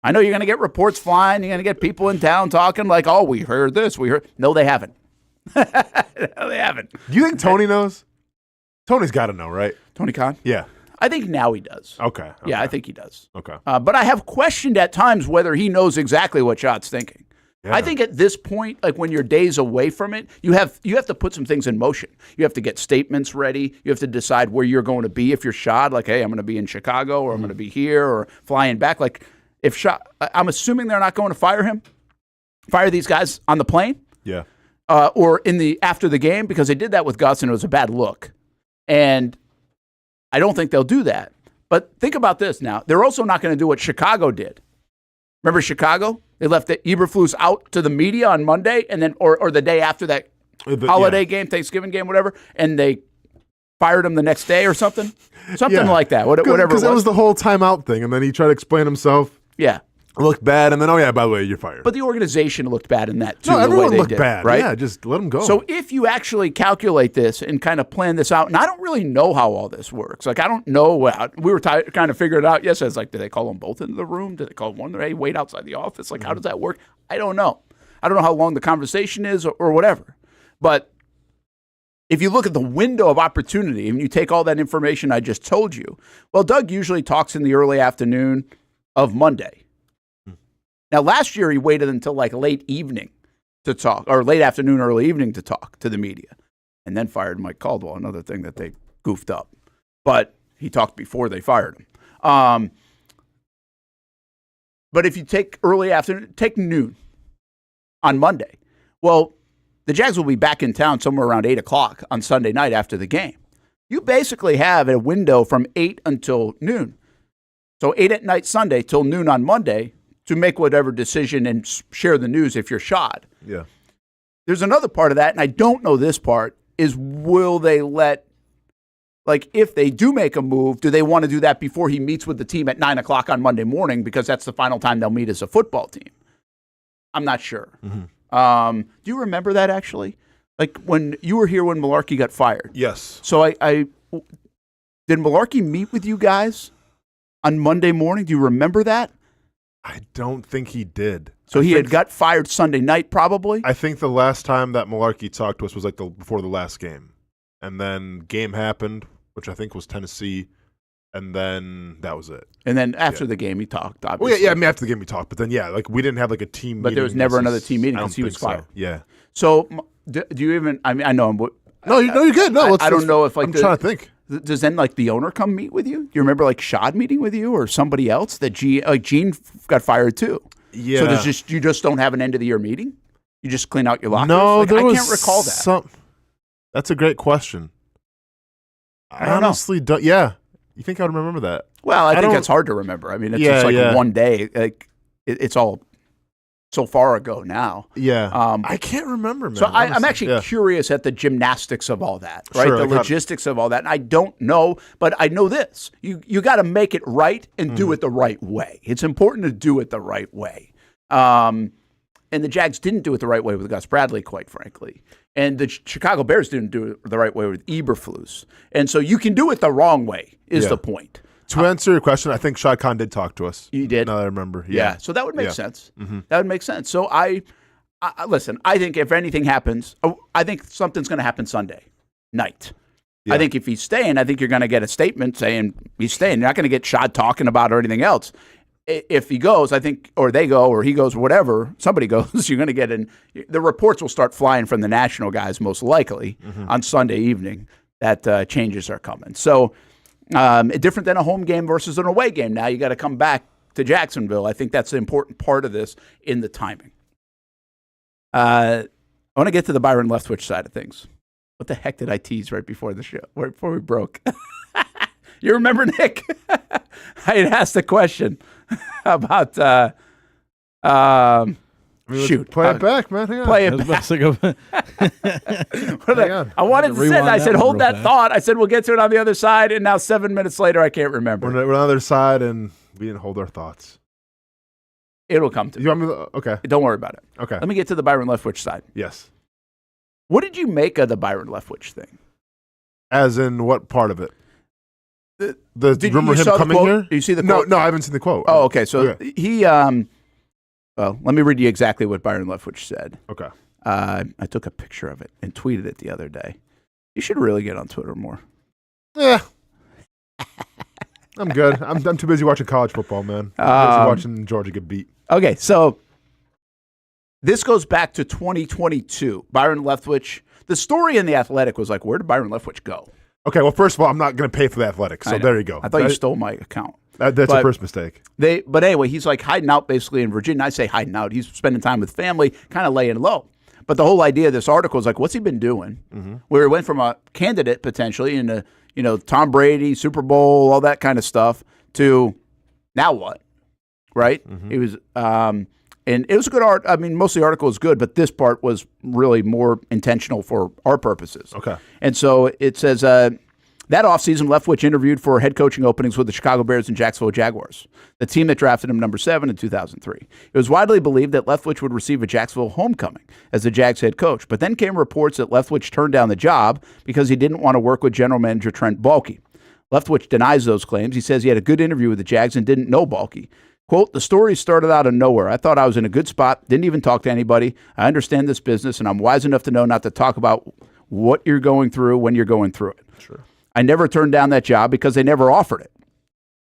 I know you're going to get reports flying. You're going to get people in town talking like, oh, we heard this. No, they haven't. No, they haven't. Do you think Tony knows? Tony's got to know, right? Tony Khan? Yeah. I think now he does. Okay. Yeah, I think he does. Okay. But I have questioned at times whether he knows exactly what Shot's thinking. Yeah. I think at this point, when you're days away from it, you have to put some things in motion. You have to get statements ready. You have to decide where you're going to be if you're Shot. Hey, I'm going to be in Chicago, or I'm going to be here, or flying back. If Shot, I'm assuming they're not going to fire these guys on the plane. Yeah. Or after the game, because they did that with Gus and it was a bad look. And I don't think they'll do that. But think about this now. They're also not going to do what Chicago did. Remember Chicago? They left the Eberflus out to the media on Monday, and then or the day after that holiday game, Thanksgiving game, whatever, and they fired him the next day or something. Something like that. Whatever. Because that was the whole timeout thing, and then he tried to explain himself. Yeah. It looked bad, and then, oh, yeah, by the way, you're fired. But the organization looked bad in that, too. No, everyone the way looked did, bad, right? Yeah, just let them go. So if you actually calculate this and kind of plan this out, and I don't really know how all this works. I don't know. We were kind of figuring it out yesterday. It's did they call them both into the room? Did they call one? Hey, wait outside the office? How does that work? I don't know. I don't know how long the conversation is or whatever. But if you look at the window of opportunity and you take all that information I just told you, well, Doug usually talks in the early afternoon of Monday. Now, last year, he waited until late evening to talk, or late afternoon, early evening to talk to the media, and then fired Mike Caldwell, another thing that they goofed up. But he talked before they fired him. But if you take early afternoon, take noon on Monday, well, the Jags will be back in town somewhere around 8 o'clock on Sunday night after the game. You basically have a window from 8 until noon. So 8 at night Sunday till noon on Monday to make whatever decision and share the news if you're Shot. Yeah. There's another part of that, and I don't know this part, is will they let, if they do make a move, do they want to do that before he meets with the team at 9 o'clock on Monday morning, because that's the final time they'll meet as a football team? I'm not sure. Mm-hmm. Do you remember that, actually? When you were here when Baalke got fired? Yes. So did Baalke meet with you guys on Monday morning? Do you remember that? I don't think he did. So he had got fired Sunday night, probably? I think the last time that Baalke talked to us was before the last game. And then game happened, which I think was Tennessee, and then that was it. And then after the game, he talked, obviously. Well, yeah, I mean, after the game we talked. But then, we didn't have a team meeting. But there was never another team meeting because he was fired. So. Yeah. So do you even, I mean, I know. No, you're good. No, I don't know if I'm trying to think. Does then the owner come meet with you? Do you remember Shad meeting with you or somebody else that Gene got fired too? Yeah. So you just don't have an end of the year meeting? You just clean out your lockers? No, I can't recall that. That's a great question. I honestly don't. Yeah. You think I would remember that? Well, I think that's hard to remember. I mean, it's just one day. It's all so far ago now. Yeah. I can't remember, man. So I'm actually curious at the gymnastics of all that, right? Sure, the logistics of all that. And I don't know, but I know this. You got to make it right and do it the right way. It's important to do it the right way. And the Jags didn't do it the right way with Gus Bradley, quite frankly. And the Chicago Bears didn't do it the right way with Eberflus. And so you can do it the wrong way is the point. To answer your question, I think Shad Khan did talk to us. He did? Now that I remember. Yeah. So that would make sense. Mm-hmm. That would make sense. So I listen, I think if anything happens, I think something's going to happen Sunday night. Yeah. I think if he's staying, I think you're going to get a statement saying he's staying. You're not going to get Shad talking about it or anything else. If he goes, I think, or they go, or he goes, or whatever, somebody goes, you're going to get in. The reports will start flying from the national guys, most likely, on Sunday evening that changes are coming. So different than a home game versus an away game. Now you got to come back to Jacksonville. I think that's the important part of this in the timing. I want to get to the Byron Leftwich side of things. What the heck did I tease right before the show, right before we broke? You remember, Nick? I had asked a question about shoot. Play it back, man. Hang on. Play it back. I wanted to say, I said, hold that thought. I said, we'll get to it on the other side. And now 7 minutes later, I can't remember. We're on the other side, and we didn't hold our thoughts. It'll come to you. Want me to, okay. Don't worry about it. Okay. Let me get to the Byron Leftwich side. Yes. What did you make of the Byron Leftwich thing? As in what part of it? The rumor him coming here? Did you see the quote? No, I haven't seen the quote. Oh, okay. So he, well, let me read you exactly what Byron Leftwich said. Okay. I took a picture of it and tweeted it the other day. You should really get on Twitter more. Yeah. I'm good. I'm too busy watching college football, man. I'm busy watching Georgia get beat. Okay, so this goes back to 2022. Byron Leftwich. The story in The Athletic was like, where did Byron Leftwich go? Okay, well, first of all, I'm not going to pay for the Athletic, so there you go. I thought you stole my account. That's the first mistake. But anyway, he's like hiding out basically in Virginia. I say hiding out. He's spending time with family, kind of laying low. But the whole idea of this article is like, what's he been doing? Where he went from a candidate potentially in a, Tom Brady, Super Bowl, all that kind of stuff, to now what? Right? He was, and it was a good art. I mean, most of the article is good, but this part was really more intentional for our purposes. Okay. And so it says, that offseason, Leftwich interviewed for head coaching openings with the Chicago Bears and Jacksonville Jaguars, the team that drafted him number 7 in 2003. It was widely believed that Leftwich would receive a Jacksonville homecoming as the Jags head coach, but then came reports that Leftwich turned down the job because he didn't want to work with general manager Trent Baalke. Leftwich denies those claims. He says he had a good interview with the Jags and didn't know Baalke. Quote, the story started out of nowhere. I thought I was in a good spot, didn't even talk to anybody. I understand this business, and I'm wise enough to know not to talk about what you're going through when you're going through it. Sure. I never turned down that job because they never offered it.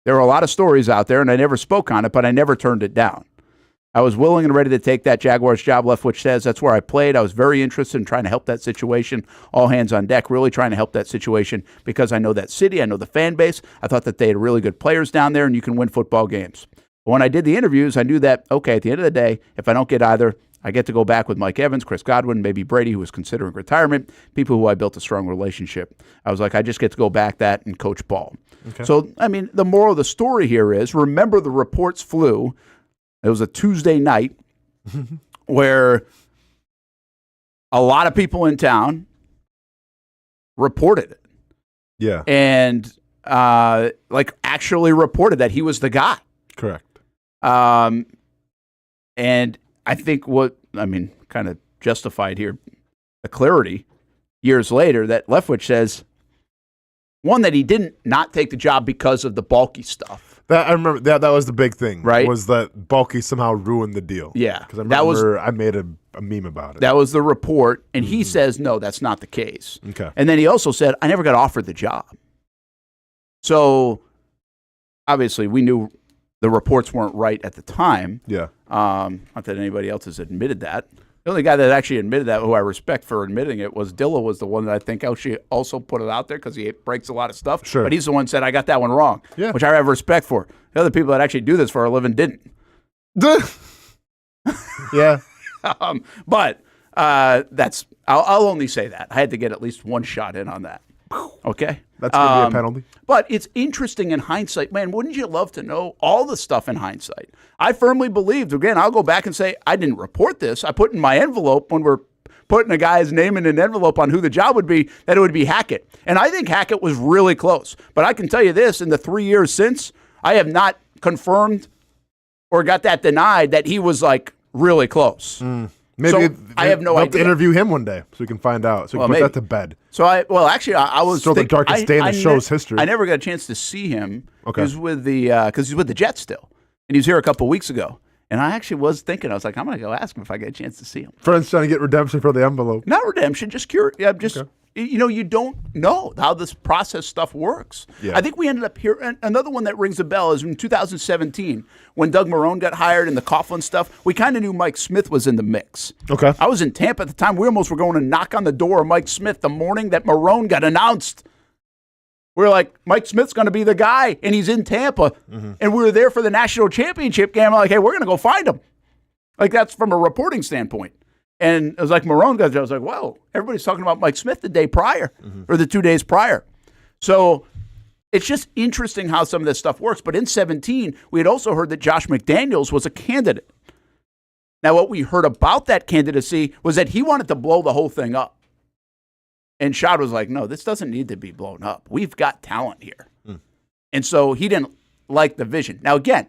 There are a lot of stories out there, and I never spoke on it, but I never turned it down. I was willing and ready to take that Jaguars job, Leftwich says. That's where I played. I was very interested in trying to help that situation. All hands on deck, really trying to help that situation because I know that city. I know the fan base. I thought that they had really good players down there, and you can win football games. But when I did the interviews, I knew that, okay, at the end of the day, if I don't get either, I get to go back with Mike Evans, Chris Godwin, maybe Brady, who was considering retirement, people who I built a strong relationship. I was like, I just get to go back that and coach ball. Okay. So, I mean, the moral of the story here is, remember the reports flew. It was a Tuesday night where a lot of people in town reported it. Yeah. And, actually reported that he was the guy. Correct. And I think kind of justified here, the clarity years later that Leftwich says, one, that he didn't not take the job because of the Baalke stuff. I remember that was the big thing, right? Was that Baalke somehow ruined the deal. Yeah. Because I remember I made a meme about it. That was the report, and he says, no, that's not the case. Okay. And then he also said, I never got offered the job. So, obviously, we knew the reports weren't right at the time. Yeah. Not that anybody else has admitted that. The only guy that actually admitted that, who I respect for admitting it, was Dilla, was the one that I think actually also put it out there because he breaks a lot of stuff. Sure. But he's the one that said, I got that one wrong, yeah. Which I have respect for. The other people that actually do this for a living didn't. Yeah. But I'll only say that. I had to get at least one shot in on that. Okay? That's going to be a penalty. But it's interesting in hindsight. Man, wouldn't you love to know all the stuff in hindsight? I firmly believed, again, I'll go back and say, I didn't report this. I put in my envelope when we're putting a guy's name in an envelope on who the job would be, that it would be Hackett. And I think Hackett was really close. But I can tell you this, in the 3 years since, I have not confirmed or got that denied that he was, really close. Maybe I have no we'll idea. Have to interview him one day so we can find out. So we can put that to bed. So I was still the darkest day in the show's history. I never got a chance to see him. Okay. He was with because he's with the Jets still, and he was here a couple weeks ago. And I actually was thinking, I was like, I'm going to go ask him if I get a chance to see him. Friends trying to get redemption for the envelope. Not redemption, just curious. Yeah, just you don't know how this process stuff works. Yeah. I think we ended up here. Another one that rings a bell is in 2017 when Doug Marrone got hired and the Coughlin stuff. We kind of knew Mike Smith was in the mix. Okay. I was in Tampa at the time. We almost were going to knock on the door of Mike Smith the morning that Marrone got announced. We were like, Mike Smith's going to be the guy, and he's in Tampa. Mm-hmm. And we were there for the national championship game. I'm like, hey, we're going to go find him. Like, that's from a reporting standpoint. And it was like Marrone got there. I was like, whoa, everybody's talking about Mike Smith the day prior or the 2 days prior. So it's just interesting how some of this stuff works. But in 17, we had also heard that Josh McDaniels was a candidate. Now, what we heard about that candidacy was that he wanted to blow the whole thing up. And Shad was like, no, this doesn't need to be blown up. We've got talent here. And so he didn't like the vision. Now, again,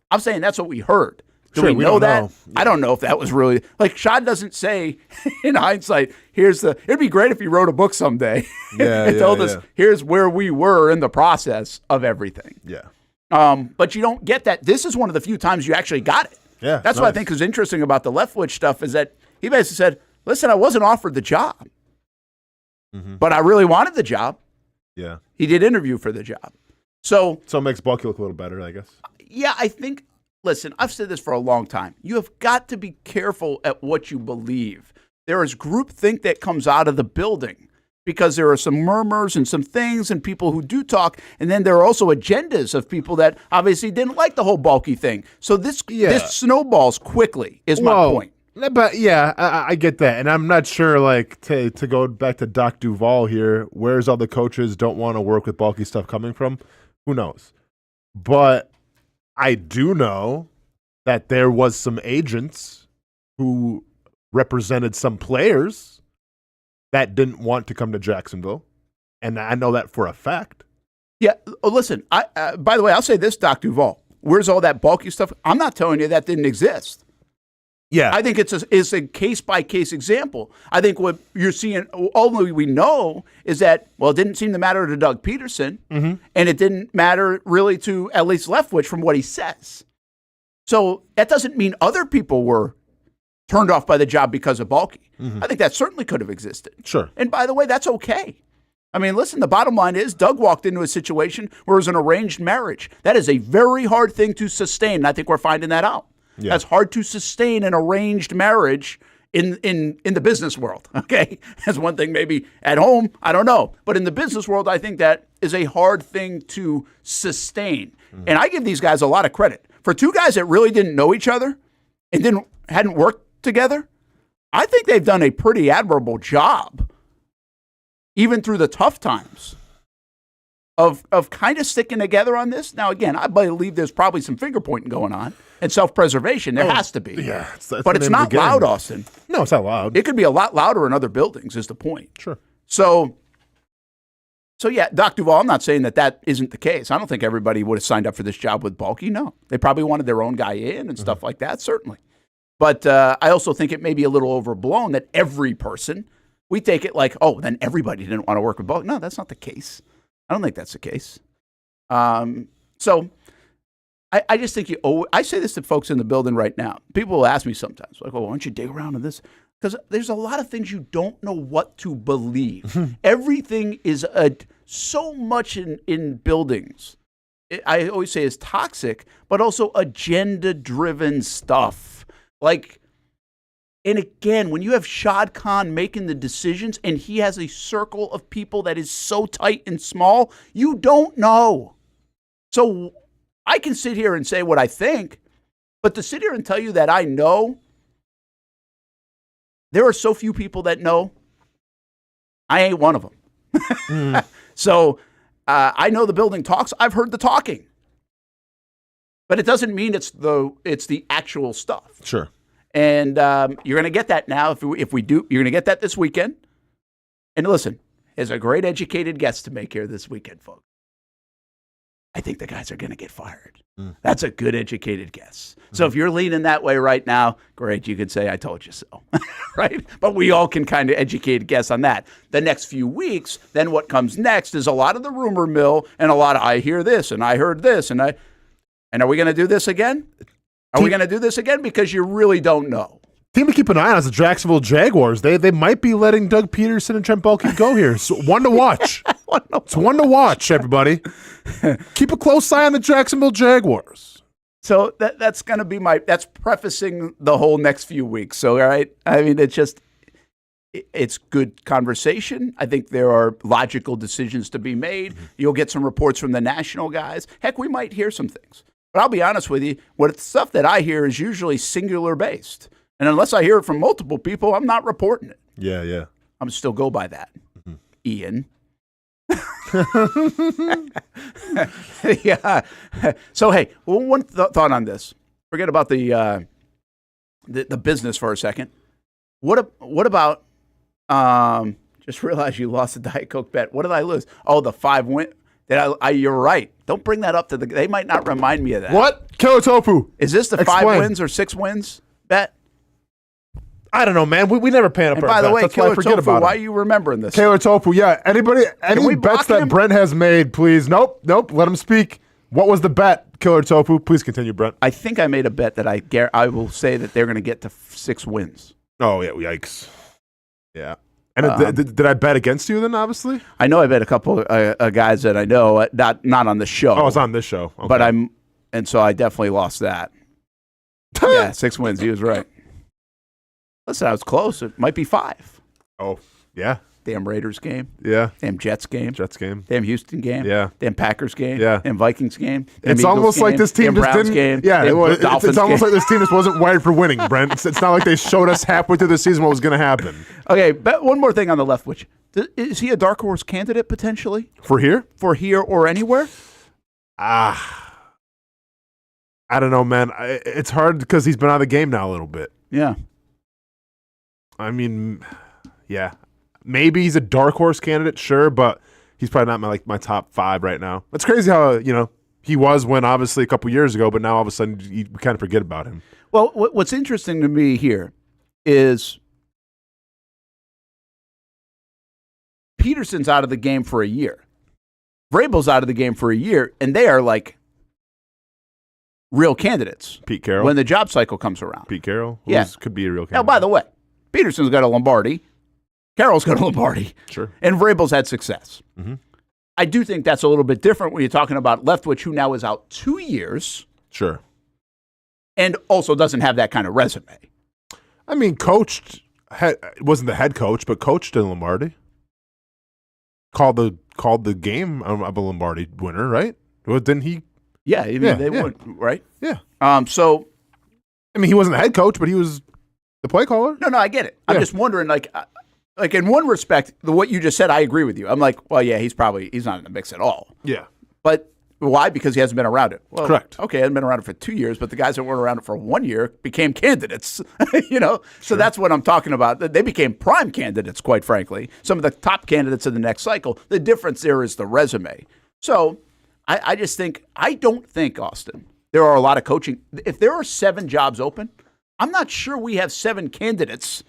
I'm saying that's what we heard. Do we know that? Yeah. I don't know if that was really like Shad doesn't say in hindsight, it'd be great if he wrote a book someday and told us here's where we were in the process of everything. Yeah. But you don't get that. This is one of the few times you actually got it. Yeah. That's what I think is interesting about the Leftwich stuff is that he basically said, listen, I wasn't offered the job, but I really wanted the job. Yeah. He did interview for the job. So it makes Baalke look a little better, I guess. Yeah, I think. Listen, I've said this for a long time. You have got to be careful at what you believe. There is groupthink that comes out of the building because there are some murmurs and some things and people who do talk. And then there are also agendas of people that obviously didn't like the whole Baalke thing. So this snowballs quickly is my point. But yeah, I get that. And I'm not sure, like, to go back to Doc Duval here, where's all the coaches don't want to work with Baalke stuff coming from? Who knows? But I do know that there was some agents who represented some players that didn't want to come to Jacksonville, and I know that for a fact. Yeah, listen, by the way, I'll say this, Doc Duval. Where's all that Baalke stuff? I'm not telling you that didn't exist. Yeah. I think it's a case-by-case example. I think what you're seeing, all we know is that, well, it didn't seem to matter to Doug Peterson, and it didn't matter really to at least Leftwich from what he says. So that doesn't mean other people were turned off by the job because of Baalke. I think that certainly could have existed. Sure. And by the way, that's okay. I mean, listen, the bottom line is Doug walked into a situation where it was an arranged marriage. That is a very hard thing to sustain, and I think we're finding that out. Yeah. That's hard to sustain an arranged marriage in the business world, okay? That's one thing maybe at home, I don't know. But in the business world, I think that is a hard thing to sustain. And I give these guys a lot of credit. For two guys that really didn't know each other and hadn't worked together, I think they've done a pretty admirable job, even through the tough times, of kind of sticking together on this. Now, again, I believe there's probably some finger-pointing going on and self-preservation. There has to be. Yeah. But it's not loud, Austin. No, it's not loud. It could be a lot louder in other buildings is the point. Sure. So yeah, Doc Duval, I'm not saying that isn't the case. I don't think everybody would have signed up for this job with Baalke. No. They probably wanted their own guy in and stuff like that, certainly. But I also think it may be a little overblown that every person, we take it like, oh, then everybody didn't want to work with Baalke. No, that's not the case. I don't think that's the case. So I just think I say this to folks in the building right now. People will ask me sometimes, like, oh, why don't you dig around in this? Because there's a lot of things you don't know what to believe. Everything is so much in buildings. I always say is toxic, but also agenda-driven stuff. Like, and again, when you have Shad Khan making the decisions and he has a circle of people that is so tight and small, you don't know. So I can sit here and say what I think, but to sit here and tell you that I know, there are so few people that know. I ain't one of them. So I know the building talks. I've heard the talking. But it doesn't mean it's the actual stuff. Sure. And you're going to get that now. If we do, you're going to get that this weekend. And listen, there's a great educated guest to make here this weekend, folks. I think the guys are going to get fired. That's a good educated guess. So if you're leaning that way right now, great. You could say, I told you so, right? But we all can kind of educate guess on that. The next few weeks, then what comes next is a lot of the rumor mill and a lot of I hear this and I heard this. And are we going to do this again? Are we going to do this again? Because you really don't know. Team to keep an eye on is the Jacksonville Jaguars. They might be letting Doug Peterson and Trent Baalke go here. So one to watch. It's one to watch, everybody. Keep a close eye on the Jacksonville Jaguars. So that's going to be that's prefacing the whole next few weeks. So, all right, I mean, it's good conversation. I think there are logical decisions to be made. You'll get some reports from the national guys. Heck, we might hear some things. But I'll be honest with you, stuff that I hear is usually singular based. And unless I hear it from multiple people, I'm not reporting it. Yeah. I'm still go by that. Ian. Yeah. So, hey, one thought on this. Forget about the business for a second. What about just realized you lost the Diet Coke bet. What did I lose? Oh, the 5 win. You're right. Don't bring that up they might not remind me of that. What? Killer Tofu. Is this the 5 wins or 6 wins bet? I don't know, man. We never pan up. And by the way, Killer Tofu, why are you remembering this? Killer Tofu, yeah. Any bets that Brent has made, please? Nope. Let him speak. What was the bet, Killer Tofu? Please continue, Brent. I think I made a bet that I will say that they're going to get to 6 wins. Oh, yeah. Yikes. Yeah. And did I bet against you then, obviously? I know I bet a couple guys that I know, not on the show. Oh, it's on this show. Okay. But so I definitely lost that. Yeah, 6 wins. He was right. Listen, I was close. It might be 5. Oh, yeah. Damn Raiders game. Yeah. Damn Jets game. Damn Houston game. Yeah. Damn Packers game. Yeah. Damn Vikings game. It's almost like this team just didn't. Game. Yeah. It's almost like this team just wasn't wired for winning, Brent. It's not like they showed us halfway through the season what was going to happen. Okay, but one more thing on the Leftwich. Is he a dark horse candidate potentially? For here? For here or anywhere? I don't know, man. It's hard because he's been out of the game now a little bit. Yeah. I mean, yeah. Maybe he's a dark horse candidate, sure, but he's probably not my top 5 right now. It's crazy how, he was when obviously a couple years ago, but now all of a sudden we kind of forget about him. Well, what's interesting to me here is Peterson's out of the game for a year. Vrabel's out of the game for a year, and they are like real candidates. Pete Carroll. When the job cycle comes around. Pete Carroll? Could be a real candidate. Now, by the way, Peterson's got a Lombardi. Carroll's got a Lombardi. Sure. And Vrabel's had success. Mm-hmm. I do think that's a little bit different when you're talking about Leftwich, who now is out 2 years. Sure. And also doesn't have that kind of resume. I mean, wasn't the head coach, but coached in Lombardi. Called the game of a Lombardi winner, right? Well, didn't he? Yeah, they would, right? Yeah. So, I mean, he wasn't the head coach, but he was the play caller. No, I get it. I'm just wondering, like in one respect, what you just said, I agree with you. I'm like, well, yeah, he's not in the mix at all. Yeah. But why? Because he hasn't been around it. Well, correct. Okay, hasn't been around it for 2 years, but the guys that weren't around it for 1 year became candidates. So that's what I'm talking about. They became prime candidates, quite frankly. Some of the top candidates in the next cycle. The difference there is the resume. So I don't think, Austin, there are a lot of coaching. If there are 7 jobs open, I'm not sure we have 7 candidates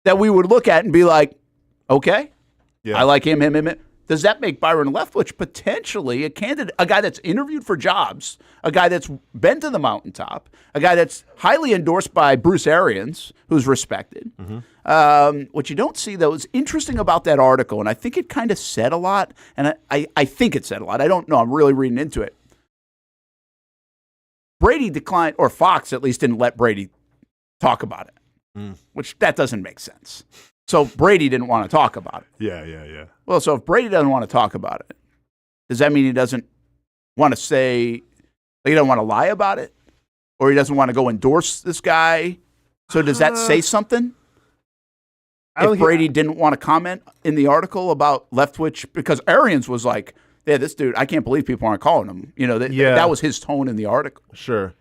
that we would look at and be like, okay, I like him. Does that make Byron Leftwich potentially a candidate, a guy that's interviewed for jobs, a guy that's been to the mountaintop, a guy that's highly endorsed by Bruce Arians, who's respected? Mm-hmm. What you don't see, though, is interesting about that article, and I think it kind of said a lot, and I think it said a lot. I don't know. I'm really reading into it. Brady declined, or Fox at least didn't let Brady talk about it, which that doesn't make sense. So Brady didn't want to talk about it. Yeah. Well, so if Brady doesn't want to talk about it, does that mean he doesn't want to say, he doesn't want to lie about it? Or he doesn't want to go endorse this guy? So does that say something? If Brady didn't want to comment in the article about Leftwich, because Arians was like, yeah, this dude, I can't believe people aren't calling him. That was his tone in the article. Sure.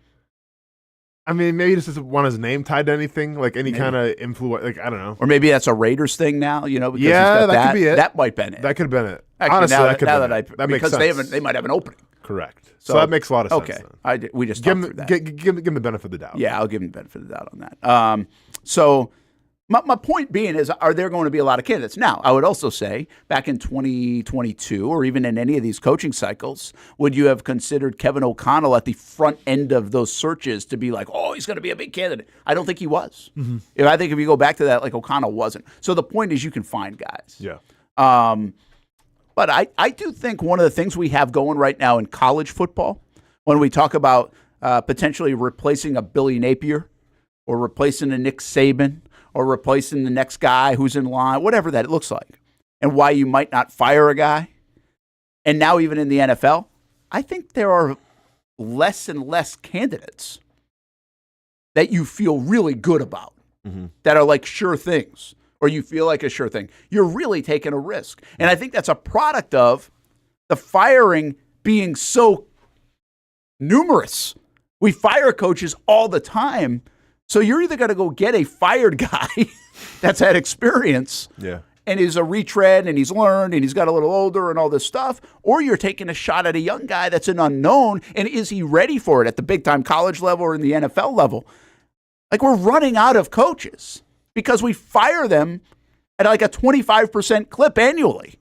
I mean, maybe he just doesn't want his name tied to anything, like any kind of influence. Like, I don't know. Or maybe that's a Raiders thing now, because he's that got could be it. That might have been it. That could have been it. Actually, honestly, that makes sense. They might have an opening. Correct. So that makes a lot of sense. Okay. We just talked through that. Give him the benefit of the doubt. Yeah, I'll give him the benefit of the doubt on that. So My point being is, are there going to be a lot of candidates? Now, I would also say, back in 2022, or even in any of these coaching cycles, would you have considered Kevin O'Connell at the front end of those searches to be like, oh, he's going to be a big candidate? I don't think he was. Mm-hmm. I think if you go back to that, like O'Connell wasn't. So the point is you can find guys. Yeah. But I do think one of the things we have going right now in college football, when we talk about potentially replacing a Billy Napier or replacing a Nick Saban, or replacing the next guy who's in line, whatever that looks like, and why you might not fire a guy. And now even in the NFL, I think there are less and less candidates that you feel really good about, that are like sure things, or you feel like a sure thing. You're really taking a risk. And I think that's a product of the firing being so numerous. We fire coaches all the time. So you're either going to go get a fired guy that's had experience and is a retread and he's learned and he's got a little older and all this stuff, or you're taking a shot at a young guy that's an unknown, and is he ready for it at the big-time college level or in the NFL level? Like, we're running out of coaches because we fire them at like a 25% clip annually.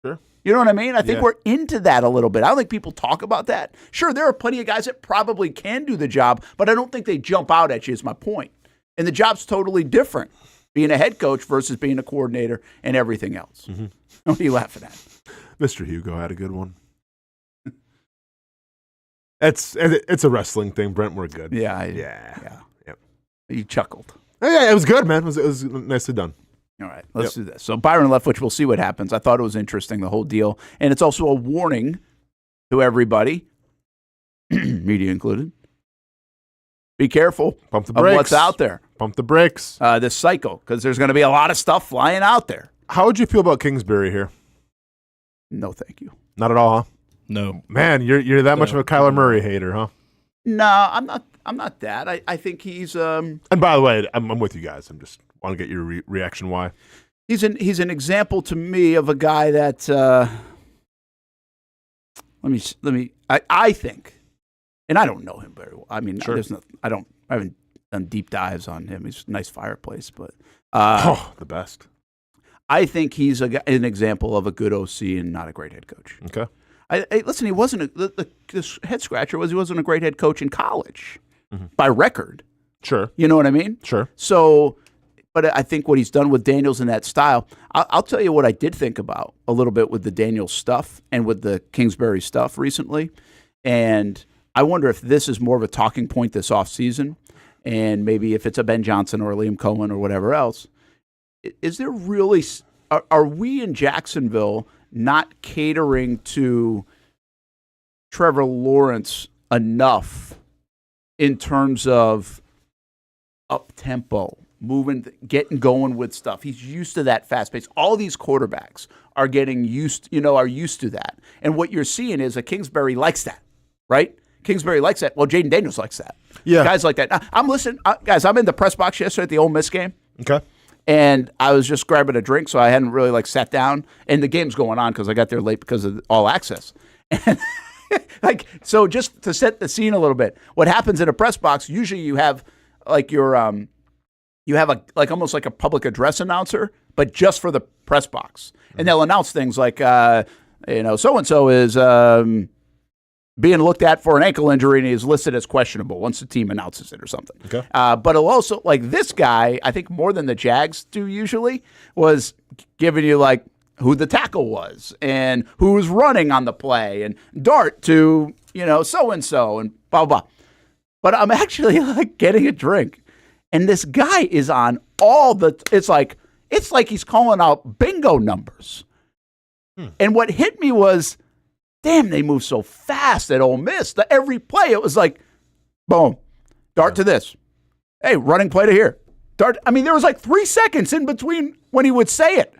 Sure. You know what I mean? I think we're into that a little bit. I don't think people talk about that. Sure, there are plenty of guys that probably can do the job, but I don't think they jump out at you is my point. And the job's totally different, being a head coach versus being a coordinator and everything else. Mm-hmm. What are you laughing at? Mr. Hugo had a good one. It's a wrestling thing, Brent. We're good. Yeah. Yep. You chuckled. Yeah, it was good, man. It was nicely done. All right, let's do this. So Byron Leftwich, we'll see what happens. I thought it was interesting, the whole deal. And it's also a warning to everybody, media included. Be careful of what's out there. Pump the brakes. This cycle, because there's going to be a lot of stuff flying out there. How would you feel about Kingsbury here? No, thank you. Not at all, huh? No. Man, you're that much of a Kyler Murray hater, huh? No, I'm not that. I think he's And by the way, I'm with you guys. I'm just want to get your reaction. Why? He's an example to me of a guy that I think, and I don't know him very well. I mean, there's I haven't done deep dives on him. He's a nice fireplace, but the best. I think he's an example of a good OC and not a great head coach. Okay. Listen, he wasn't the head scratcher was he wasn't a great head coach in college by record. Sure. You know what I mean? Sure. So, but I think what he's done with Daniels in that style, I'll tell you what I did think about a little bit with the Daniels stuff and with the Kingsbury stuff recently. And I wonder if this is more of a talking point this offseason, and maybe if it's a Ben Johnson or a Liam Cohen or whatever else. Is there really are we in Jacksonville not catering to Trevor Lawrence enough in terms of up-tempo, moving, getting going with stuff? He's used to that fast pace. All these quarterbacks are getting used to that. And what you're seeing is a Kingsbury likes that, right? Kingsbury likes that. Well, Jaden Daniels likes that. Yeah. Guys like that. Now, I'm listening. Guys, I'm in the press box yesterday at the Ole Miss game. Okay. And I was just grabbing a drink, so I hadn't really sat down. And the game's going on because I got there late because of All Access. And so just to set the scene a little bit, what happens in a press box? Usually you have almost like a public address announcer, but just for the press box, and they'll announce things like so and so is being looked at for an ankle injury and is listed as questionable once the team announces it or something. Okay. But it'll also, this guy, I think more than the Jags do usually, was giving you who the tackle was and who was running on the play and Dart to, so-and-so and blah, blah. But I'm actually getting a drink. And this guy is on it's like he's calling out bingo numbers. And what hit me was, damn, they move so fast at Ole Miss. Every play, it was boom, Dart to this. Hey, running play to here. Dart. I mean, there was 3 seconds in between when he would say it.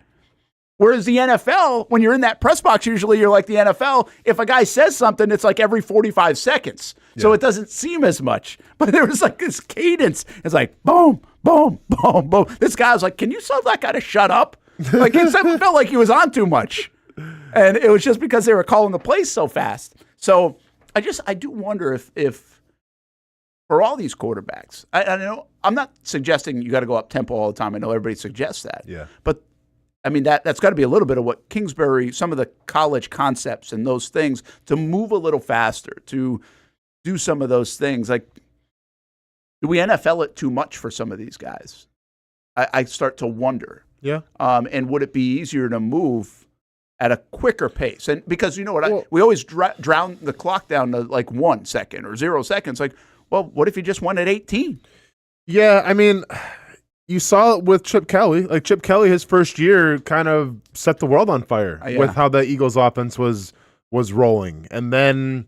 Whereas the NFL, when you're in that press box, usually you're like the NFL. If a guy says something, it's every 45 seconds. Yeah. So it doesn't seem as much. But there was this cadence. It's boom, boom, boom, boom. This guy was can you tell that guy to shut up? It felt like he was on too much. And it was just because they were calling the plays so fast. So I do wonder if for all these quarterbacks. I know I'm not suggesting you got to go up tempo all the time. I know everybody suggests that. Yeah. But I mean, that's got to be a little bit of what Kingsbury, some of the college concepts and those things, to move a little faster, to do some of those things. Like, do we NFL it too much for some of these guys? I start to wonder. Yeah. And would it be easier to move at a quicker pace? And because you know what, we always drown the clock down to like 1 second or 0 seconds. Like, well, what if you just went at 18? Yeah, I mean, you saw it with Chip Kelly. Like Chip Kelly, his first year kind of set the world on fire with how the Eagles offense was rolling. And then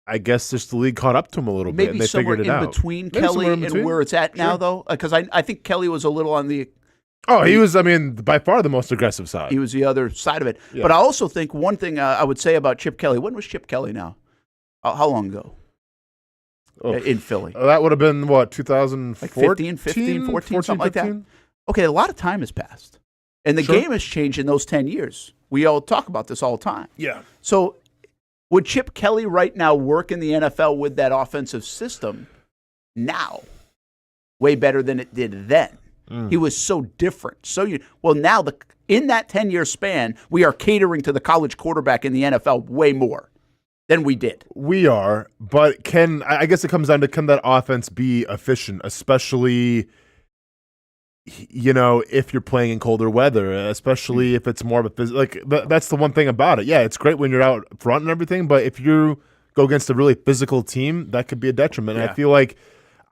I guess just the league caught up to him a little bit and they figured it out. Maybe somewhere in between Kelly and where it's at now, though? Because I think Kelly was a little on the... Oh, he was, I mean, by far the most aggressive side. He was the other side of it. Yeah. But I also think one thing I would say about Chip Kelly, when was Chip Kelly now? How long ago? In Philly. That would have been, what, 2014? Like 15, 14, something like that? Okay, a lot of time has passed. And the game has changed in those 10 years. We all talk about this all the time. Yeah. So would Chip Kelly right now work in the NFL with that offensive system now way better than it did then? He was so different. Now in that 10-year span, we are catering to the college quarterback in the NFL way more than we did. We are, but I guess it comes down to, can that offense be efficient, especially, you know, if you're playing in colder weather, especially if it's more of a that's the one thing about it. Yeah, it's great when you're out front and everything, but if you go against a really physical team, that could be a detriment. Yeah.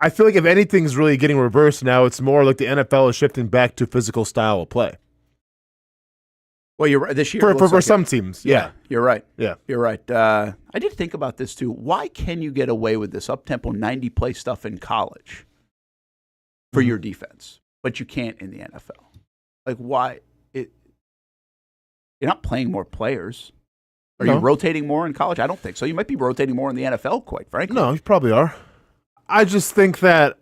I feel like if anything's really getting reversed now, it's more like the NFL is shifting back to physical style of play. Well, you're right. This year for some teams, yeah, you're right. Yeah, you're right. I did think about this too. Why can you get away with this up-tempo 90-play stuff in college for your defense, but you can't in the NFL? Like, why? You're not playing more players. Are you rotating more in college? I don't think so. You might be rotating more in the NFL, quite frankly. No, you probably are. I just think that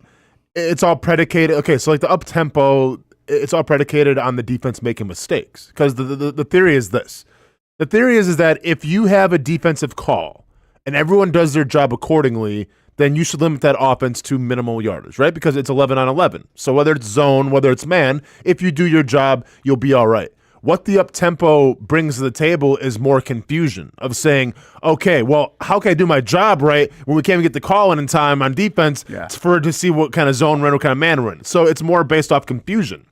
it's all predicated. Okay, so like the up-tempo, it's all predicated on the defense making mistakes. Because the theory is this. The theory is that if you have a defensive call and everyone does their job accordingly, then you should limit that offense to minimal yardage, right? Because it's 11 on 11. So whether it's zone, whether it's man, if you do your job, you'll be all right. What the up-tempo brings to the table is more confusion of saying, okay, well, how can I do my job right when we can't even get the call in time on defense to see what kind of zone we're in, what kind of man we're in? So it's more based off confusion.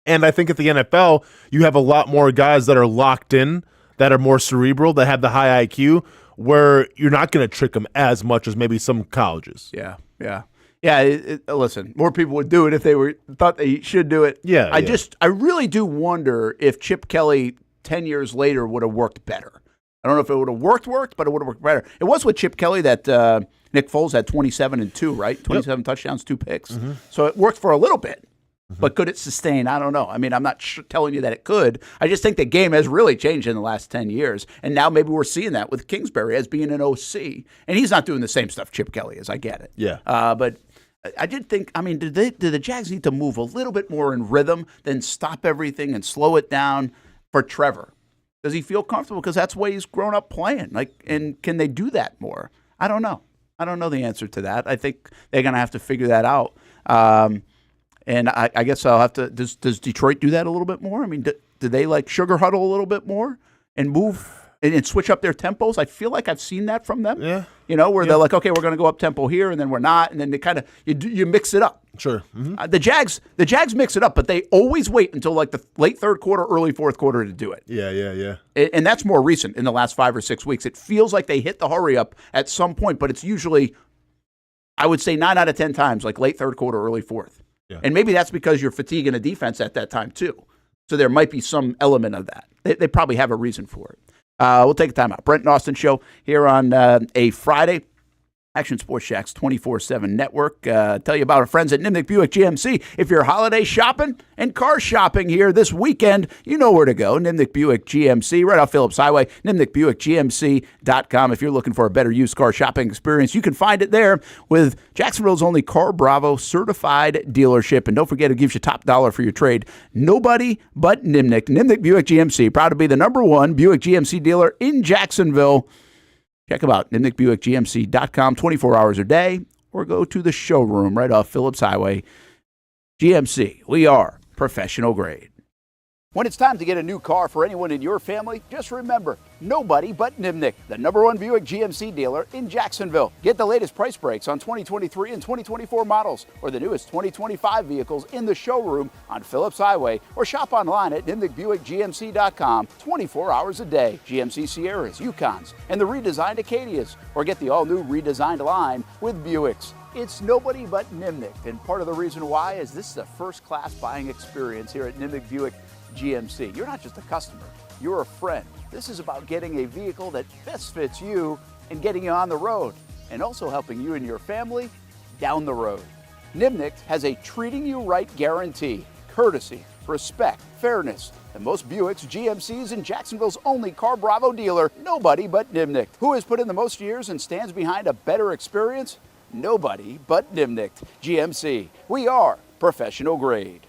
And I think at the NFL, you have a lot more guys that are locked in, that are more cerebral, that have the high IQ, where you're not going to trick them as much as maybe some colleges. Yeah. Listen, more people would do it if they thought they should do it. Yeah. I really do wonder if Chip Kelly 10 years later would have worked better. I don't know if it would have worked, but it would have worked better. It was with Chip Kelly that Nick Foles had 27-2, right? 27 touchdowns, 2 picks. Mm-hmm. So it worked for a little bit. But could it sustain? I don't know. I mean, I'm not telling you that it could. I just think the game has really changed in the last 10 years. And now maybe we're seeing that with Kingsbury as being an OC. And he's not doing the same stuff Chip Kelly is. I get it. Yeah. But I did think, I mean, do the Jags need to move a little bit more in rhythm than stop everything and slow it down for Trevor? Does he feel comfortable? Because that's the way he's grown up playing. And can they do that more? I don't know. I don't know the answer to that. I think they're going to have to figure that out. And I guess I'll have to. Does Detroit do that a little bit more? I mean, do they like sugar huddle a little bit more and move and switch up their tempos? I feel like I've seen that from them. Yeah. You know, where they're like, okay, we're going to go up tempo here, and then we're not, and then they kind of you mix it up. Sure. Mm-hmm. The Jags mix it up, but they always wait until like the late third quarter, early fourth quarter to do it. Yeah. And that's more recent in the last 5 or 6 weeks. It feels like they hit the hurry up at some point, but it's usually, I would say 9 out of 10 times, like late third quarter, early fourth. Yeah. And maybe that's because you're fatiguing a defense at that time, too. So there might be some element of that. They probably have a reason for it. We'll take a time out. Brent and Austen Show here on a Friday. Action Sports Jax 24/7 Network. Tell you about our friends at Nimnick Buick GMC. If you're holiday shopping and car shopping here this weekend, you know where to go. Nimnick Buick GMC, right off Phillips Highway. NimnickBuickGMC.com. If you're looking for a better used car shopping experience, you can find it there with Jacksonville's only Car Bravo certified dealership. And don't forget, it gives you top dollar for your trade. Nobody but Nimnick. Nimnick Buick GMC, proud to be the #1 Buick GMC dealer in Jacksonville. Check them out, NimnickBuickGMC.com, 24 hours a day, or go to the showroom right off Phillips Highway. GMC, we are professional grade. When it's time to get a new car for anyone in your family, just remember, nobody but Nimnick, the #1 Buick GMC dealer in Jacksonville. Get the latest price breaks on 2023 and 2024 models or the newest 2025 vehicles in the showroom on Phillips Highway or shop online at nimnickbuickgmc.com 24 hours a day. GMC Sierras, Yukons, and the redesigned Acadias, or get the all-new redesigned line with Buicks. It's nobody but Nimnick, and part of the reason why is this is a first-class buying experience here at Nimnick Buick GMC. You're not just a customer, you're a friend. This is about getting a vehicle that best fits you and getting you on the road, and also helping you and your family down the road. Nimnick has a treating you right guarantee, courtesy, respect, fairness, and most Buicks, GMCs, and Jacksonville's only Car Bravo dealer, nobody but Nimnick. Who has put in the most years and stands behind a better experience? Nobody but Nimnick. GMC, we are professional grade.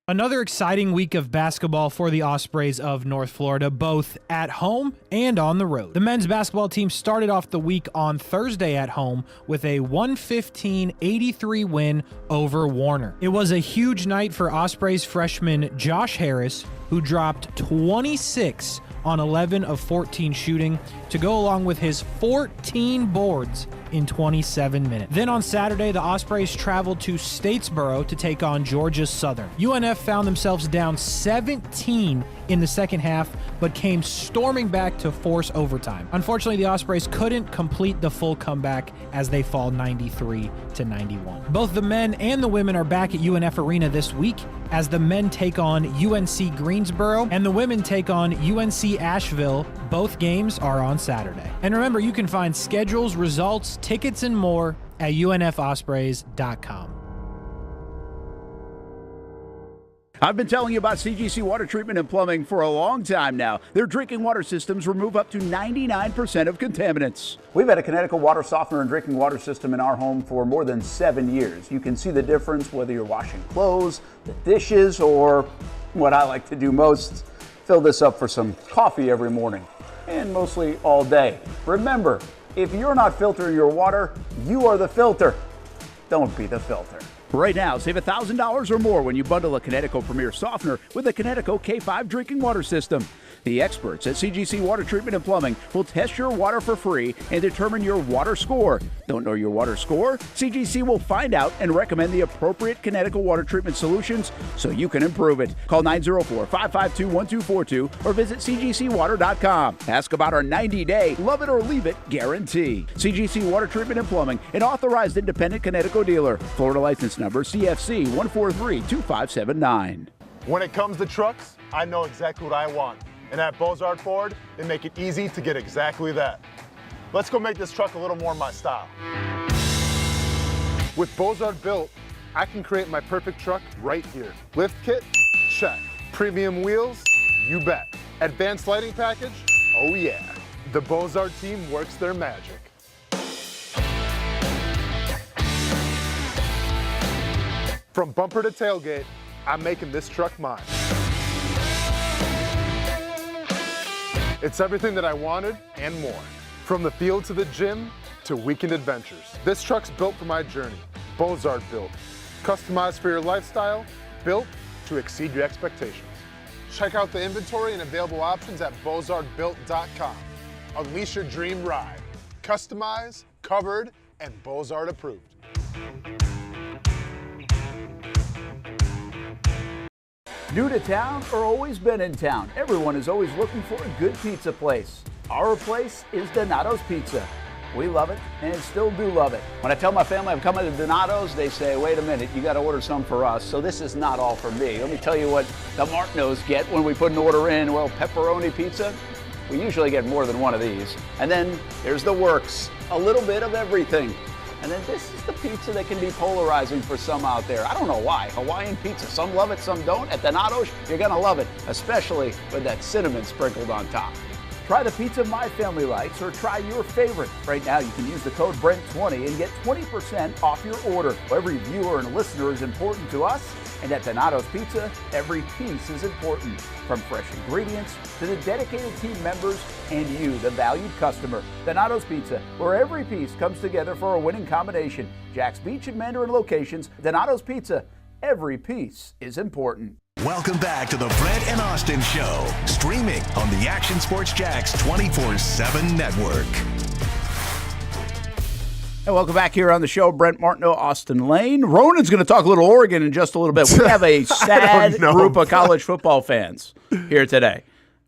Another exciting week of basketball for the Ospreys of North Florida, both at home and on the road. The men's basketball team started off the week on Thursday at home with a 115-83 win over Warner. It was a huge night for Ospreys freshman Josh Harris, who dropped 26 on 11 of 14 shooting to go along with his 14 boards in 27 minutes. Then on Saturday, the Ospreys traveled to Statesboro to take on Georgia Southern. UNF found themselves down 17 in the second half, but came storming back to force overtime. Unfortunately, the Ospreys couldn't complete the full comeback as they fall 93-91. Both the men and the women are back at UNF Arena this week as the men take on UNC Greensboro and the women take on UNC Asheville. Both games are on Saturday. And remember, you can find schedules, results, tickets, and more at unfospreys.com. I've been telling you about CGC Water Treatment and Plumbing for a long time now. Their drinking water systems remove up to 99% of contaminants. We've had a Connecticut water softener and drinking water system in our home for more than 7 years. You can see the difference whether you're washing clothes, the dishes, or what I like to do most, fill this up for some coffee every morning, and mostly all day. Remember, if you're not filtering your water, you are the filter. Don't be the filter. Right now, save $1,000 or more when you bundle a Connecticut Premier Softener with a Connecticut K5 drinking water system. The experts at CGC Water Treatment and Plumbing will test your water for free and determine your water score. Don't know your water score? CGC will find out and recommend the appropriate Connecticut water treatment solutions so you can improve it. Call 904-552-1242 or visit cgcwater.com. Ask about our 90-day love it or leave it guarantee. CGC Water Treatment and Plumbing, an authorized independent Connecticut dealer. Florida license number CFC 1432579. When it comes to trucks, I know exactly what I want. And at Bozard Ford, they make it easy to get exactly that. Let's go make this truck a little more my style. With Bozard Built, I can create my perfect truck right here. Lift kit? Check. Premium wheels? You bet. Advanced lighting package? Oh yeah. The Bozard team works their magic. From bumper to tailgate, I'm making this truck mine. It's everything that I wanted and more. From the field to the gym to weekend adventures. This truck's built for my journey. Bozard Built. Customized for your lifestyle, built to exceed your expectations. Check out the inventory and available options at bozardbuilt.com. Unleash your dream ride. Customized, covered, and Bozard approved. New to town or always been in town? Everyone is always looking for a good pizza place. Our place is Donato's Pizza. We love it and still do love it. When I tell my family I'm coming to Donato's, they say, wait a minute, you got to order some for us. So this is not all for me. Let me tell you what the Martinos get when we put an order in. Well, pepperoni pizza, we usually get more than one of these. And then there's the works, a little bit of everything. And then this is the pizza that can be polarizing for some out there. I don't know why. Hawaiian pizza. Some love it, some don't. At Donato's, you're going to love it, especially with that cinnamon sprinkled on top. Try the pizza my family likes or try your favorite. Right now, you can use the code BRENT20 and get 20% off your order. Every viewer and listener is important to us, and at Donato's Pizza, every piece is important. From fresh ingredients to the dedicated team members and you, the valued customer. Donato's Pizza, where every piece comes together for a winning combination. Jack's Beach and Mandarin locations. Donato's Pizza, every piece is important. Welcome back to the Brent and Austen Show, streaming on the Action Sports Jax 24/7 network. And welcome back here on the show, Brent Martineau, Austin Lane. Ronan's going to talk a little Oregon in just a little bit. We have a sad group of college football fans here today.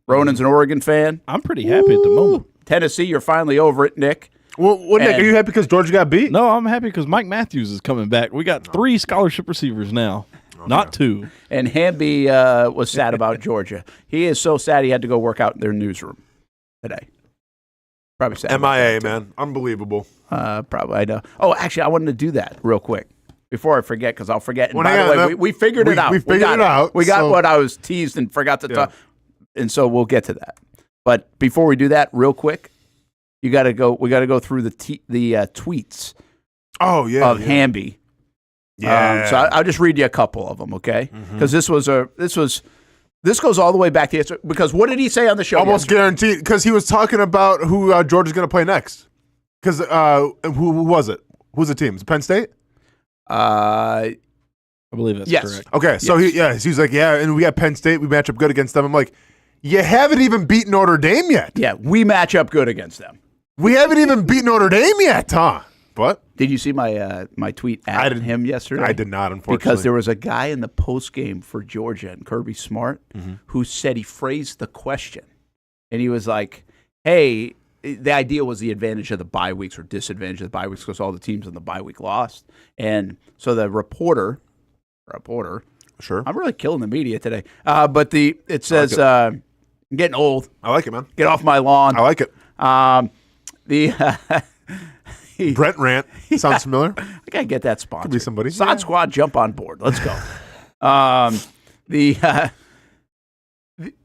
Ronan's an Oregon fan. I'm pretty happy at the moment. Tennessee, you're finally over it, Nick. Well, Nick, are you happy because Georgia got beat? No, I'm happy because Mike Matthews is coming back. We got 3 scholarship receivers now. Not 2. And Hamby was sad about Georgia. He is so sad he had to go work out in their newsroom today. Probably sad. MIA, man. Unbelievable. Probably, I know. Oh, actually, I wanted to do that real quick before I forget, because I'll forget. And by the way, we figured it out. We figured it out. We got what I was teased and forgot to talk. And so we'll get to that. But before we do that, real quick, we got to go through the tweets. Oh, yeah. Of Hamby. Yeah. So I'll just read you a couple of them, okay? Because this goes all the way back to yesterday. Because what did he say on the show? Almost guaranteed. Because he was talking about who Georgia's going to play next. Because who was it? Who's the team? Is it Penn State? I believe that's correct. Okay, so he's like, and we got Penn State. We match up good against them. I'm like, you haven't even beaten Notre Dame yet. Yeah, we match up good against them. We haven't even beaten Notre Dame yet, huh? But did you see my tweet at him yesterday? I did not, unfortunately. Because there was a guy in the post game for Georgia and Kirby Smart who said he phrased the question, and he was like, "Hey, the idea was the advantage of the bye weeks or disadvantage of the bye weeks because all the teams in the bye week lost." And so the reporter, sure, I'm really killing the media today. But it says, I'm getting old. I like it, man. Get off my lawn. I like it. Brent rant. Sounds familiar. I gotta get that sponsor. Could be somebody. Sod Squad, jump on board. Let's go.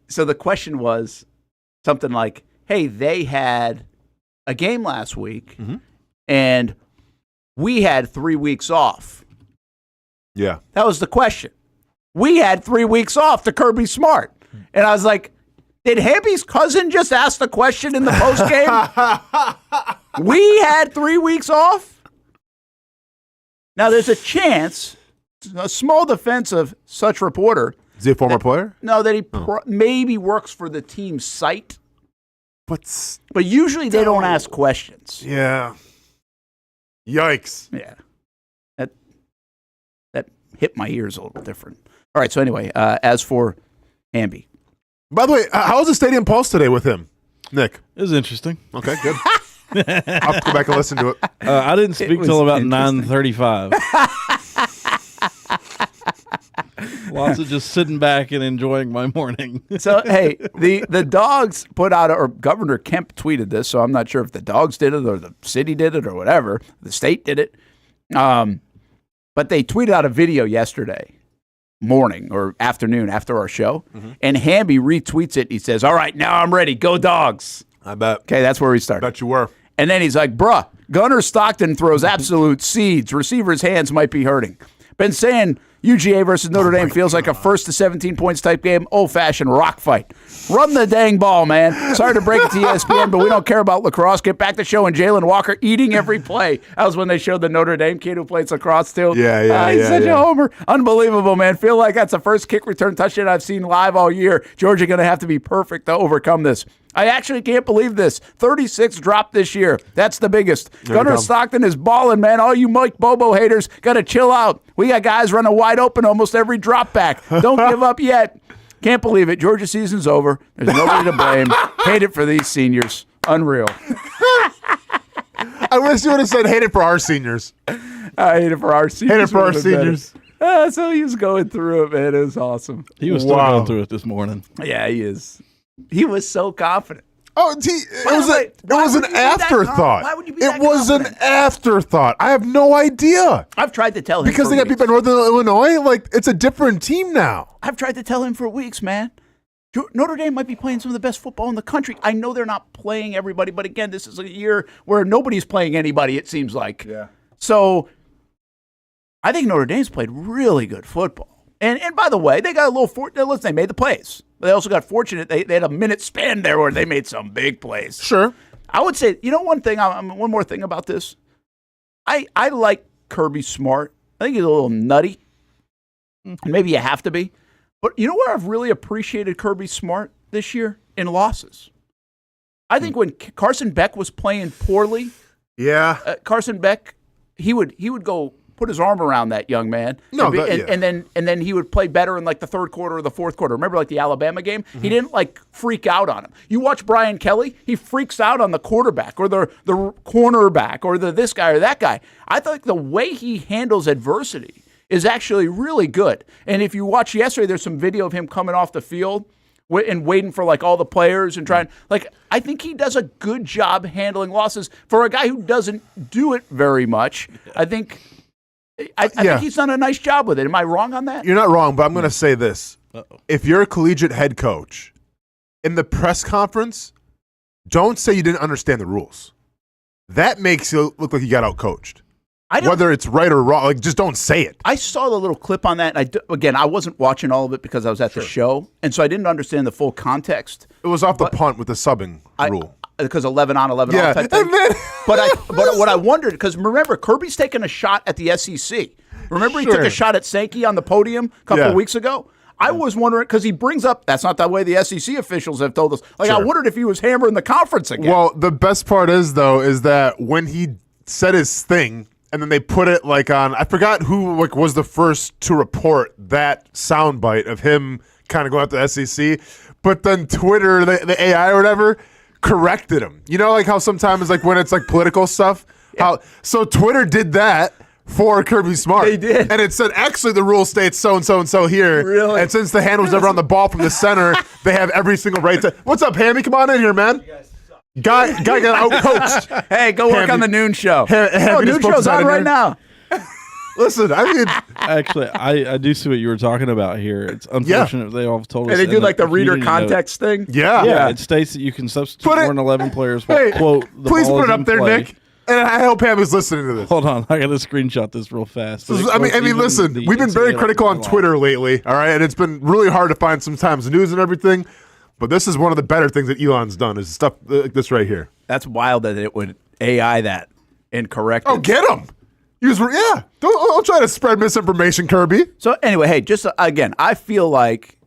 So the question was something like, "Hey, they had a game last week, and we had 3 weeks off." Yeah, that was the question. We had 3 weeks off to Kirby Smart, and I was like, "Did Hamby's cousin just ask the question in the post game?" We had 3 weeks off. Now, there's a chance, a small defense of such reporter. Is he a former player? No, that he maybe works for the team's site. But usually they don't ask questions. Yeah. Yikes. Yeah. That hit my ears a little different. All right, so anyway, as for Hamby. By the way, how was the Stadium Pulse today with him, Nick? It was interesting. Okay, good. I'll have to go back and listen to it. I didn't speak till about 9:35. Lots of just sitting back and enjoying my morning. So, hey, the Dogs put out, or Governor Kemp tweeted this, so I'm not sure if the Dogs did it or the city did it or whatever. The state did it. But they tweeted out a video yesterday morning or afternoon after our show, and Hamby retweets it. He says, "All right, now I'm ready. Go Dogs." I bet. Okay, that's where we started. Bet you were. And then he's like, "Bruh, Gunnar Stockton throws absolute seeds. Receivers' hands might be hurting. Been saying UGA versus Notre Dame feels like a 1st to 17 points type game, old-fashioned rock fight. Run the dang ball, man. Sorry to break it to ESPN, but we don't care about lacrosse. Get back to showing Jalen Walker eating every play." That was when they showed the Notre Dame kid who plays lacrosse, too. He's such a homer. Unbelievable, man. Feel like that's the first kick return touchdown I've seen live all year. Georgia going to have to be perfect to overcome this. I actually can't believe this. 36 dropped this year. That's the biggest. Gunnar Stockton is balling, man. All you Mike Bobo haters got to chill out. We got guys running wide open almost every drop back. Don't give up yet. Can't believe it. Georgia season's over. There's nobody to blame. Hate it for these seniors. Unreal. I wish you would have said hate it for our seniors. I hate it for our seniors. Hate it for our seniors. So he was going through it, man. It was awesome. He was still going through it this morning. Yeah, he is. He was so confident. Oh, it was an afterthought. Why would you be It was an afterthought. I have no idea. I've tried to tell him because they got beat by Northern Illinois. Like, it's a different team now. I've tried to tell him for weeks, man. Notre Dame might be playing some of the best football in the country. I know they're not playing everybody, but again, this is a year where nobody's playing anybody, it seems like. Yeah. So I think Notre Dame's played really good football. And by the way, they got a little listen, they made the plays. They also got fortunate. They had a minute span there where they made some big plays. Sure. I would say, one more thing about this. I like Kirby Smart. I think he's a little nutty. Maybe you have to be. But you know where I've really appreciated Kirby Smart this year? In losses. I think when Carson Beck was playing poorly, Carson Beck, he would go put his arm around that young man. And then he would play better in like the third quarter or the fourth quarter. Remember like the Alabama game? Mm-hmm. He didn't like freak out on him. You watch Brian Kelly, he freaks out on the quarterback or the cornerback or this guy or that guy. I thought the way he handles adversity is actually really good. And if you watch yesterday, there's some video of him coming off the field and waiting for like all the players and trying. Like, I think he does a good job handling losses for a guy who doesn't do it very much. I think he's done a nice job with it. Am I wrong on that? You're not wrong, but I'm going to say this. If you're a collegiate head coach, in the press conference, don't say you didn't understand the rules. That makes you look like you got out-coached. Whether it's right or wrong, like just don't say it. I saw the little clip on that, and I wasn't watching all of it because I was at the show, and so I didn't understand the full context. It was off the punt with the subbing rule. Because 11 on, 11 off type thing. But what I wondered, because remember, Kirby's taking a shot at the SEC. Remember he took a shot at Sankey on the podium a couple of weeks ago? I was wondering, because he brings up, that's not the way the SEC officials have told us. I wondered if he was hammering the conference again. Well, the best part is that when he said his thing, and then they put it like on, I forgot who was the first to report that soundbite of him kind of going at the SEC, but then Twitter, the AI or whatever, corrected him. You know, like how sometimes like when it's like political stuff, so Twitter did that for Kirby Smart. They did. And it said, actually, the rule states so and so and so here. Really? And since the hand was never on the ball from the center, they have every single right to. What's up, Hammy? Come on in here, man. Guy got out-coached. Hey, go work on the noon show. Noon show's on right now. Listen, I mean, actually, I do see what you were talking about here. It's unfortunate they all told us. And they do like the reader context thing. Yeah. It states that you can substitute more than 11 players. Quote, please put it up there, play. Nick. And I hope Hammy's listening to this. Hold on, I got to screenshot this real fast. I mean, listen, we've been very critical on Twitter lately, all right? And it's been really hard to find sometimes news and everything. But this is one of the better things that Elon's done is stuff like this right here. That's wild that it would AI that and correct it. Oh, get him. Don't try to spread misinformation, Kirby. So anyway, hey, just again, I feel like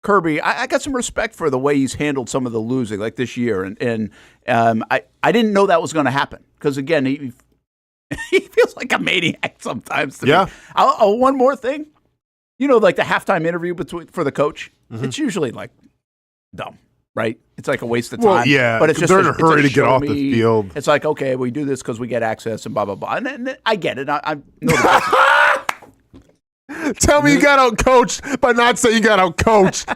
Kirby, I got some respect for the way he's handled some of the losing like this year. And I didn't know that was going to happen because, again, he feels like a maniac sometimes to me. One more thing. You know, like the halftime interview for the coach, it's usually like dumb, right? It's like a waste of time. Well, yeah, but it's just they're in a hurry to get off the field. It's like, okay, we do this because we get access and blah, blah, blah. And I get it. I know the Tell me you got out-coached by not saying you got out-coached.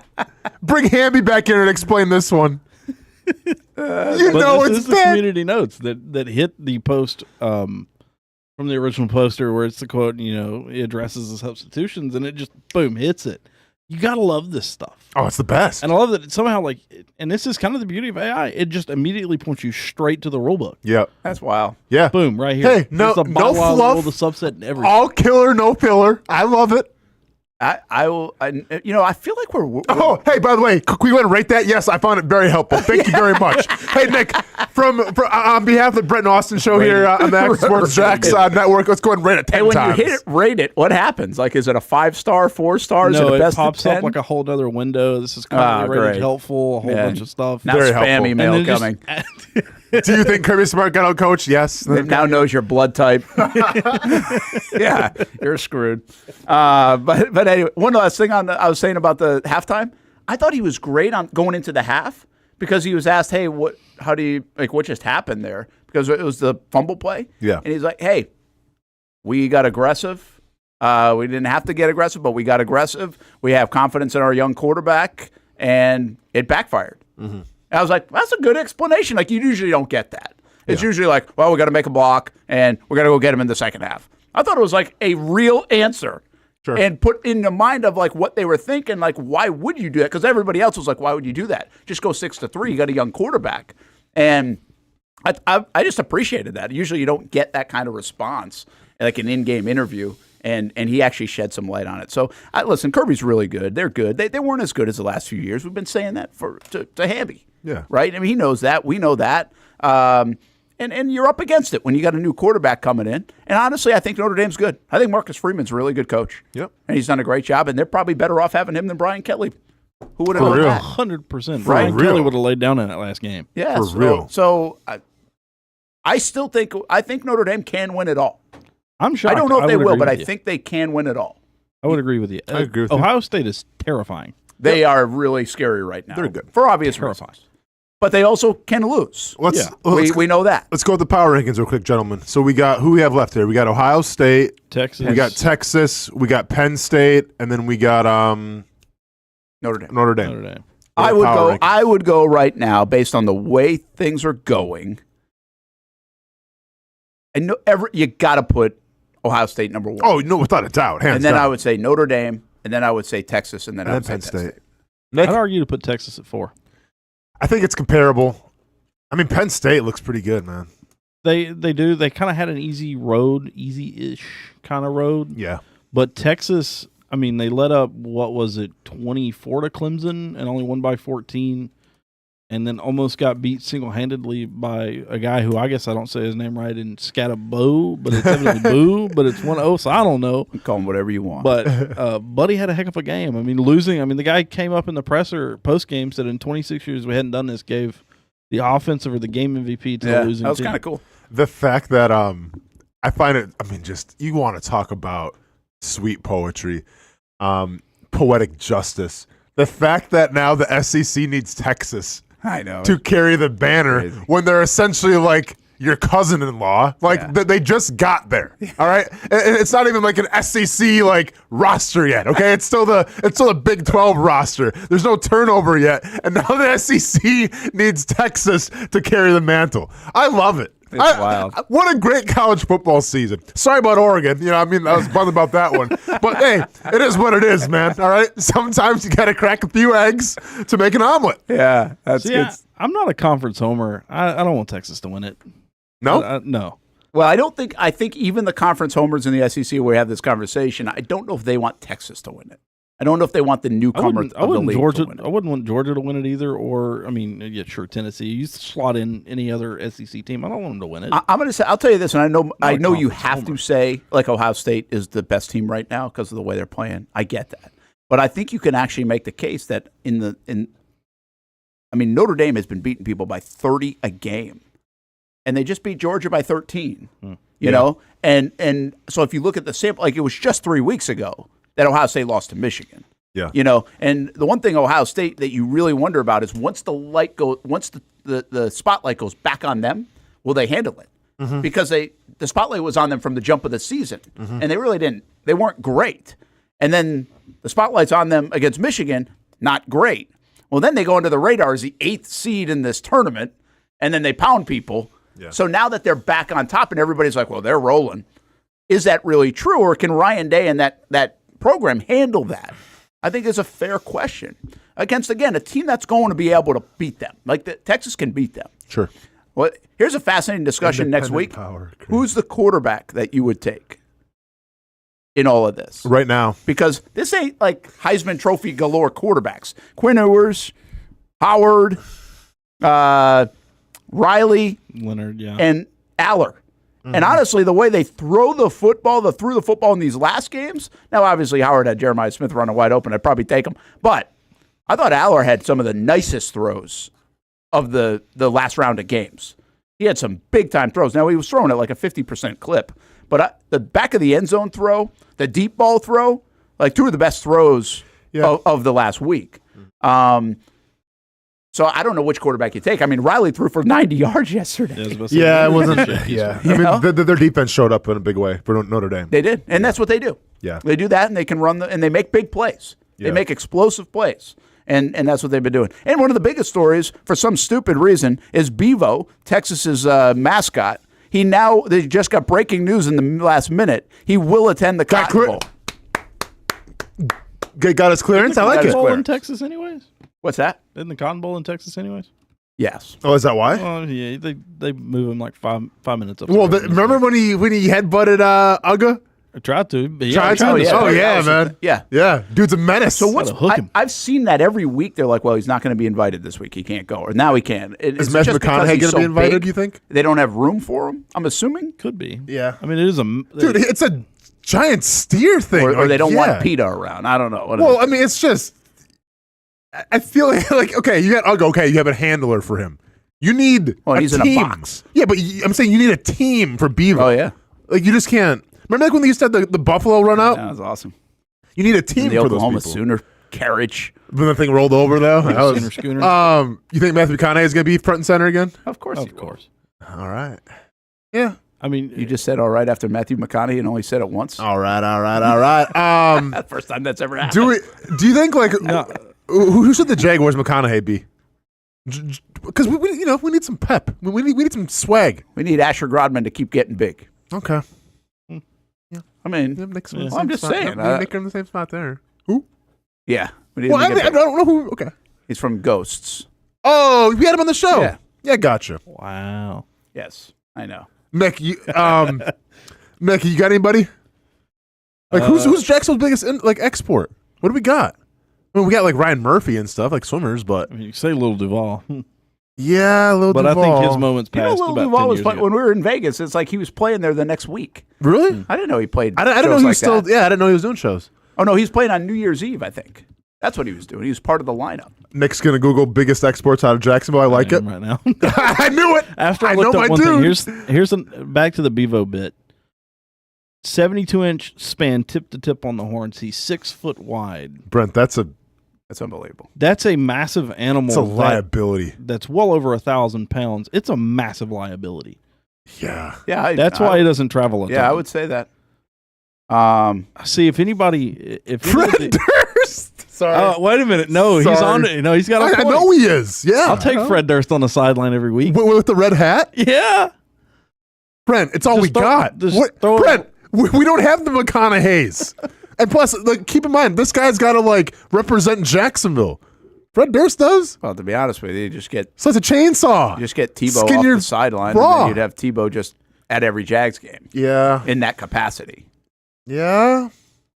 Bring Hamby back in and explain this one. It's the community notes that hit the post from the original poster where it's the quote, it addresses the substitutions and it just, boom, hits it. You got to love this stuff. Oh, it's the best. And I love that it somehow, and this is kind of the beauty of AI, it just immediately points you straight to the rule book. Yep. That's wild. Yeah. Boom, right here. Hey, no fluff. Rule, the subset, and everything. All killer, no filler. I love it. I will. I feel like we're. Oh, hey, by the way, can we go ahead and rate that? Yes, I found it very helpful. Thank you very much. Hey, Nick, from on behalf of the Brent and Austen Show here on the Action Sports Jacks Network, let's go ahead and rate it 10 times. Hey, when you rate it, what happens? Like, is it a 5-star, 4-star? Is No, it a best pops of 10? up like a whole other window. This is currently rated helpful, a whole bunch of stuff. Now very spam helpful. email coming. Do you think Kirby Smart got out coached? Yes. It now knows your blood type. Yeah, you're screwed. But anyway, one last thing I was saying about the halftime. I thought he was great on going into the half because he was asked, "Hey, what just happened there?" Because it was the fumble play. Yeah, and he's like, "Hey, we got aggressive. We didn't have to get aggressive, but we got aggressive. We have confidence in our young quarterback, and it backfired." Mm-hmm. I was like, that's a good explanation. Like, you usually don't get that. It's usually like, well, we got to make a block, and we got to go get him in the second half. I thought it was like a real answer. Sure. And put in the mind of like what they were thinking, like why would you do that? Because everybody else was like, why would you do that? Just go 6-3. You got a young quarterback, and I just appreciated that. Usually you don't get that kind of response like an in-game interview, and he actually shed some light on it. So listen, Kirby's really good. They're good. They weren't as good as the last few years. We've been saying that to Hamby. Yeah. Right. I mean, he knows that. We know that. And you're up against it when you got a new quarterback coming in. And honestly, I think Notre Dame's good. I think Marcus Freeman's a really good coach. Yep. And he's done a great job. And they're probably better off having him than Brian Kelly. Who would have For known real. that? 100%. Right? Brian Kelly would have laid down in that last game. Yeah. For real. So I still think Notre Dame can win it all. I'm shocked. I don't know if they will, but I you. think they can win it all. I would agree with you. I agree with you. Ohio State is terrifying. They are really scary right now. They're good. For obvious Terrifying. reasons. But they also can lose. We know that. Let's go with the power rankings real quick, gentlemen. So we got who we have left here. We got Ohio State, Texas. we got Texas, we got Penn State, and then we got Notre Dame. Notre Dame. I would go right now based on the way things are going. And you got to put Ohio State number 1. Oh, no, without a doubt. Hands and then down. I would say Notre Dame, and then I would say Texas, and then I would Penn say Penn State. State. Nick? I'd argue to put Texas at 4. I think it's comparable. I mean, Penn State looks pretty good, man. They do. They kind of had an easy-ish kind of road. Yeah. But Texas, I mean, they let up, 24 to Clemson and only won by 14, and then almost got beat single-handedly by a guy who I guess I don't say his name right, in Scatabo, but it's evidently Boo, but it's 1-0, so I don't know. You call him whatever you want. But Buddy had a heck of a game. I mean, the guy came up in the presser post-game, said in 26 years we hadn't done this, gave the offensive or the game MVP to the losing team. That was kind of cool. The fact that I find it, I mean, just you want to talk about sweet poetry, poetic justice. The fact that now the SEC needs Texas to carry the banner when they're essentially like your cousin-in-law. Like they just got there. All right, it's not even like an SEC like roster yet. Okay, it's still the Big 12 roster. There's no turnover yet, and now the SEC needs Texas to carry the mantle. I love it. It's wild. What a great college football season. Sorry about Oregon. I was bummed about that one. But hey, it is what it is, man. All right. Sometimes you got to crack a few eggs to make an omelet. Yeah, that's good. I'm not a conference homer. I don't want Texas to win it. No? No. Well, I think even the conference homers in the SEC where we have this conversation, I don't know if they want Texas to win it. I don't know if they want the newcomer of the league to win it. I wouldn't want Georgia to win it either, or, I mean, yeah, sure, Tennessee. You slot in any other SEC team. I don't want them to win it. I'm going to say, I'll tell you this, and I know you have to say, like, Ohio State is the best team right now because of the way they're playing. I get that. But I think you can actually make the case that Notre Dame has been beating people by 30 a game. And they just beat Georgia by 13, you know? And so if you look at the sample, like it was just 3 weeks ago that Ohio State lost to Michigan. Yeah. You know, and the one thing Ohio State that you really wonder about is once the spotlight goes back on them, will they handle it? Mm-hmm. Because the spotlight was on them from the jump of the season, and they really didn't. They weren't great. And then the spotlight's on them against Michigan, not great. Well, then they go into the radar as the 8th seed in this tournament, and then they pound people. Yeah. So now that they're back on top and everybody's like, well, they're rolling, is that really true? Or can Ryan Day and that program handle that? I think it's a fair question against, again, a team that's going to be able to beat them. Like Texas can beat them. Sure. Well, here's a fascinating discussion next week. Who's the quarterback that you would take in all of this? Right now. Because this ain't like Heisman Trophy galore quarterbacks. Quinn Ewers, Howard, Riley, Leonard, and Aller. Mm-hmm. And honestly, the way they threw the football in these last games, now obviously Howard had Jeremiah Smith running wide open. I'd probably take him. But I thought Aller had some of the nicest throws of the last round of games. He had some big-time throws. Now, he was throwing at like a 50% clip. But the back of the end zone throw, the deep ball throw, like two of the best throws of the last week. So I don't know which quarterback you take. I mean, Riley threw for 90 yards yesterday. Yeah, it wasn't. Yeah, I mean, their defense showed up in a big way for Notre Dame. They did, and that's what they do. Yeah, they do that, and they can run and they make big plays. Yeah. They make explosive plays, and that's what they've been doing. And one of the biggest stories, for some stupid reason, is Bevo, Texas's mascot. They just got breaking news in the last minute. He will attend the Cotton Bowl. got his clearance. I like it. Bowl in Texas, anyways. What's that? Isn't the Cotton Bowl in Texas, anyways? Yes. Oh, is that why? Oh, yeah. They move him like five minutes up. Well, remember when he headbutted Uga? I tried to. But tried to? Oh, yeah, man. Yeah. Yeah. Dude's a menace. So I've seen that every week. They're like, well, he's not going to be invited this week. He can't go. Or now he can. Is Matthew McConaughey going to be invited, do you think? They don't have room for him, I'm assuming? Could be. Yeah. I mean, it is a... Dude, it's a giant steer thing. Or they don't want PETA around. I don't know. Well, I mean, it's just... I feel like, okay, you got Uga. Okay, you have a handler for him. You need he's team. in a box. Yeah, but I'm saying you need a team for Bevo. Oh, yeah. Like, you just can't... Remember like when they used to have the Buffalo run out? That was awesome. You need a team the for Oklahoma those people. Sooner carriage. When the thing rolled over, though? Schooner. You think Matthew McConaughey is going to be front and center again? Of course. All right. Yeah. I mean, you just said all right after Matthew McConaughey and only said it once. All right. That's the first time that's ever happened. Do you think like who should the Jaguars McConaughey be? Because we need some pep. We need some swag. We need Asher Grodman to keep getting big. Okay. Yeah. I mean, I'm just saying. Make him in the same spot there. Who? Yeah. I don't know who. Okay. He's from Ghosts. Oh, we had him on the show. Yeah. Gotcha. Wow. Yes, I know. Mick, you got anybody? Like who's Jacksonville's biggest export? What do we got? I mean, we got like Ryan Murphy and stuff, like swimmers, but I mean, you say Lil Duval. Yeah, Lil Duval. But I think his moment's passed. Lil Duval was playing when we were in Vegas. It's like he was playing there the next week. Really? I didn't know he played. I didn't know he was still. That. Yeah, I didn't know he was doing shows. Oh no, he's playing on New Year's Eve. I think that's what he was doing. He was part of the lineup. Nick's gonna Google biggest exports out of Jacksonville. I like it right now. I knew it. After I looked up one thing, here's back to the Bevo bit. 72-inch span, tip to tip on the horns. He's 6 foot wide. Brent, that's unbelievable. That's a massive animal. It's a liability. That's well over 1,000 pounds. It's a massive liability. Yeah. Yeah. That's why he doesn't travel a ton. Yeah, I would say that. See if anybody. Fred Durst. Sorry. Wait a minute. No, he's on. No, he's got. I know he is. Yeah. I'll take Fred Durst on the sideline every week with the red hat. Yeah. Brent, it's all we got. Brent, we don't have the McConaughey's. And plus, keep in mind, this guy's got to represent Jacksonville. Fred Durst does. Well, to be honest with you, you just get so it's a chainsaw. You just get Tebow off the sideline, and then you'd have Tebow just at every Jags game. Yeah, in that capacity. Yeah.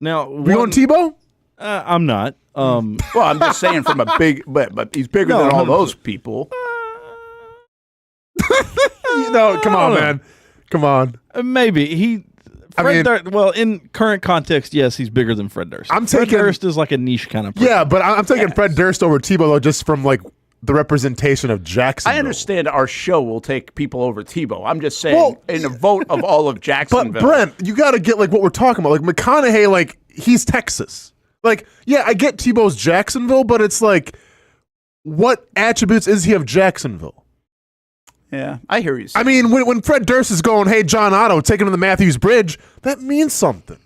Now, we on Tebow? I'm not. Well, I'm just saying from a big, but he's bigger than all those people. Come on, man. Come on. Maybe Durst, well, in current context, yes, he's bigger than Fred Durst. Fred Durst is like a niche kind of person. Yeah, but I'm taking Fred Durst over Tebow though, just from the representation of Jacksonville. I understand our show will take people over Tebow. I'm just saying, in a vote of all of Jacksonville. But Brent, you got to get what we're talking about. McConaughey, he's Texas. Yeah, I get Tebow's Jacksonville, but it's what attributes is he of Jacksonville? Yeah, I hear you. I mean, when Fred Durst is going, hey, John Otto, take him to the Matthews Bridge, that means something.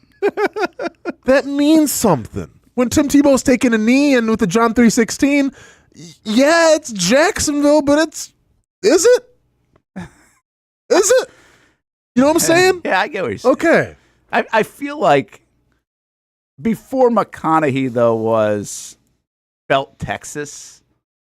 That means something. When Tim Tebow's taking a knee and with the John 3:16, yeah, it's Jacksonville, but is it? Is it? You know what I'm saying? Yeah, I get what you're saying. Okay. I feel like before McConaughey, though, felt Texas.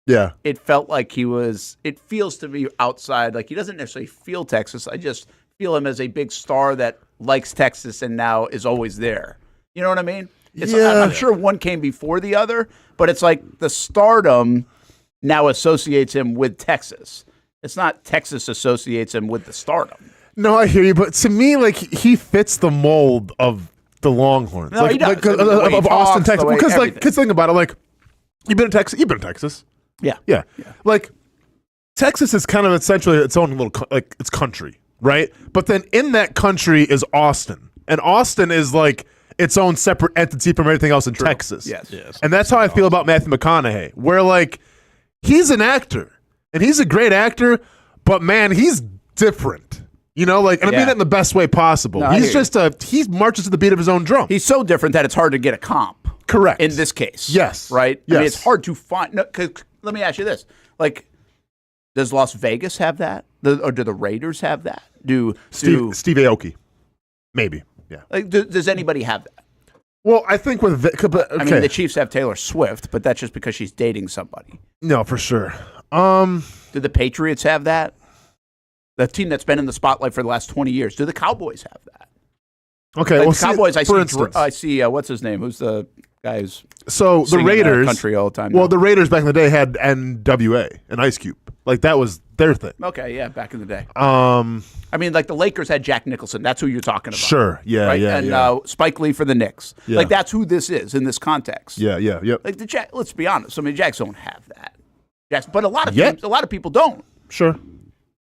Yeah. It felt like it feels to me outside, he doesn't necessarily feel Texas. I just feel him as a big star that likes Texas and now is always there. You know what I mean? I'm sure one came before the other, but it's like the stardom now associates him with Texas. It's not Texas associates him with the stardom. No, I hear you, but to me, he fits the mold of the Longhorns. No, he does. Of Austin, Texas. Because think about it, you've been in Texas. You've been in Texas. Yeah. Texas is kind of essentially its own little, it's country, right? But then in that country is Austin. And Austin is its own separate entity from everything else in Texas. Yes. And that's how I feel about Matthew McConaughey, where he's an actor and he's a great actor, but man, he's different. And I mean that in the best way possible. No, he marches to the beat of his own drum. He's so different that it's hard to get a comp. Correct. In this case. Yes. Right? Yes. I mean, it's hard to find. No, 'cause let me ask you this. Does Las Vegas have that? Or do the Raiders have that? Steve Aoki. Maybe. Yeah. Does anybody have that? Well, I think with okay. I mean, the Chiefs have Taylor Swift, but that's just because she's dating somebody. No, for sure. Do the Patriots have that? The team that's been in the spotlight for the last 20 years. Do the Cowboys have that? Okay, like well, the Cowboys. I see. What's his name? Who's the guy who's the Raiders country all the time? Well, now. the Raiders back in the day had NWA and Ice Cube. Like that was their thing. Okay, yeah, back in the day. I mean, like the Lakers had Jack Nicholson. That's who you're talking about. Sure. Yeah. Right? Yeah. And Spike Lee for the Knicks. Yeah. Like that's who this is in this context. Yeah. Yeah. Yep. Like let's be honest. I mean, Jags don't have that. But a lot of teams, a lot of people don't. Sure.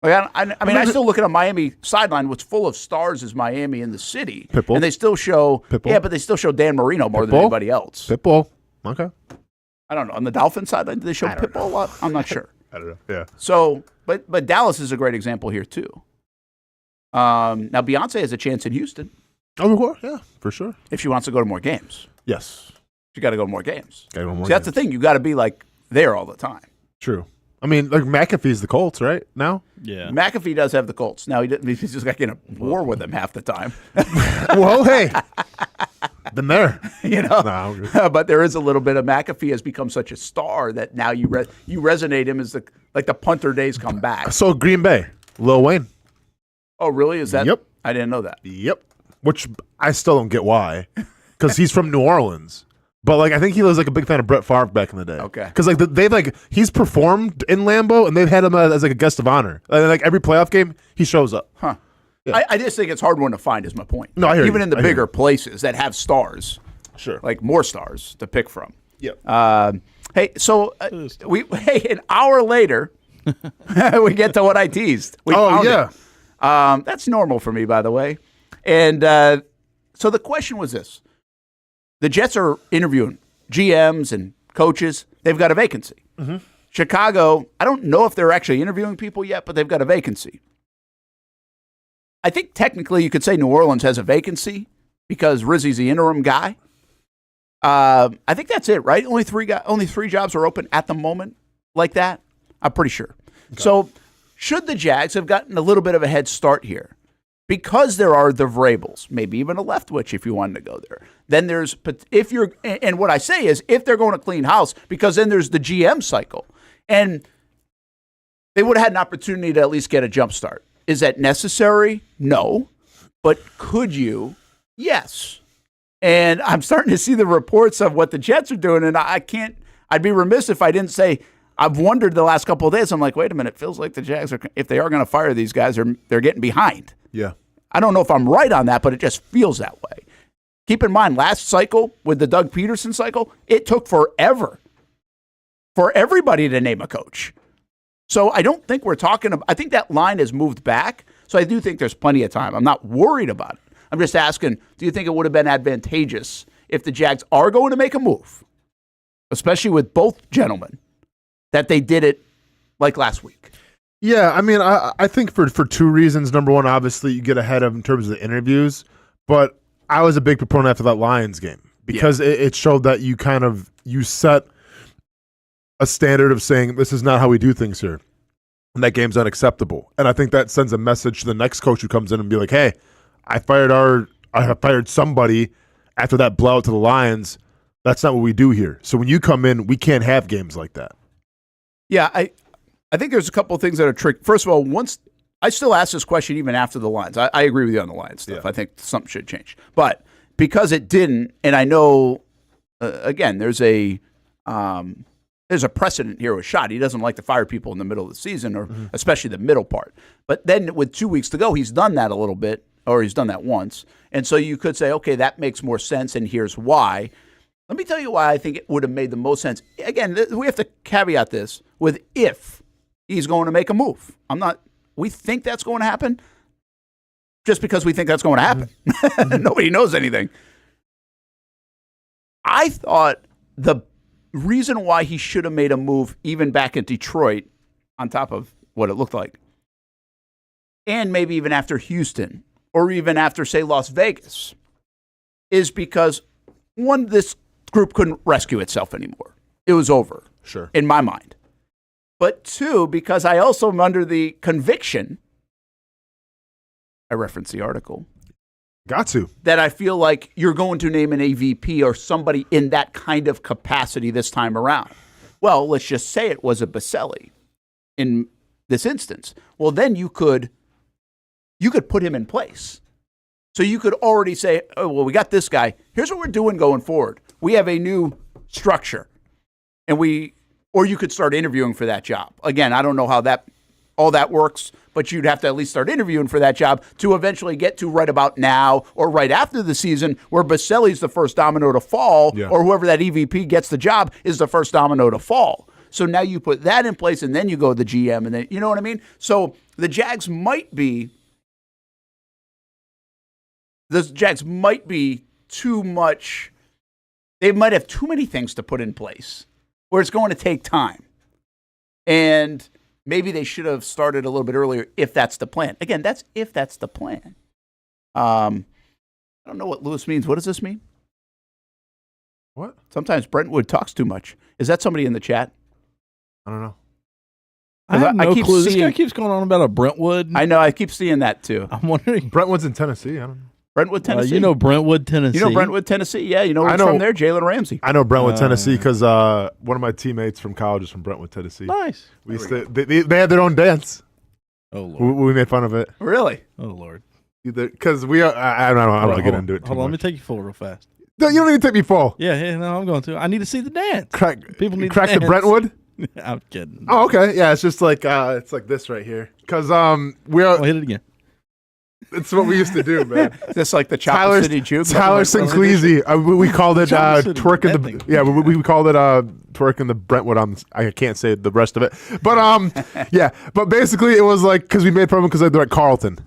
Like, I still look at a Miami sideline. What's full of stars is Miami in the city, Pitbull. And they still show Pitbull. Yeah, but they still show Dan Marino more Pitbull. than anybody else. Pitbull. Okay. I don't know. On the Dolphins sideline, do they show Pitbull a lot? I'm not sure. I don't know. Yeah. So, but Dallas is a great example here too. Now Beyonce has a chance in Houston. Oh, yeah, for sure. If she wants to go to more games. Yes. She got to go to more games. Got to go to more See, that's the thing. You got to be like there all the time. True. I mean, like McAfee's the Colts, right? Now? Yeah. McAfee does have the Colts. Now he's just like in a war with them half the time. Well, hey. Been there. You know. No, but there is a little bit of McAfee has become such a star that now you resonate him as the punter days come back. So Green Bay, Lil Wayne. Oh, really? Is that? Yep. I didn't know that. Yep. Which I still don't get why. Because he's from New Orleans. But like, I think he was like a big fan of Brett Favre back in the day. Okay. Because like he's performed in Lambeau and they've had him as like a guest of honor. And like every playoff game, he shows up. Huh. Yeah. I just think it's a hard one to find. Is my point. No, I hear even you. in the bigger places that have stars. Sure. Like more stars to pick from. Yep. Hey, so an hour later, we get to what I teased. We found it. That's normal for me, by the way. And so the question was this. The Jets are interviewing GMs and coaches. They've got a vacancy. Mm-hmm. Chicago, I don't know if they're actually interviewing people yet, but they've got a vacancy. I think technically you could say New Orleans has a vacancy because Rizzy's the interim guy. I think that's it, right? Only three jobs are open at the moment like that. I'm pretty sure. Okay. So should the Jags have gotten a little bit of a head start here? Because there are the Vrabels, maybe even a Leftwich if you wanted to go there. Then there's, and what I say is if they're going to clean house, because then there's the GM cycle. And they would have had an opportunity to at least get a jump start. Is that necessary? No. But could you? Yes. And I'm starting to see the reports of what the Jets are doing, and I'd be remiss if I didn't say, I've wondered the last couple of days. I'm like, wait a minute, it feels like the Jags if they are going to fire these guys, they're getting behind. Yeah. I don't know if I'm right on that, but it just feels that way. Keep in mind, last cycle with the Doug Peterson cycle, it took forever for everybody to name a coach. So I don't think we're talking about, I think that line has moved back. So I do think there's plenty of time. I'm not worried about it. I'm just asking, do you think it would have been advantageous if the Jags are going to make a move, especially with both gentlemen, that they did it like last week? Yeah, I mean, I think for two reasons. Number one, obviously, you get ahead of in terms of the interviews, but I was a big proponent after that Lions game because it showed that you set a standard of saying this is not how we do things here, and that game's unacceptable. And I think that sends a message to the next coach who comes in and be like, "Hey, I fired somebody after that blowout to the Lions. That's not what we do here. So when you come in, we can't have games like that." Yeah, I think there's a couple of things that are tricky. First of all, once I still ask this question even after the Lions. I agree with you on the Lions stuff. Yeah. I think something should change. But because it didn't, and I know, again, there's a precedent here with Schott. He doesn't like to fire people in the middle of the season, or especially the middle part. But then with 2 weeks to go, he's done that a little bit, or he's done that once. And so you could say, okay, that makes more sense, and here's why. Let me tell you why I think it would have made the most sense. Again, we have to caveat this with if he's going to make a move. We think that's going to happen just because we think that's going to happen. Nobody knows anything. I thought the reason why he should have made a move even back in Detroit, on top of what it looked like, and maybe even after Houston, or even after, say, Las Vegas, is because, one, this group couldn't rescue itself anymore. It was over, sure, in my mind. But two, because I also am under the conviction, I referenced the article, Got to. That I feel like you're going to name an AVP or somebody in that kind of capacity this time around. Well, let's just say it was a Baselli in this instance. Well, then you could put him in place. So you could already say, oh, well, we got this guy. Here's what we're doing going forward. We have a new structure. Or you could start interviewing for that job. Again, I don't know how all that works, but you'd have to at least start interviewing for that job to eventually get to right about now or right after the season where Baselli's the first domino to fall, or whoever that EVP gets the job is the first domino to fall. So now you put that in place, and then you go to the GM, and then, you know what I mean? So the Jags might be too much. They might have too many things to put in place where it's going to take time. And maybe they should have started a little bit earlier if that's the plan. Again, that's if that's the plan. I don't know what Lewis means. What does this mean? What? Sometimes Brentwood talks too much. Is that somebody in the chat? I don't know. I have no clue. This guy keeps going on about a Brentwood. I know. I keep seeing that too. I'm wondering. Brentwood's in Tennessee. I don't know. Brentwood, Tennessee. You know Brentwood, Tennessee. You know Brentwood, Tennessee. Yeah, you know who's from there? Jalen Ramsey. I know Brentwood, Tennessee because one of my teammates from college is from Brentwood, Tennessee. Nice. We used to, they had their own dance. Oh, Lord. We made fun of it. Really? Oh, Lord. Because we are, I don't know. I'm going to get into it. Hold on. Let me take you full real fast. No, you don't need to take me full. Yeah, no, I'm going to. I need to see the dance. People need crack the Brentwood? I'm kidding. Oh, okay. Yeah, it's just like it's like this right here. Because we are. I'll hit it again. It's what we used to do, man. Just like the Chopper City Juke. Tyler Sinclair. We called it twerking the. Yeah, we called it twerking the Brentwood on. I can't say the rest of it, but yeah. But basically, it was like because we made fun of them because they're at Carlton.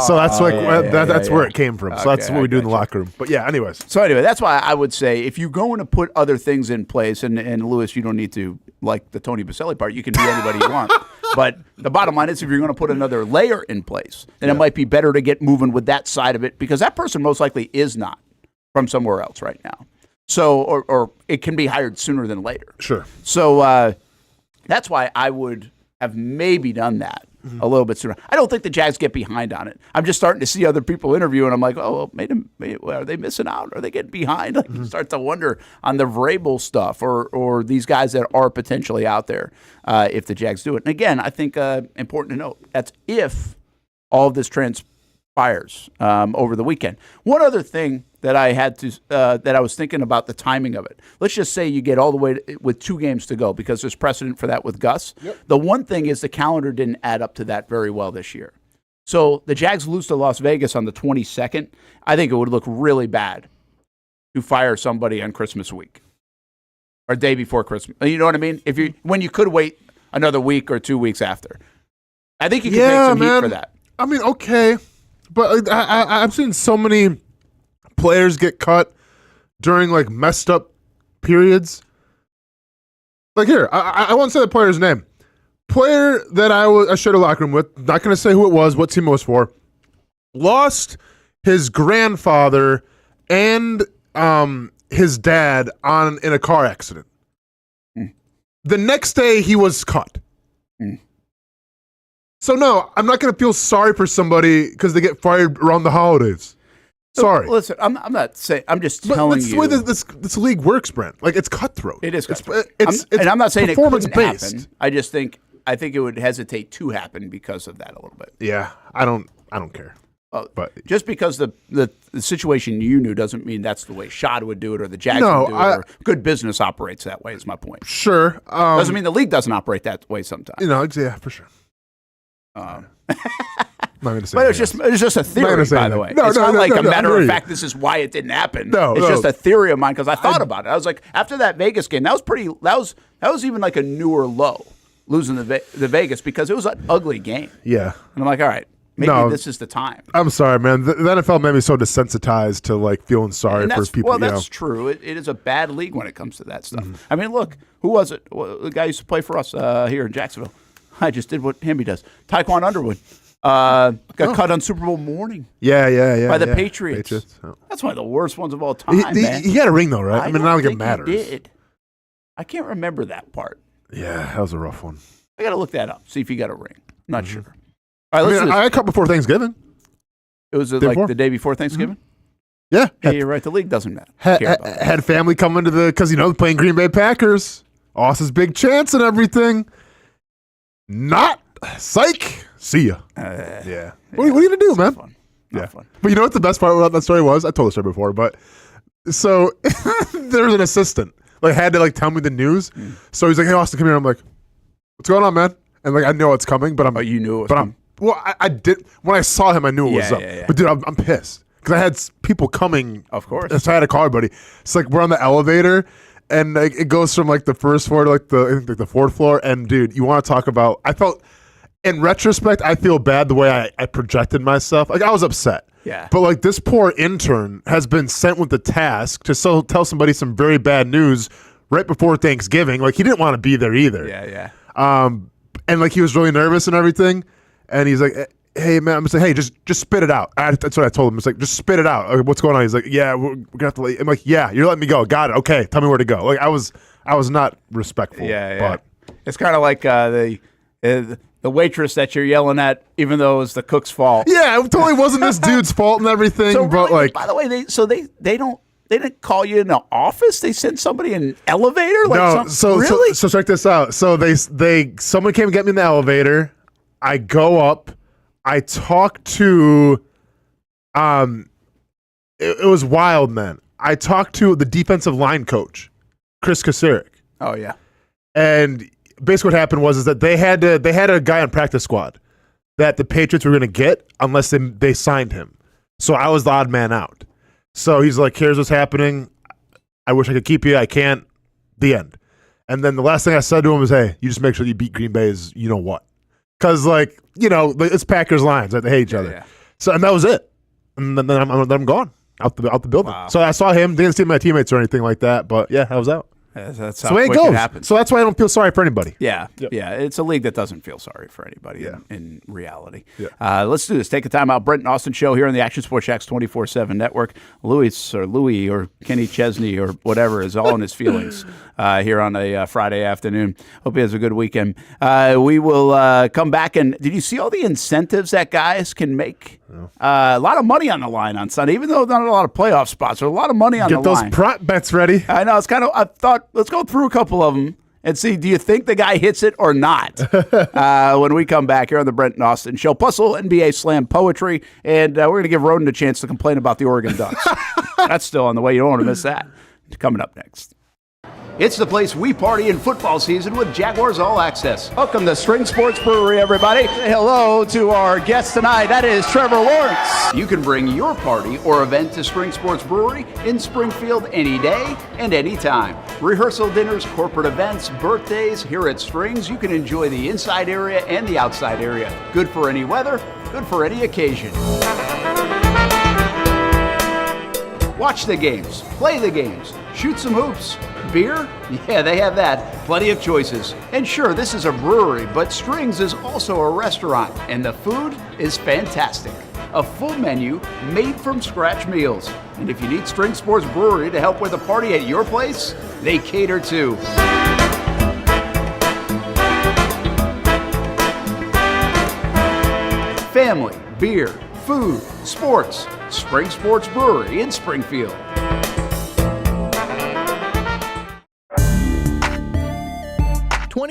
So that's like that's where it came from. So that's what we do in the locker room. But yeah, anyways. So anyway, that's why I would say if you're going to put other things in place, and Lewis, you don't need to like the Tony Baselli part. You can be anybody you want. But the bottom line is if you're going to put another layer in place, then it might be better to get moving with that side of it because that person most likely is not from somewhere else right now. So or it can be hired sooner than later. Sure. So that's why I would have maybe done that a little bit sooner. I don't think the Jags get behind on it. I'm just starting to see other people interview, and I'm like, oh, are they missing out? Are they getting behind? Like, you start to wonder on the Vrabel stuff or these guys that are potentially out there if the Jags do it. And again, I think important to note, that's if all of this transpires over the weekend. One other thing that I had to that I was thinking about the timing of it. Let's just say you get all the way with 2 games to go because there's precedent for that with Gus. Yep. The one thing is the calendar didn't add up to that very well this year. So the Jags lose to Las Vegas on the 22nd. I think it would look really bad to fire somebody on Christmas week or day before Christmas. You know what I mean? When you could wait another week or 2 weeks after. I think you could make some heat for that. I mean, okay, but I've seen so many players get cut during like messed up periods. Like here, I won't say the player's name. Player that I shared a locker room with, not going to say who it was, what team it was for, lost his grandfather and his dad in a car accident. The next day he was cut. So no, I'm not going to feel sorry for somebody because they get fired around the holidays. Sorry. Listen, I'm not saying. I'm just telling you. That's the way this league works, Brent. Like it's cutthroat. It is cutthroat. And I'm not saying it couldn't happen. I think it would hesitate to happen because of that a little bit. Yeah, I don't care. But just because the situation you knew doesn't mean that's the way Shad would do it or the Jags would do it or good business operates that way. Is my point. Sure. Doesn't mean the league doesn't operate that way sometimes. Yeah, for sure. But it's just a theory, by the way. It's not like a matter of fact, this is why it didn't happen. It's just a theory of mine because I thought about it. I was like, after that Vegas game, that was even like a newer low, losing the Vegas because it was an ugly game. Yeah. And I'm like, all right, maybe this is the time. I'm sorry, man. The NFL made me so desensitized to like feeling sorry for people. Well, that's true. It is a bad league when it comes to that stuff. I mean, look, who was it? The guy used to play for us here in Jacksonville. I just did what Hamby does. Taekwon Underwood. Got cut on Super Bowl morning. Yeah. By the Patriots. Oh. That's one of the worst ones of all time, man. He had a ring, though, right? I mean, not like it matters. He did. I can't remember that part. Yeah, that was a rough one. I got to look that up, see if he got a ring. I'm not sure. All right, I got cut before Thanksgiving. It was like the day before Thanksgiving? Yeah. Yeah, you're right. The league doesn't matter. Had family come into because, playing Green Bay Packers. Austin's big chance and everything. Not. Psych. See ya. Yeah. What are you going to do, man? Fun. Yeah. Fun. But you know what the best part about that story was? I told the story before, but so there was an assistant. Had to tell me the news. So he's like, "Hey, Austin, come here." I'm like, "What's going on, man?" And I know it's coming, but you knew it was coming. I did. When I saw him, I knew it was up. Yeah. But dude, I'm pissed because I had people coming. Of course. So I had to call everybody. It's we're on the elevator, and it goes from the first floor to the fourth floor. And dude, you want to talk about? I felt, in retrospect, I feel bad the way I projected myself. I was upset. Yeah. But this poor intern has been sent with the task to tell somebody some very bad news right before Thanksgiving. He didn't want to be there either. Yeah. And he was really nervous and everything. And he's like, "Hey man," I'm just like, "Hey, just spit it out." That's what I told him. It's just spit it out. What's going on? He's like, "Yeah, we're gonna have to let you." I'm like, "Yeah, you're letting me go. Got it. Okay, tell me where to go." I was not respectful. Yeah. But it's kind of like the waitress that you're yelling at, even though it was the cook's fault. Yeah, it totally wasn't this dude's fault and everything. So but really, by the way, they didn't call you in the office. They sent somebody in an elevator. No, really? So check this out. So someone came to get me in the elevator. I go up. I talk to, it was wild, man. I talked to the defensive line coach, Chris Kasarik. Oh yeah, and basically what happened was that they had a guy on practice squad that the Patriots were going to get unless they signed him. So I was the odd man out. So he's like, "Here's what's happening. I wish I could keep you. I can't." The end. And then the last thing I said to him was, "Hey, you just make sure you beat Green Bay's you know what." Because it's Packers Lions. They hate each other. Yeah. So and that was it. And then I'm gone out the building. Wow. So I saw him. Didn't see my teammates or anything like that. But yeah, I was out. That's how how it goes. So that's why I don't feel sorry for anybody. Yeah, Yep. yeah. It's a league that doesn't feel sorry for anybody in reality. Yeah. Let's do this. Take a time out. Brent and Austen Show here on the Action Sports Jax 24/7 Network. Louis or Kenny Chesney or whatever is all in his feelings here on a Friday afternoon. Hope he has a good weekend. We will come back. And did you see all the incentives that guys can make? A lot of money on the line on Sunday, even though not a lot of playoff spots. There's a lot of money on the line. Get those prop bets ready. I know. I thought, let's go through a couple of them and see, do you think the guy hits it or not? When we come back here on the Brent and Austen Show. Plus a little NBA Slam poetry. And we're going to give Roden a chance to complain about the Oregon Ducks. That's still on the way. You don't want to miss that. Coming up next. It's the place we party in football season with Jaguars All Access. Welcome to Spring Sports Brewery, everybody. Say hello to our guest tonight. That is Trevor Lawrence. You can bring your party or event to Spring Sports Brewery in Springfield any day and any time. Rehearsal dinners, corporate events, birthdays. Here at Strings, you can enjoy the inside area and the outside area. Good for any weather, good for any occasion. Watch the games, play the games, shoot some hoops. Beer? Yeah, they have that. Plenty of choices. And sure, this is a brewery, but Strings is also a restaurant, and the food is fantastic. A full menu made from scratch meals. And if you need String Sports Brewery to help with a party at your place, they cater too. Family, beer, food, sports. Spring Sports Brewery in Springfield.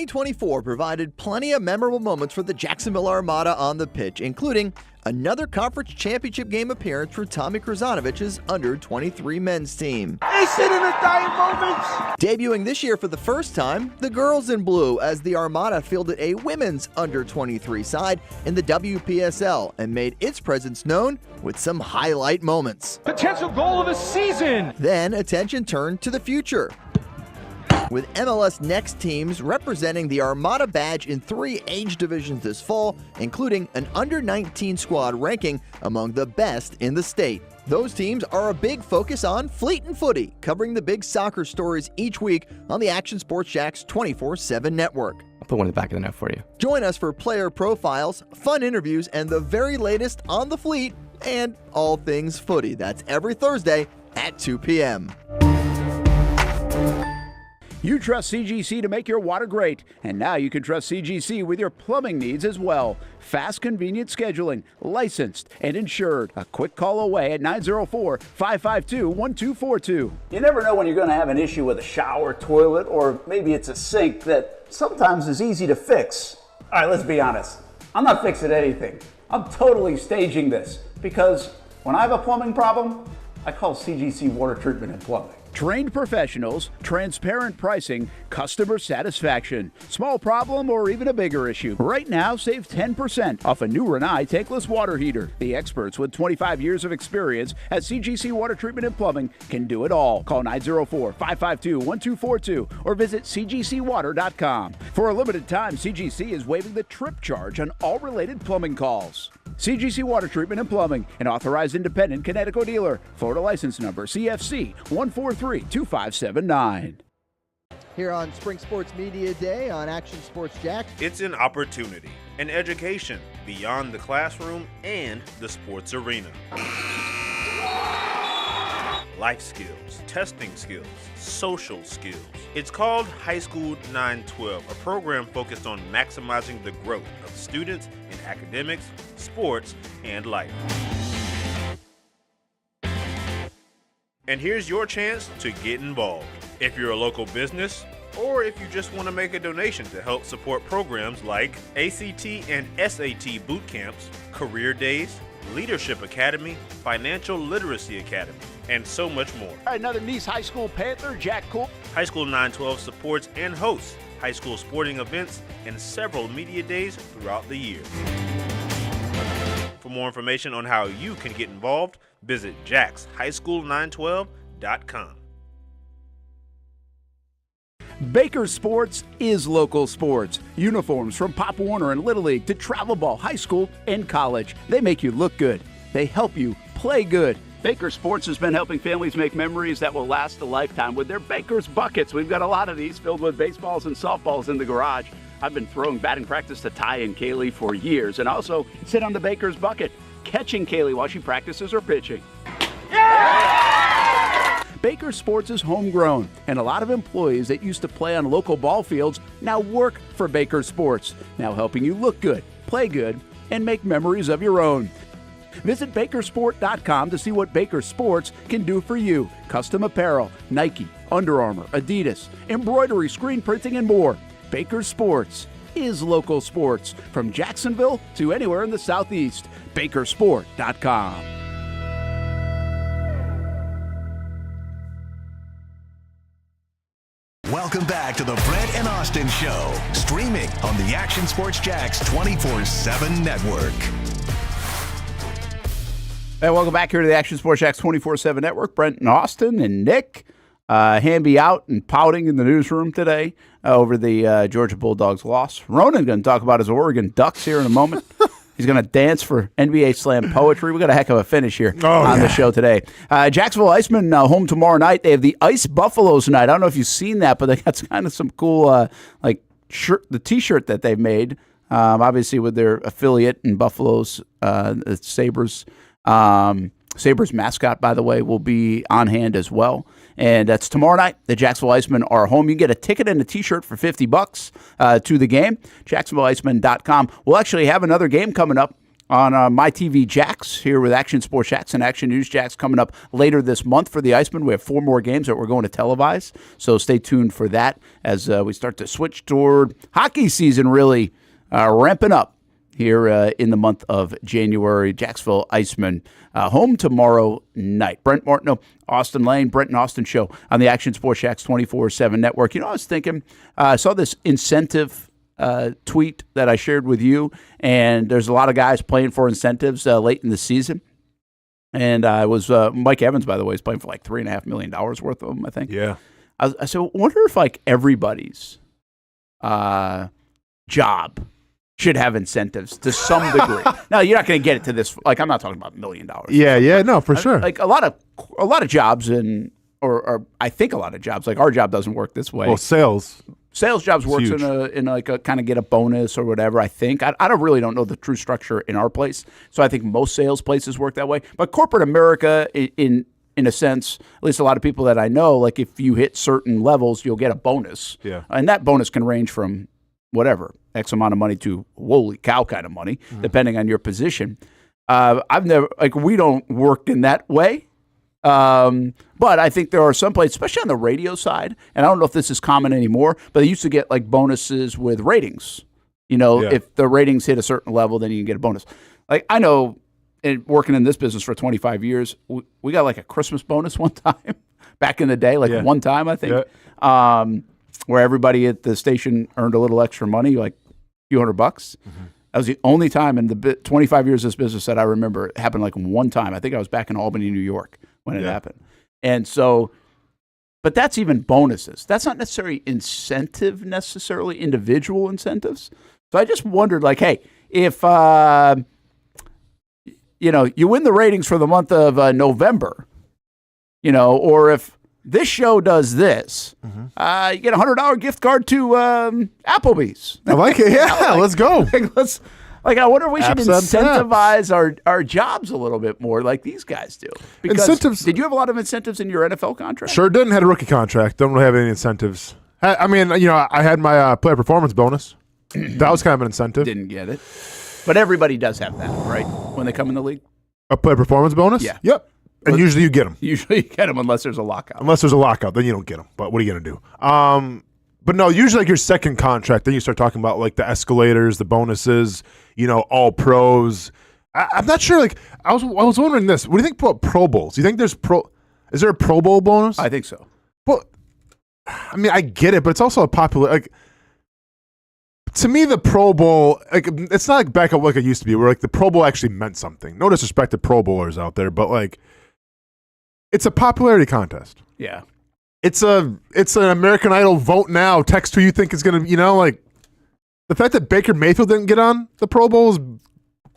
'24 provided plenty of memorable moments for the Jacksonville Armada on the pitch, including another conference championship game appearance for Tommy Krasanovich's under-23 men's team. They sit in the dying moments. Debuting this year for the first time, the girls in blue, as the Armada fielded a women's under-23 side in the WPSL and made its presence known with some highlight moments. Potential goal of the season. Then attention turned to the future, with MLS Next teams representing the Armada badge in 3 age divisions this fall, including an under-19 squad ranking among the best in the state. Those teams are a big focus on Fleet and Footy, covering the big soccer stories each week on the Action Sports Jax 24/7 network. I'll put one in the back of the net for you. Join us for player profiles, fun interviews, and the very latest on the Fleet and all things footy. That's every Thursday at 2 p.m. You trust CGC to make your water great, and now you can trust CGC with your plumbing needs as well. Fast, convenient scheduling, licensed and insured. A quick call away at 904-552-1242. You never know when you're going to have an issue with a shower, toilet, or maybe it's a sink that sometimes is easy to fix. All right, let's be honest. I'm not fixing anything. I'm totally staging this because when I have a plumbing problem, I call CGC Water Treatment and Plumbing. Trained professionals, transparent pricing, customer satisfaction. Small problem or even a bigger issue. Right now, save 10% off a new Rinnai tankless water heater. The experts with 25 years of experience at CGC Water Treatment and Plumbing can do it all. Call 904-552-1242 or visit cgcwater.com. For a limited time, CGC is waiving the trip charge on all related plumbing calls. CGC Water Treatment and Plumbing, an authorized independent Connecticut dealer. Florida license number CFC 1432579. Here on Spring Sports Media Day on Action Sports Jax. It's an opportunity, an education beyond the classroom and the sports arena. Life skills, testing skills, social skills. It's called High School 912, a program focused on maximizing the growth of students in academics, sports, and life. And here's your chance to get involved. If you're a local business, or if you just want to make a donation to help support programs like ACT and SAT boot camps, career days, Leadership Academy, Financial Literacy Academy, and so much more. Another Nice High School Panther, Jack Cole. High School 912 supports and hosts high school sporting events and several media days throughout the year. For more information on how you can get involved, visit jaxhighschool912.com. Baker Sports is local sports. Uniforms from Pop Warner and Little League to travel ball, high school, and college. They make you look good. They help you play good. Baker Sports has been helping families make memories that will last a lifetime with their Baker's Buckets. We've got a lot of these filled with baseballs and softballs in the garage. I've been throwing batting practice to Ty and Kaylee for years, and also sit on the Baker's Bucket, catching Kaylee while she practices her pitching. Yeah! Baker Sports is homegrown, and a lot of employees that used to play on local ball fields now work for Baker Sports, now helping you look good, play good, and make memories of your own. Visit Bakersport.com to see what Baker Sports can do for you. Custom apparel, Nike, Under Armour, Adidas, embroidery, screen printing, and more. Baker Sports is local sports. From Jacksonville to anywhere in the Southeast. Bakersport.com. Welcome back to the Brent and Austen Show, streaming on the Action Sports Jax 24/7 network. And welcome back here to the Action Sports Jax 24/7 network. Brent and Austen and Nick. Hamby out and pouting in the newsroom today over the Georgia Bulldogs loss. Ronan going to talk about his Oregon Ducks here in a moment. He's going to dance for NBA Slam poetry. We got a heck of a finish here on the show today. Jacksonville Icemen home tomorrow night. They have the Ice Buffaloes tonight. I don't know if you've seen that, but they got kind of some cool shirt, the T-shirt that they've made. Obviously with their affiliate in Buffaloes, the Sabres. Sabres mascot, by the way, will be on hand as well. And that's tomorrow night. The Jacksonville Icemen are home. You can get a ticket and a T-shirt for $50 to the game. JacksonvilleIcemen.com. We'll actually have another game coming up on MyTV Jax here with Action Sports Jax and Action News Jax coming up later this month for the Icemen. We have 4 more games that we're going to televise, so stay tuned for that as we start to switch toward hockey season really ramping up here in the month of January. Jacksonville Icemen home tomorrow night. Brent Martineau, Austin Lane, Brent and Austen Show on the Action Sports Jax 24/7 network. You know, I was thinking, I saw this incentive tweet that I shared with you, and there's a lot of guys playing for incentives late in the season. And I was Mike Evans, by the way, is playing for like $3.5 million worth of them, I think. Yeah. I said, I wonder if like everybody's job should have incentives to some degree. Now, you're not going to get it to this. Like, I'm not talking about $1 million. Yeah, no, for sure. Like a lot of jobs, or I think a lot of jobs. Like our job doesn't work this way. Well, sales jobs works in like a kind of get a bonus or whatever. I think I don't know the true structure in our place. So I think most sales places work that way. But corporate America in in a sense, at least a lot of people that I know, like if you hit certain levels, you'll get a bonus. Yeah. And that bonus can range from whatever, X amount of money to holy cow kind of money, depending on your position. I've never, like, we don't work in that way. But I think there are some places, especially on the radio side, and I don't know if this is common anymore, but they used to get like bonuses with ratings. If the ratings hit a certain level, then you can get a bonus. Like I know, working in this business for 25 years, we got like a Christmas bonus one time back in the day, like one time I think, where everybody at the station earned a little extra money, like a few $100. That was the only time in the 25 years of this business that I remember it happened like one time. I think I was back in Albany, New York when it happened. And so, but that's even bonuses. That's not necessarily individual incentives. So I just wondered, like, hey, if, you win the ratings for the month of November, or if this show does this, you get a $100 gift card to Applebee's. I like it. Yeah, let's go. I wonder if we should incentivize our jobs a little bit more like these guys do. Because incentives. Did you have a lot of incentives in your NFL contract? Sure didn't. Had a rookie contract. Don't really have any incentives. I mean, I had my player performance bonus. That was kind of an incentive. Didn't get it. But everybody does have that, right? When they come in the league? A player performance bonus? Yeah. Yep. And usually you get them. Usually you get them unless there's a lockout. Unless there's a lockout, then you don't get them. But what are you going to do? But no, usually like your second contract, then you start talking about like the escalators, the bonuses, all pros. I'm not sure. Like I was wondering this. What do you think about Pro Bowls? Do you think is there a Pro Bowl bonus? I think so. Well, I mean, I get it, but it's also a popular, like, to me, the Pro Bowl, like, it's not like back up like it used to be, where like the Pro Bowl actually meant something. No disrespect to Pro Bowlers out there, but like, it's a popularity contest. Yeah. It's an American Idol vote now. Text who you think is going to, like, the fact that Baker Mayfield didn't get on the Pro Bowl is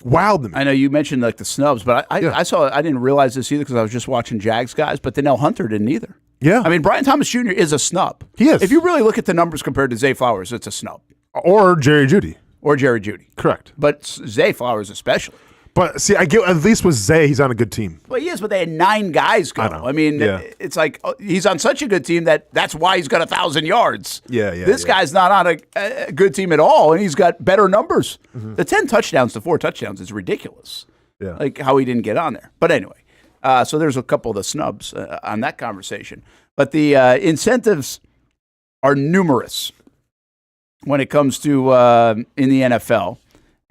wild to me. I know you mentioned like the snubs, but I didn't realize this either because I was just watching Jags guys, but Donnell Hunter didn't either. Yeah. I mean, Brian Thomas Jr. is a snub. He is. If you really look at the numbers compared to Zay Flowers, it's a snub. Or Jerry Jeudy. Correct. But Zay Flowers especially. But see, I get at least with Zay, he's on a good team. Well, he is, but they had 9 guys go. I know. I mean, it's like he's on such a good team that's why he's got 1,000 yards. This guy's not on a good team at all, and he's got better numbers. The 10 touchdowns to 4 touchdowns is ridiculous. Yeah. Like how he didn't get on there. But anyway, so there's a couple of the snubs on that conversation. But the incentives are numerous when it comes to in the NFL,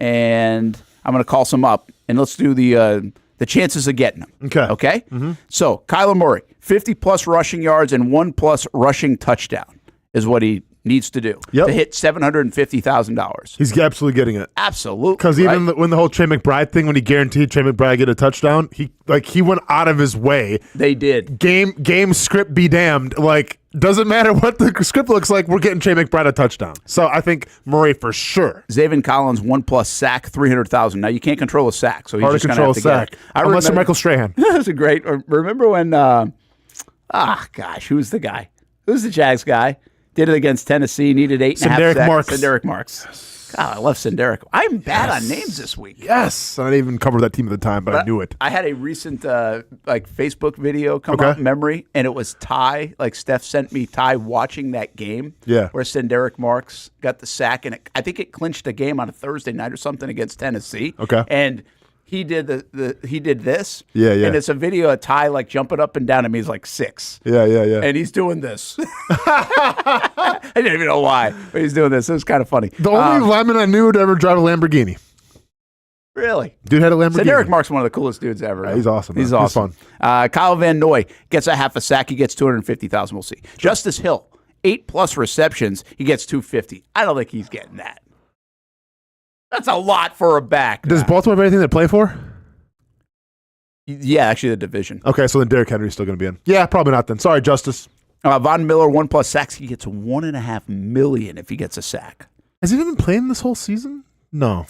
and I'm going to call some up, and let's do the chances of getting them. Okay? So, Kyler Murray, 50-plus rushing yards and 1+ rushing touchdown is what he needs to do to hit $750,000. He's absolutely getting it. Absolutely. Because even when the whole Trey McBride thing, when he guaranteed Trey McBride get a touchdown, he went out of his way. They did. Game script be damned. Like, doesn't matter what the script looks like, we're getting Trey McBride a touchdown. So I think Murray for sure. Zaven Collins, 1+ sack, $300,000. Now you can't control a sack, so he's hard just to going to control have to a sack. get it. Unless you're Michael Strahan. That's a great. Remember when? Who's the guy? Who's the Jags guy? Did it against Tennessee. Needed 8.5 sacks. Senderick Marks. God, I love Senderick. I'm bad on names this week. Yes. I didn't even cover that team at the time, but I knew it. I had a recent Facebook video come up in memory, and it was Ty. Like Steph sent me Ty watching that game. Yeah. Where Senderick Marks got the sack, and I think it clinched a game on a Thursday night or something against Tennessee. Okay. And he did he did this. Yeah. And it's a video of Ty like jumping up and down. I mean, he's like 6. Yeah. And he's doing this. I didn't even know why, but he's doing this. It was kind of funny. The only lineman I knew to ever drive a Lamborghini. Really? Dude had a Lamborghini. Derek Mark's one of the coolest dudes ever. Yeah, he's awesome. He's awesome. Kyle Van Noy gets a half a sack. He gets $250,000. We'll see. Justice Hill, 8+ receptions. He gets $250,000. I don't think he's getting that. That's a lot for a back. Does Baltimore have anything to play for? Yeah, actually the division. Okay, so then Derrick Henry's still going to be in. Yeah, probably not then. Sorry, Justice. Von Miller, 1+ sacks. He gets $1.5 million if he gets a sack. Has he been playing this whole season? No.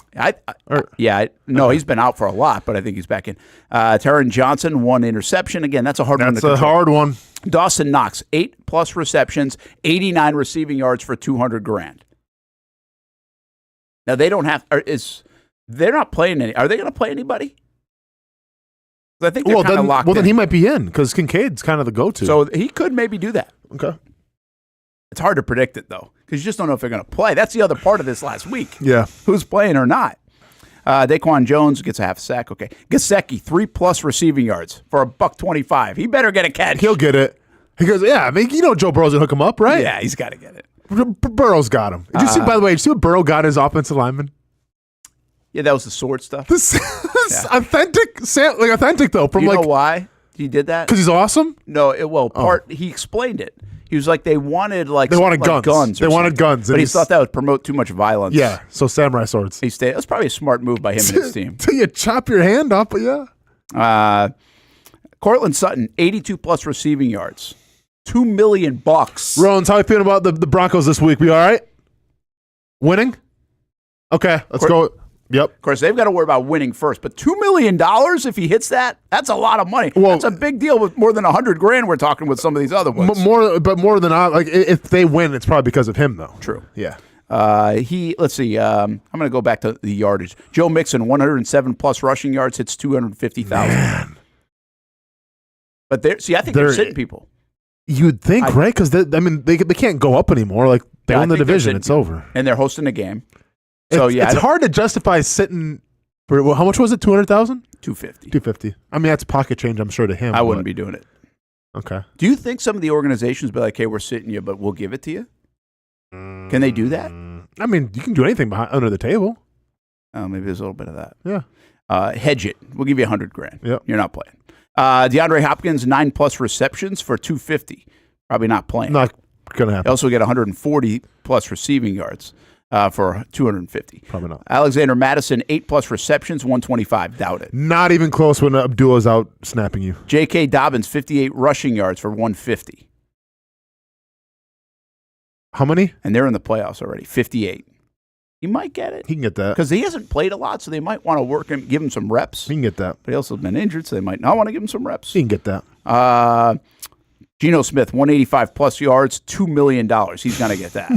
No, he's been out for a lot, but I think he's back in. Taron Johnson, 1 interception. Again, that's a hard one to control. That's a hard one. Dawson Knox, 8+ receptions, 89 receiving yards for $200,000. Now they don't have. They're not playing any. Are they going to play anybody? I think they're kind of locked in. Well, then he might be in because Kincaid's kind of the go-to. So he could maybe do that. Okay. It's hard to predict it, though, because you just don't know if they're going to play. That's the other part of this last week. Yeah. Who's playing or not. Daquan Jones gets a half sack. Okay. Gesicki, 3+ receiving yards for $125. He better get a catch. He'll get it. He goes, yeah, I mean, Joe Burrow's going to hook him up, right? Yeah, he's got to get it. Burrow's got him. Did you see, by the way, what Burrow got his offensive lineman? Yeah, that was the sword stuff. This authentic, though. From you know why he did that? Because he's awesome? No, he explained it. He was like, they wanted guns. They wanted guns. But he thought that would promote too much violence. Yeah, so samurai swords. That was probably a smart move by him and his team. Till you chop your hand off, but yeah. Cortland Sutton, 82+ receiving yards. $2 million. Rones, how are you feeling about the Broncos this week? We all right? Winning? Okay, let's go. Yep. Of course, they've got to worry about winning first, but $2 million if he hits that's a lot of money. Well, that's a big deal with more than $100,000 we're talking with some of these other ones. More than if they win, it's probably because of him, though. True. Yeah. Let's see. I'm going to go back to the yardage. Joe Mixon, 107+ rushing yards, hits 250,000. Man. But I think they're sitting people. You'd think, right? Because they can't go up anymore. Like they won the division, it's over, and they're hosting a game. So it's hard to justify sitting for how much was it? 200,000? 250. 250. I mean, that's pocket change, I'm sure, to him. I wouldn't be doing it. Okay. Do you think some of the organizations be like, "Hey, we're sitting you, but we'll give it to you"? Can they do that? I mean, you can do anything under the table. Oh, maybe there's a little bit of that. Yeah. Hedge it. We'll give you $100,000. Yep. You're not playing. DeAndre Hopkins, 9+ receptions for $250. Probably not playing. Not gonna happen. They also get 140+ receiving yards for $250. Probably not. Alexander Madison, 8+ receptions, $125. Doubt it. Not even close when Abdullah's out snapping you. J.K. Dobbins, 58 rushing yards for $150. How many? And they're in the playoffs already. 58. He might get it. He can get that. Because he hasn't played a lot, so they might want to work him, give him some reps. He can get that. But he also has been injured, so they might not want to give him some reps. He can get that. Geno Smith, 185+ yards, $2 million. He's going to get that.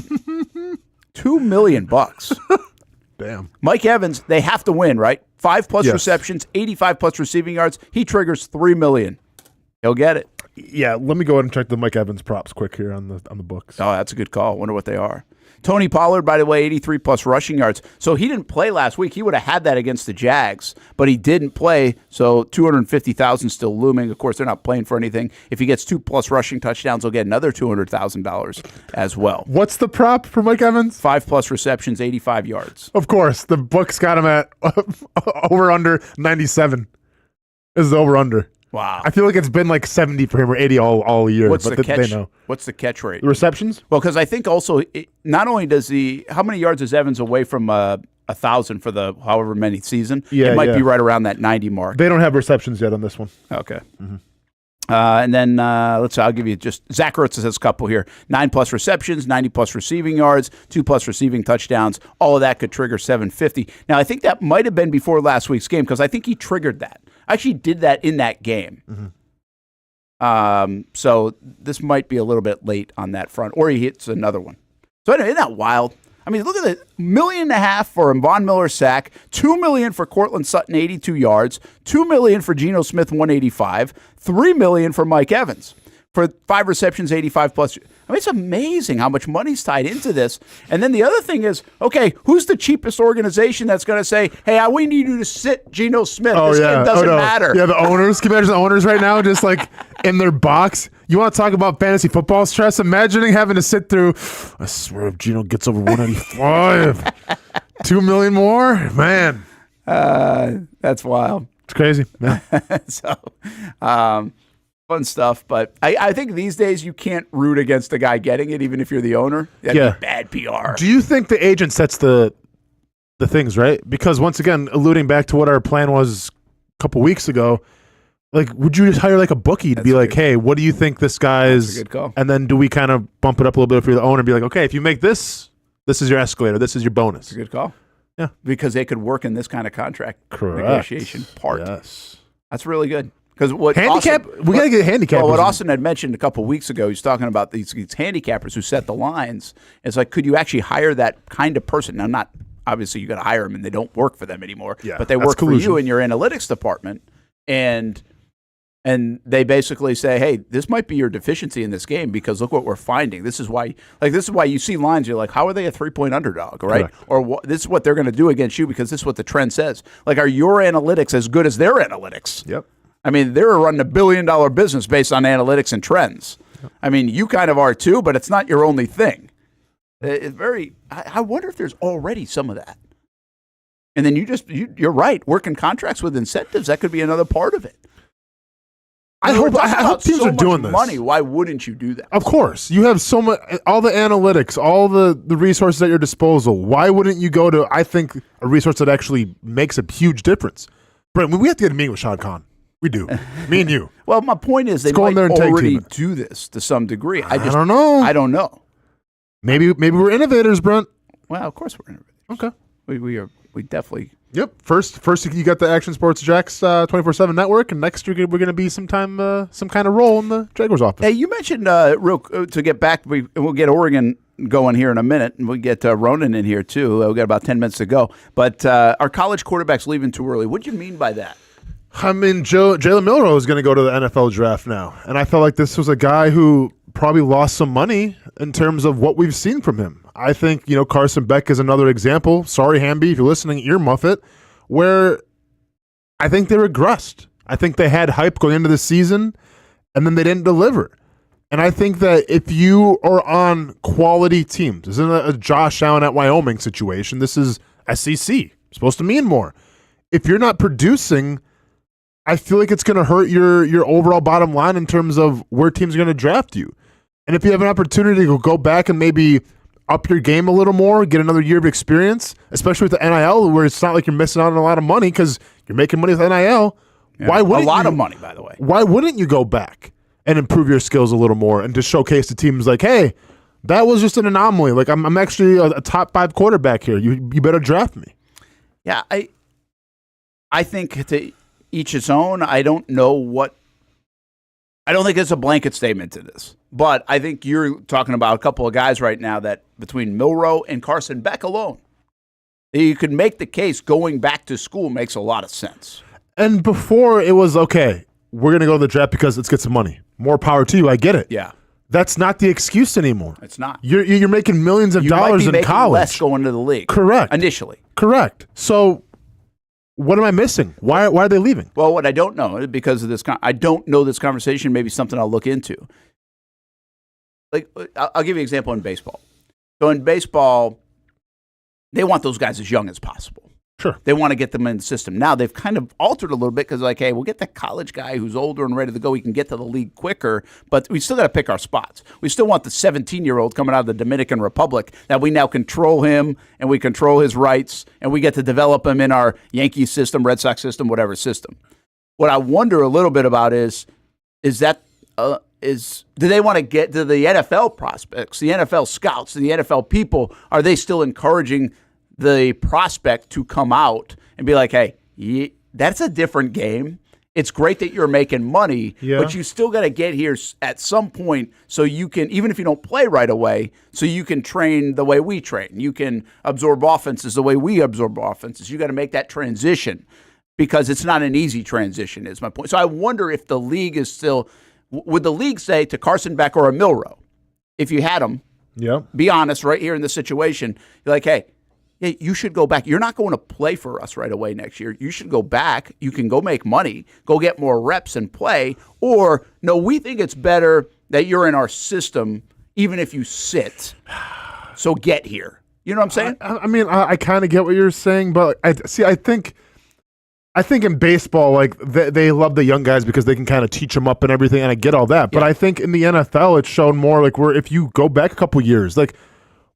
$2 million. Damn. Mike Evans, they have to win, right? 5+ receptions, 85+ receiving yards. He triggers $3 million. He'll get it. Yeah, let me go ahead and check the Mike Evans props quick here on the books. Oh, that's a good call. Wonder what they are. Tony Pollard, by the way, 83+ rushing yards. So he didn't play last week. He would have had that against the Jags, but he didn't play. So $250,000 still looming. Of course, they're not playing for anything. If he gets 2+ rushing touchdowns, he'll get another $200,000 as well. What's the prop for Mike Evans? 5+ receptions, 85 yards. Of course, the book's got him at over under 97. This is over under. Wow. I feel like it's been like 70 for him or 80 all year. What's but the catch? They know. What's the catch rate? The receptions? Well, because I think also, not only does how many yards is Evans away from 1,000 for the however many season? Yeah, it might be right around that 90 mark. They don't have receptions yet on this one. Okay. Mm-hmm. And then I'll give you just Zach Ertz has a couple here. 9+ receptions, 90+ receiving yards, 2+ receiving touchdowns. All of that could trigger 750. Now, I think that might have been before last week's game because I think he triggered that. I actually did that in that game. Mm-hmm. So this might be a little bit late on that front, or he hits another one. So anyway, isn't that wild? I mean, look at it. $1.5 million for Von Miller sack, $2 million for Cortland Sutton, 82 yards, $2 million for Geno Smith, 185, $3 million for Mike Evans for 5 receptions, 85+. I mean, it's amazing how much money's tied into this. And then the other thing is, okay, who's the cheapest organization that's going to say, hey, we need you to sit Geno Smith. This game doesn't matter. Yeah, the owners. Can you imagine the owners right now just like in their box? You want to talk about fantasy football stress? Imagining having to sit through, I swear if Geno gets over 185, $2 million more? Man. That's wild. It's crazy. Yeah. So, fun stuff, but I think these days you can't root against a guy getting it, even if you're the owner. That'd be bad PR. Do you think the agent sets the things, right? Because once again, alluding back to what our plan was a couple weeks ago, like, would you just hire like a bookie to be like, hey, what do you think this guy's? That's a good call. And then do we kind of bump it up a little bit if you're the owner and be like, okay, if you make this is your escalator, this is your bonus. That's a good call. Yeah. Because they could work in this kind of contract negotiation part. Yes. That's really good. Because what handicap, we got to get handicap. Well, what Austin had mentioned a couple weeks ago, he was talking about these handicappers who set the lines. It's like, could you actually hire that kind of person? Now, not obviously you got to hire them and they don't work for them anymore, but they work for you in your analytics department. And And they basically say, hey, this might be your deficiency in this game because look what we're finding. This is why you see lines, you're like, how are they a 3-point underdog, right? Correct. Or this is what they're going to do against you because this is what the trend says. Like, are your analytics as good as their analytics? Yep. I mean, they're running $1 billion business based on analytics and trends. Yep. I mean, you kind of are too, but it's not your only thing. It's I wonder if there's already some of that. And then you're right, working contracts with incentives, that could be another part of it. I hope teams are doing this. Money. Why wouldn't you do that? Of course. You have so much, all the analytics, all the resources at your disposal. Why wouldn't you go to, I think, a resource that actually makes a huge difference? Brent, we have to get a meeting with Shad Khan. We do. Me and you. Well, my point is they might already do this to some degree. I don't know. I don't know. Maybe we're innovators, Brent. Well, of course we're innovators. Okay. We definitely. Yep. First you got the Action Sports Jax 24/7 network, and next year we're going to be some kind of role in the Jaguars office. Hey, you mentioned to get back. We'll get Oregon going here in a minute, and we'll get Ronan in here too. We've got about 10 minutes to go. But our college quarterbacks leaving too early. What do you mean by that? I mean, Jalen Milroe is going to go to the NFL draft now, and I felt like this was a guy who probably lost some money in terms of what we've seen from him. I think, Carson Beck is another example. Sorry, Hamby, if you're listening, earmuff it, where I think they regressed. I think they had hype going into the season, and then they didn't deliver. And I think that if you are on quality teams, this isn't a Josh Allen at Wyoming situation. This is SEC. Supposed to mean more. If you're not producing, I feel like it's going to hurt your overall bottom line in terms of where teams are going to draft you. And if you have an opportunity to go back and maybe up your game a little more, get another year of experience, especially with the NIL, where it's not like you're missing out on a lot of money because you're making money with NIL. Yeah, why wouldn't a lot of money, by the way. Why wouldn't you go back and improve your skills a little more and to showcase the teams like, hey, that was just an anomaly. Like, I'm actually a top 5 quarterback here. You better draft me. Yeah, I think to each its own. I don't think it's a blanket statement to this, but I think you're talking about a couple of guys right now that between Milroe and Carson Beck alone, you could make the case going back to school makes a lot of sense. And before it was, okay, we're going to go to the draft because let's get some money. More power to you. I get it. Yeah. That's not the excuse anymore. It's not. You're making millions of dollars in college. Less going to the league. Correct. Initially. Correct. So what am I missing? Why are they leaving? Well, what I don't know, because of this, I don't know this conversation. Maybe something I'll look into. Like, I'll give you an example in baseball. So in baseball, they want those guys as young as possible. Sure. They want to get them in the system. Now, they've kind of altered a little bit because, like, hey, we'll get the college guy who's older and ready to go. He can get to the league quicker, but we still got to pick our spots. We still want the 17-year-old coming out of the Dominican Republic that we now control him and we control his rights and we get to develop him in our Yankee system, Red Sox system, whatever system. What I wonder a little bit about is do they want to get to the NFL prospects, the NFL scouts, the NFL people? Are they still encouraging the prospect to come out and be like, hey, that's a different game. It's great that you're making money, but you still got to get here at some point so you can, even if you don't play right away, so you can train the way we train. You can absorb offenses the way we absorb offenses. You got to make that transition because it's not an easy transition is my point. So I wonder if the league is still, would the league say to Carson Beck or a Milroe, if you had them, be honest right here in this situation, you're like, hey, yeah, you should go back. You're not going to play for us right away next year. You should go back. You can go make money, go get more reps and play. Or, no, we think it's better that you're in our system even if you sit. So get here. You know what I'm saying? I mean, I kind of get what you're saying, but I think in baseball, like they love the young guys because they can kind of teach them up and everything, and I get all that. But I think in the NFL, it's shown more like if you go back a couple years, like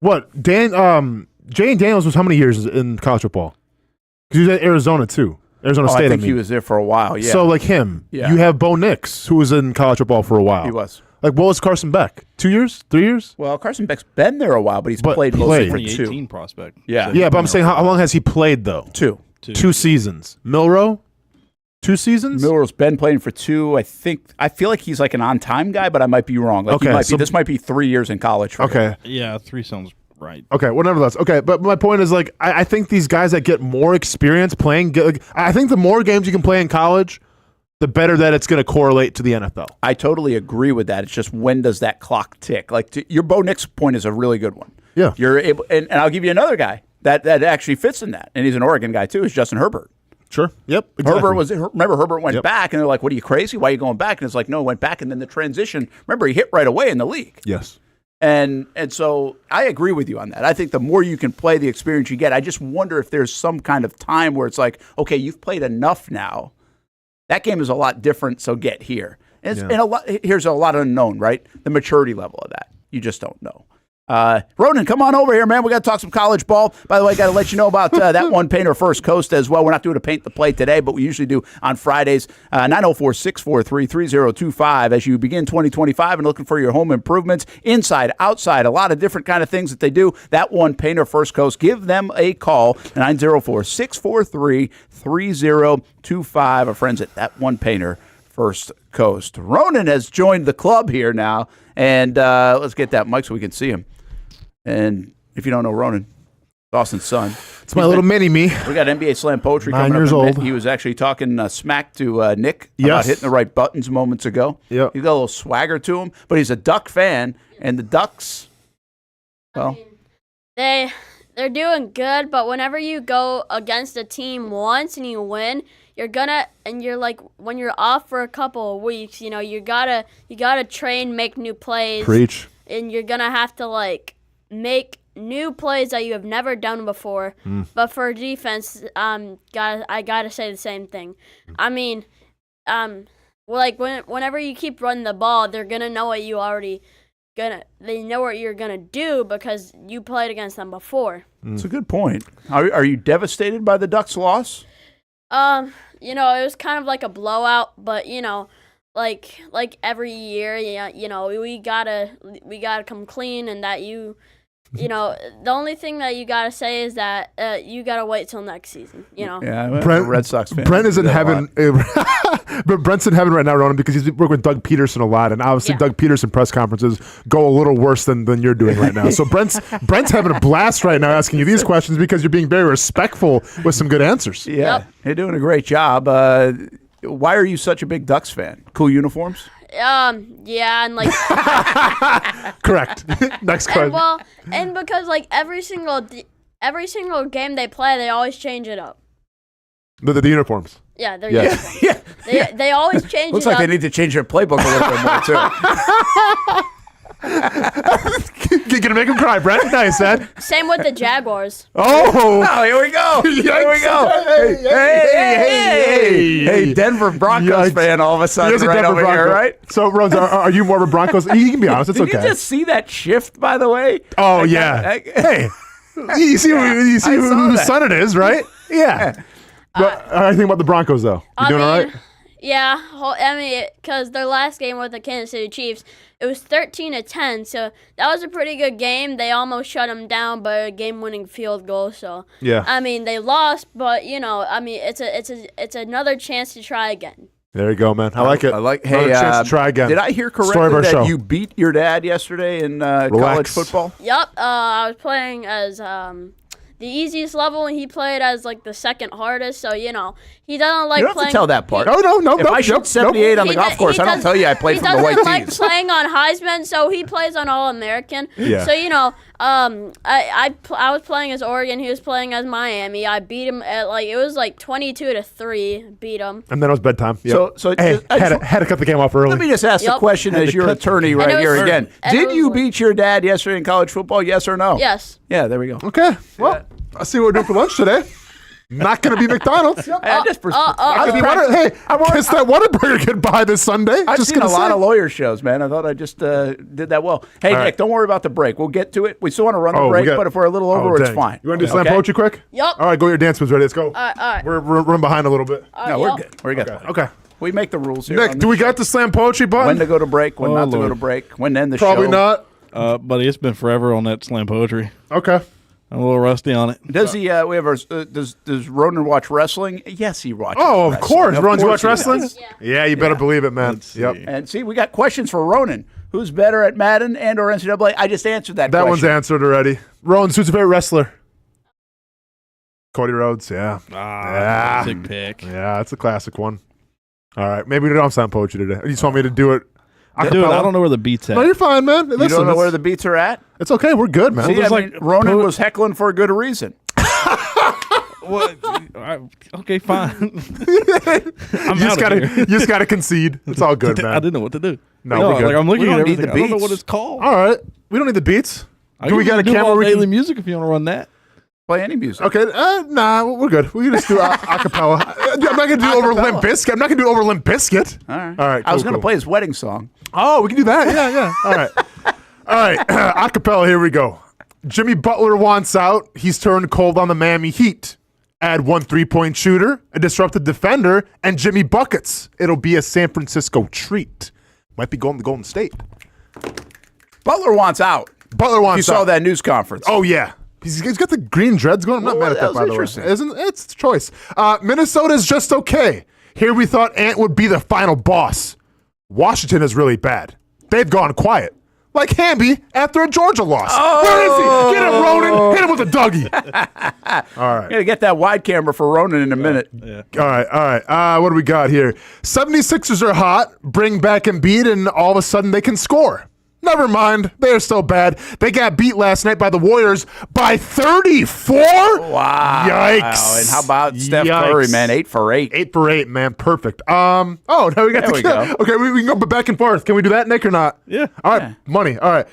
what Jay and Daniels was how many years in college football? Because he was at Arizona too. Arizona State. I think he was there for a while, yeah. So like him, you have Bo Nix, who was in college football for a while. He was. Like, what was Carson Beck? 2 years? 3 years? Well, Carson Beck's been there a while, but he's played mostly for 2. 2018 prospect. Yeah. Yeah, but I'm saying how long has he played, though? 2. 2 seasons. Milroe? 2 seasons? Milroe's been playing for 2. I feel like he's like an on-time guy, but I might be wrong. Like this might be 3 years in college for him. Yeah, 3 sounds right. Okay, whatever that's. Okay, but my point is, like, I think these guys that get more experience playing, I think the more games you can play in college, the better that it's going to correlate to the NFL. I totally agree with that. It's just when does that clock tick? Like your Bo Nix point is a really good one. Yeah. You're able, and I'll give you another guy that actually fits in that, and he's an Oregon guy too, is Justin Herbert. Sure. Yep. Exactly. Herbert went back, and they're like, what are you, crazy? Why are you going back? And it's like, no, went back, and then the transition, remember, he hit right away in the league. Yes. And so I agree with you on that. I think the more you can play, the experience you get. I just wonder if there's some kind of time where it's like, okay, you've played enough now. That game is a lot different, so get here. And here's a lot unknown, right? The maturity level of that. You just don't know. Ronan, come on over here, man. We got to talk some college ball. By the way, got to let you know about that one painter First Coast as well. We're not doing a paint the play today, but we usually do on Fridays. 904-643-3025 as you begin 2025 and looking for your home improvements inside, outside, a lot of different kind of things that they do. That one painter First Coast. Give them a call, 904-643-3025. Our friends at that one painter First Coast. Ronan has joined the club here now, and let's get that mic so we can see him. And if you don't know Ronan, Austin's son. It's my little mini-me. We got NBA Slam Poetry 9 coming years up. old. He was actually talking smack to Nick about hitting the right buttons moments ago. Yep. He's got a little swagger to him, but he's a Duck fan, and the Ducks, well. They're doing good, but whenever you go against a team once and you win, you're like, when you're off for a couple of weeks, you gotta train, make new plays. Preach. And you're gonna have to like make new plays that you have never done before. But for defense, I gotta say the same thing. I mean, whenever you keep running the ball, they're gonna know what they know what you're gonna do because you played against them before. That's a good point. Are you devastated by the Ducks' loss? It was kind of like a blowout, but like every year, we gotta come clean, and that the only thing that you gotta say is that you gotta wait till next season. Yeah, Brent, Red Sox fan. Brent is in heaven, but Brent's in heaven right now, Ronan, because he's working with Doug Peterson a lot, and obviously Doug Peterson press conferences go a little worse than you're doing right now. So Brent's having a blast right now asking you these questions because you're being very respectful with some good answers. Yeah, You're doing a great job. Why are you such a big Ducks fan? Cool uniforms? Yeah, and like correct. Next question. And because like every single game they play, they always change it up. The uniforms. Yeah, they're uniforms. They always change it up. Looks like they need to change their playbook a little bit more too. You're gonna make him cry, Brent. Nice, man. Same with the Jaguars. Oh, here we go. Here we go. Hey, Denver Broncos fan all of a sudden right over here, right? So, Rose, are you more of a Broncos? You can be honest. It's okay. Did you just see that shift, by the way? Oh, hey, you see whose son it is, right? Yeah. But I think about the Broncos, though. You doing all right? Yeah, I mean, because their last game with the Kansas City Chiefs, it was 13-10, so that was a pretty good game. They almost shut them down by a game-winning field goal. So yeah, I mean, they lost, but I mean, it's another chance to try again. There you go, man. I like it. Hey, chance to try again. Did I hear correctly that you beat your dad yesterday in college football? Yep, I was playing as the easiest level, and he played as like the second hardest. So he doesn't like. You don't playing. have to tell that part. No. If I shoot 78 on the golf course, I don't tell you I played from the white tees. He doesn't like playing on Heisman, so he plays on All-American. Yeah. So I was playing as Oregon. He was playing as Miami. I beat him at it was like 22-3. Beat him. And then it was bedtime. Yep. So hey, had to cut the game off early. Let me just ask the question as your attorney right here again. Did you beat your dad yesterday in college football? Yes or no? Yes. Yeah. There we go. Okay. Well, I see what we're doing for lunch today. Not going to be McDonald's. Hey, kiss that Whataburger goodbye this Sunday. I've seen a lot of lawyer shows, man. I thought I just did that well. Hey, Nick, don't worry about the break. We'll get to it. We still want to run the break, but if we're a little over, it's fine. You want to do slam poetry quick? Yep. All right, go. Your dance moves ready. Let's go. All right. We're running behind a little bit. No, we're good. We're good. Okay. We make the rules here. Nick, do we got the slam poetry button? When to go to break, when not to go to break, when to end the show. Probably not. Buddy, it's been forever on that slam poetry. Okay. I'm a little rusty on it. Does he? We have our. Does Ronan watch wrestling? Yes, he watches. Oh, of course. Ronan, you watch he wrestling? does. Yeah, you better believe it, man. Yep. And see, we got questions for Ronan. Who's better at Madden and or NCAA? I just answered that. That question. one's answered already. Ronan, who's your favorite wrestler? Cody Rhodes. Yeah. Sick pick. Yeah, that's a classic one. All right. Maybe we don't have sound poetry today. You just want me to do it? Dude, I don't know where the beat's at. No, you're fine, man. You don't know where the beats are at? It's okay. We're good, man. See, Ronan was heckling for a good reason. Okay, fine. You just gotta concede. It's all good, man. I didn't know what to do. No, we're good. Like, I'm looking at need everything. the I don't know beats. what it's called. All right. We don't need the beats. Do we got a camera? We daily music if you want to run that. Play any music. Okay. Nah, we're good. We can just do acapella. I'm not gonna do over Limp Bizkit. I'm not gonna do over Limp Bizkit. All right. All right. I was cool, going to play his wedding song. Oh, we can do that. Yeah. All right. All right. Acapella. Here we go. Jimmy Butler wants out. He's turned cold on the Miami Heat. Add 1 3-point shooter, a disrupted defender, and Jimmy buckets. It'll be a San Francisco treat. Might be going to Golden State. Butler wants out. Butler wants out. You saw that news conference. Oh, yeah. He's got the green dreads going. I'm not mad at that, by the way. It's a choice. Minnesota's just okay. Here we thought Ant would be the final boss. Washington is really bad. They've gone quiet. Like Hamby after a Georgia loss. Oh. Where is he? Get him, Ronan. Hit him with a Dougie. All right. Gotta get that wide camera for Ronan in a minute. Yeah. All right. What do we got here? 76ers are hot. Bring back Embiid, and all of a sudden they can score. Never mind. They are still bad. They got beat last night by the Warriors by 34? Wow. Yikes. And how about Steph Curry, man? 8 for 8. 8 for 8, man. Perfect. Now we got we go. Okay, we can go back and forth. Can we do that, Nick, or not? Yeah. All right. Money. All right.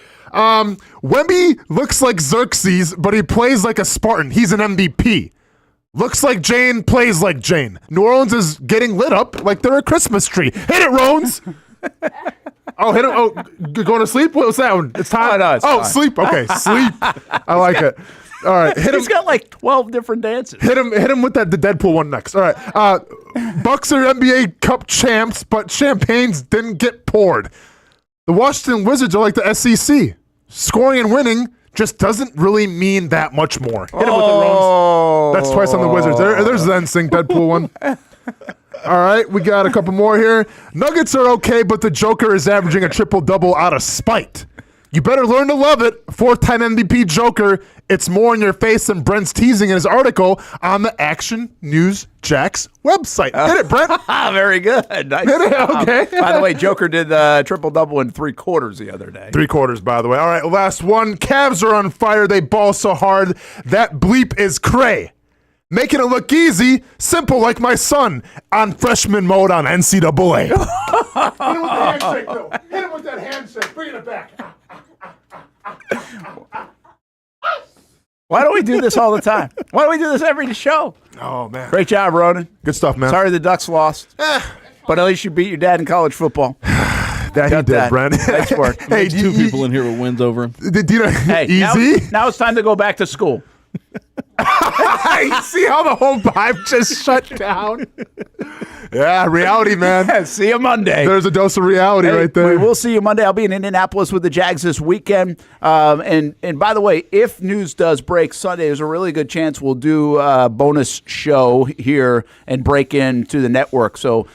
Wemby looks like Xerxes, but he plays like a Spartan. He's an MVP. Looks like Jane, plays like Jane. New Orleans is getting lit up like they're a Christmas tree. Hit it, Rones. Oh, hit him. Oh, going to sleep? What's that one? It's time. Oh, no, it's fine. Sleep. Okay, sleep. I like it. All right, hit him. He's got like 12 different dances. Hit him with the Deadpool one next. All right. Bucks are NBA Cup champs, but champagnes didn't get poured. The Washington Wizards are like the SEC. Scoring and winning just doesn't really mean that much more. Hit him with the Rones. That's twice on the Wizards. There's the NSYNC Deadpool one. All right, we got a couple more here. Nuggets are okay, but the Joker is averaging a triple-double out of spite. You better learn to love it. 4-time MVP Joker. It's more in your face than Brent's teasing in his article on the Action News Jax website. Hit it, Brent. Very good. Nice. Hit it, okay. By the way, Joker did the triple-double in 3 quarters the other day. 3 quarters, by the way. All right, last one. Cavs are on fire. They ball so hard. That bleep is cray. Making it look easy, simple like my son on freshman mode on NCAA. Hit him with the handshake, though. Hit him with that handshake. Bring it back. Why don't we do this all the time? Why don't we do this every show? Oh, man. Great job, Ronan. Good stuff, man. Sorry the Ducks lost. But at least you beat your dad in college football. That he did, Brent. Nice work. Hey, 2 people in here with wins over him. Hey, easy? Now it's time to go back to school. You see how the whole vibe just shut down? Yeah, reality, man. See you Monday. There's a dose of reality right there. We will see you Monday. I'll be in Indianapolis with the Jags this weekend. And by the way, if news does break Sunday, there's a really good chance we'll do a bonus show here and break into the network. So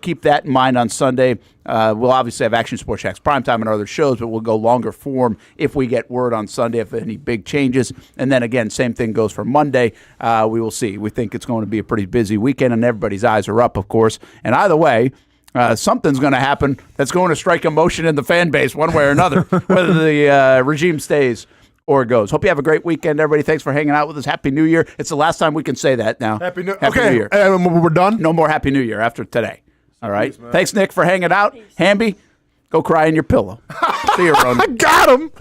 keep that in mind on Sunday. We'll obviously have Action Sports Jax Primetime and other shows, but we'll go longer form if we get word on Sunday if any big changes. And then again, same thing goes for Monday. We will see. We think it's going to be a pretty busy weekend, and everybody's eyes are up, of course. And either way, something's going to happen that's going to strike emotion in the fan base one way or another, whether the regime stays or goes. Hope you have a great weekend, everybody. Thanks for hanging out with us. Happy New Year. It's the last time we can say that now. Happy New New Year. We're done? No more Happy New Year after today. All right. Thanks, Nick, for hanging out. Hamby, go cry in your pillow. See you, Ronan. I got him.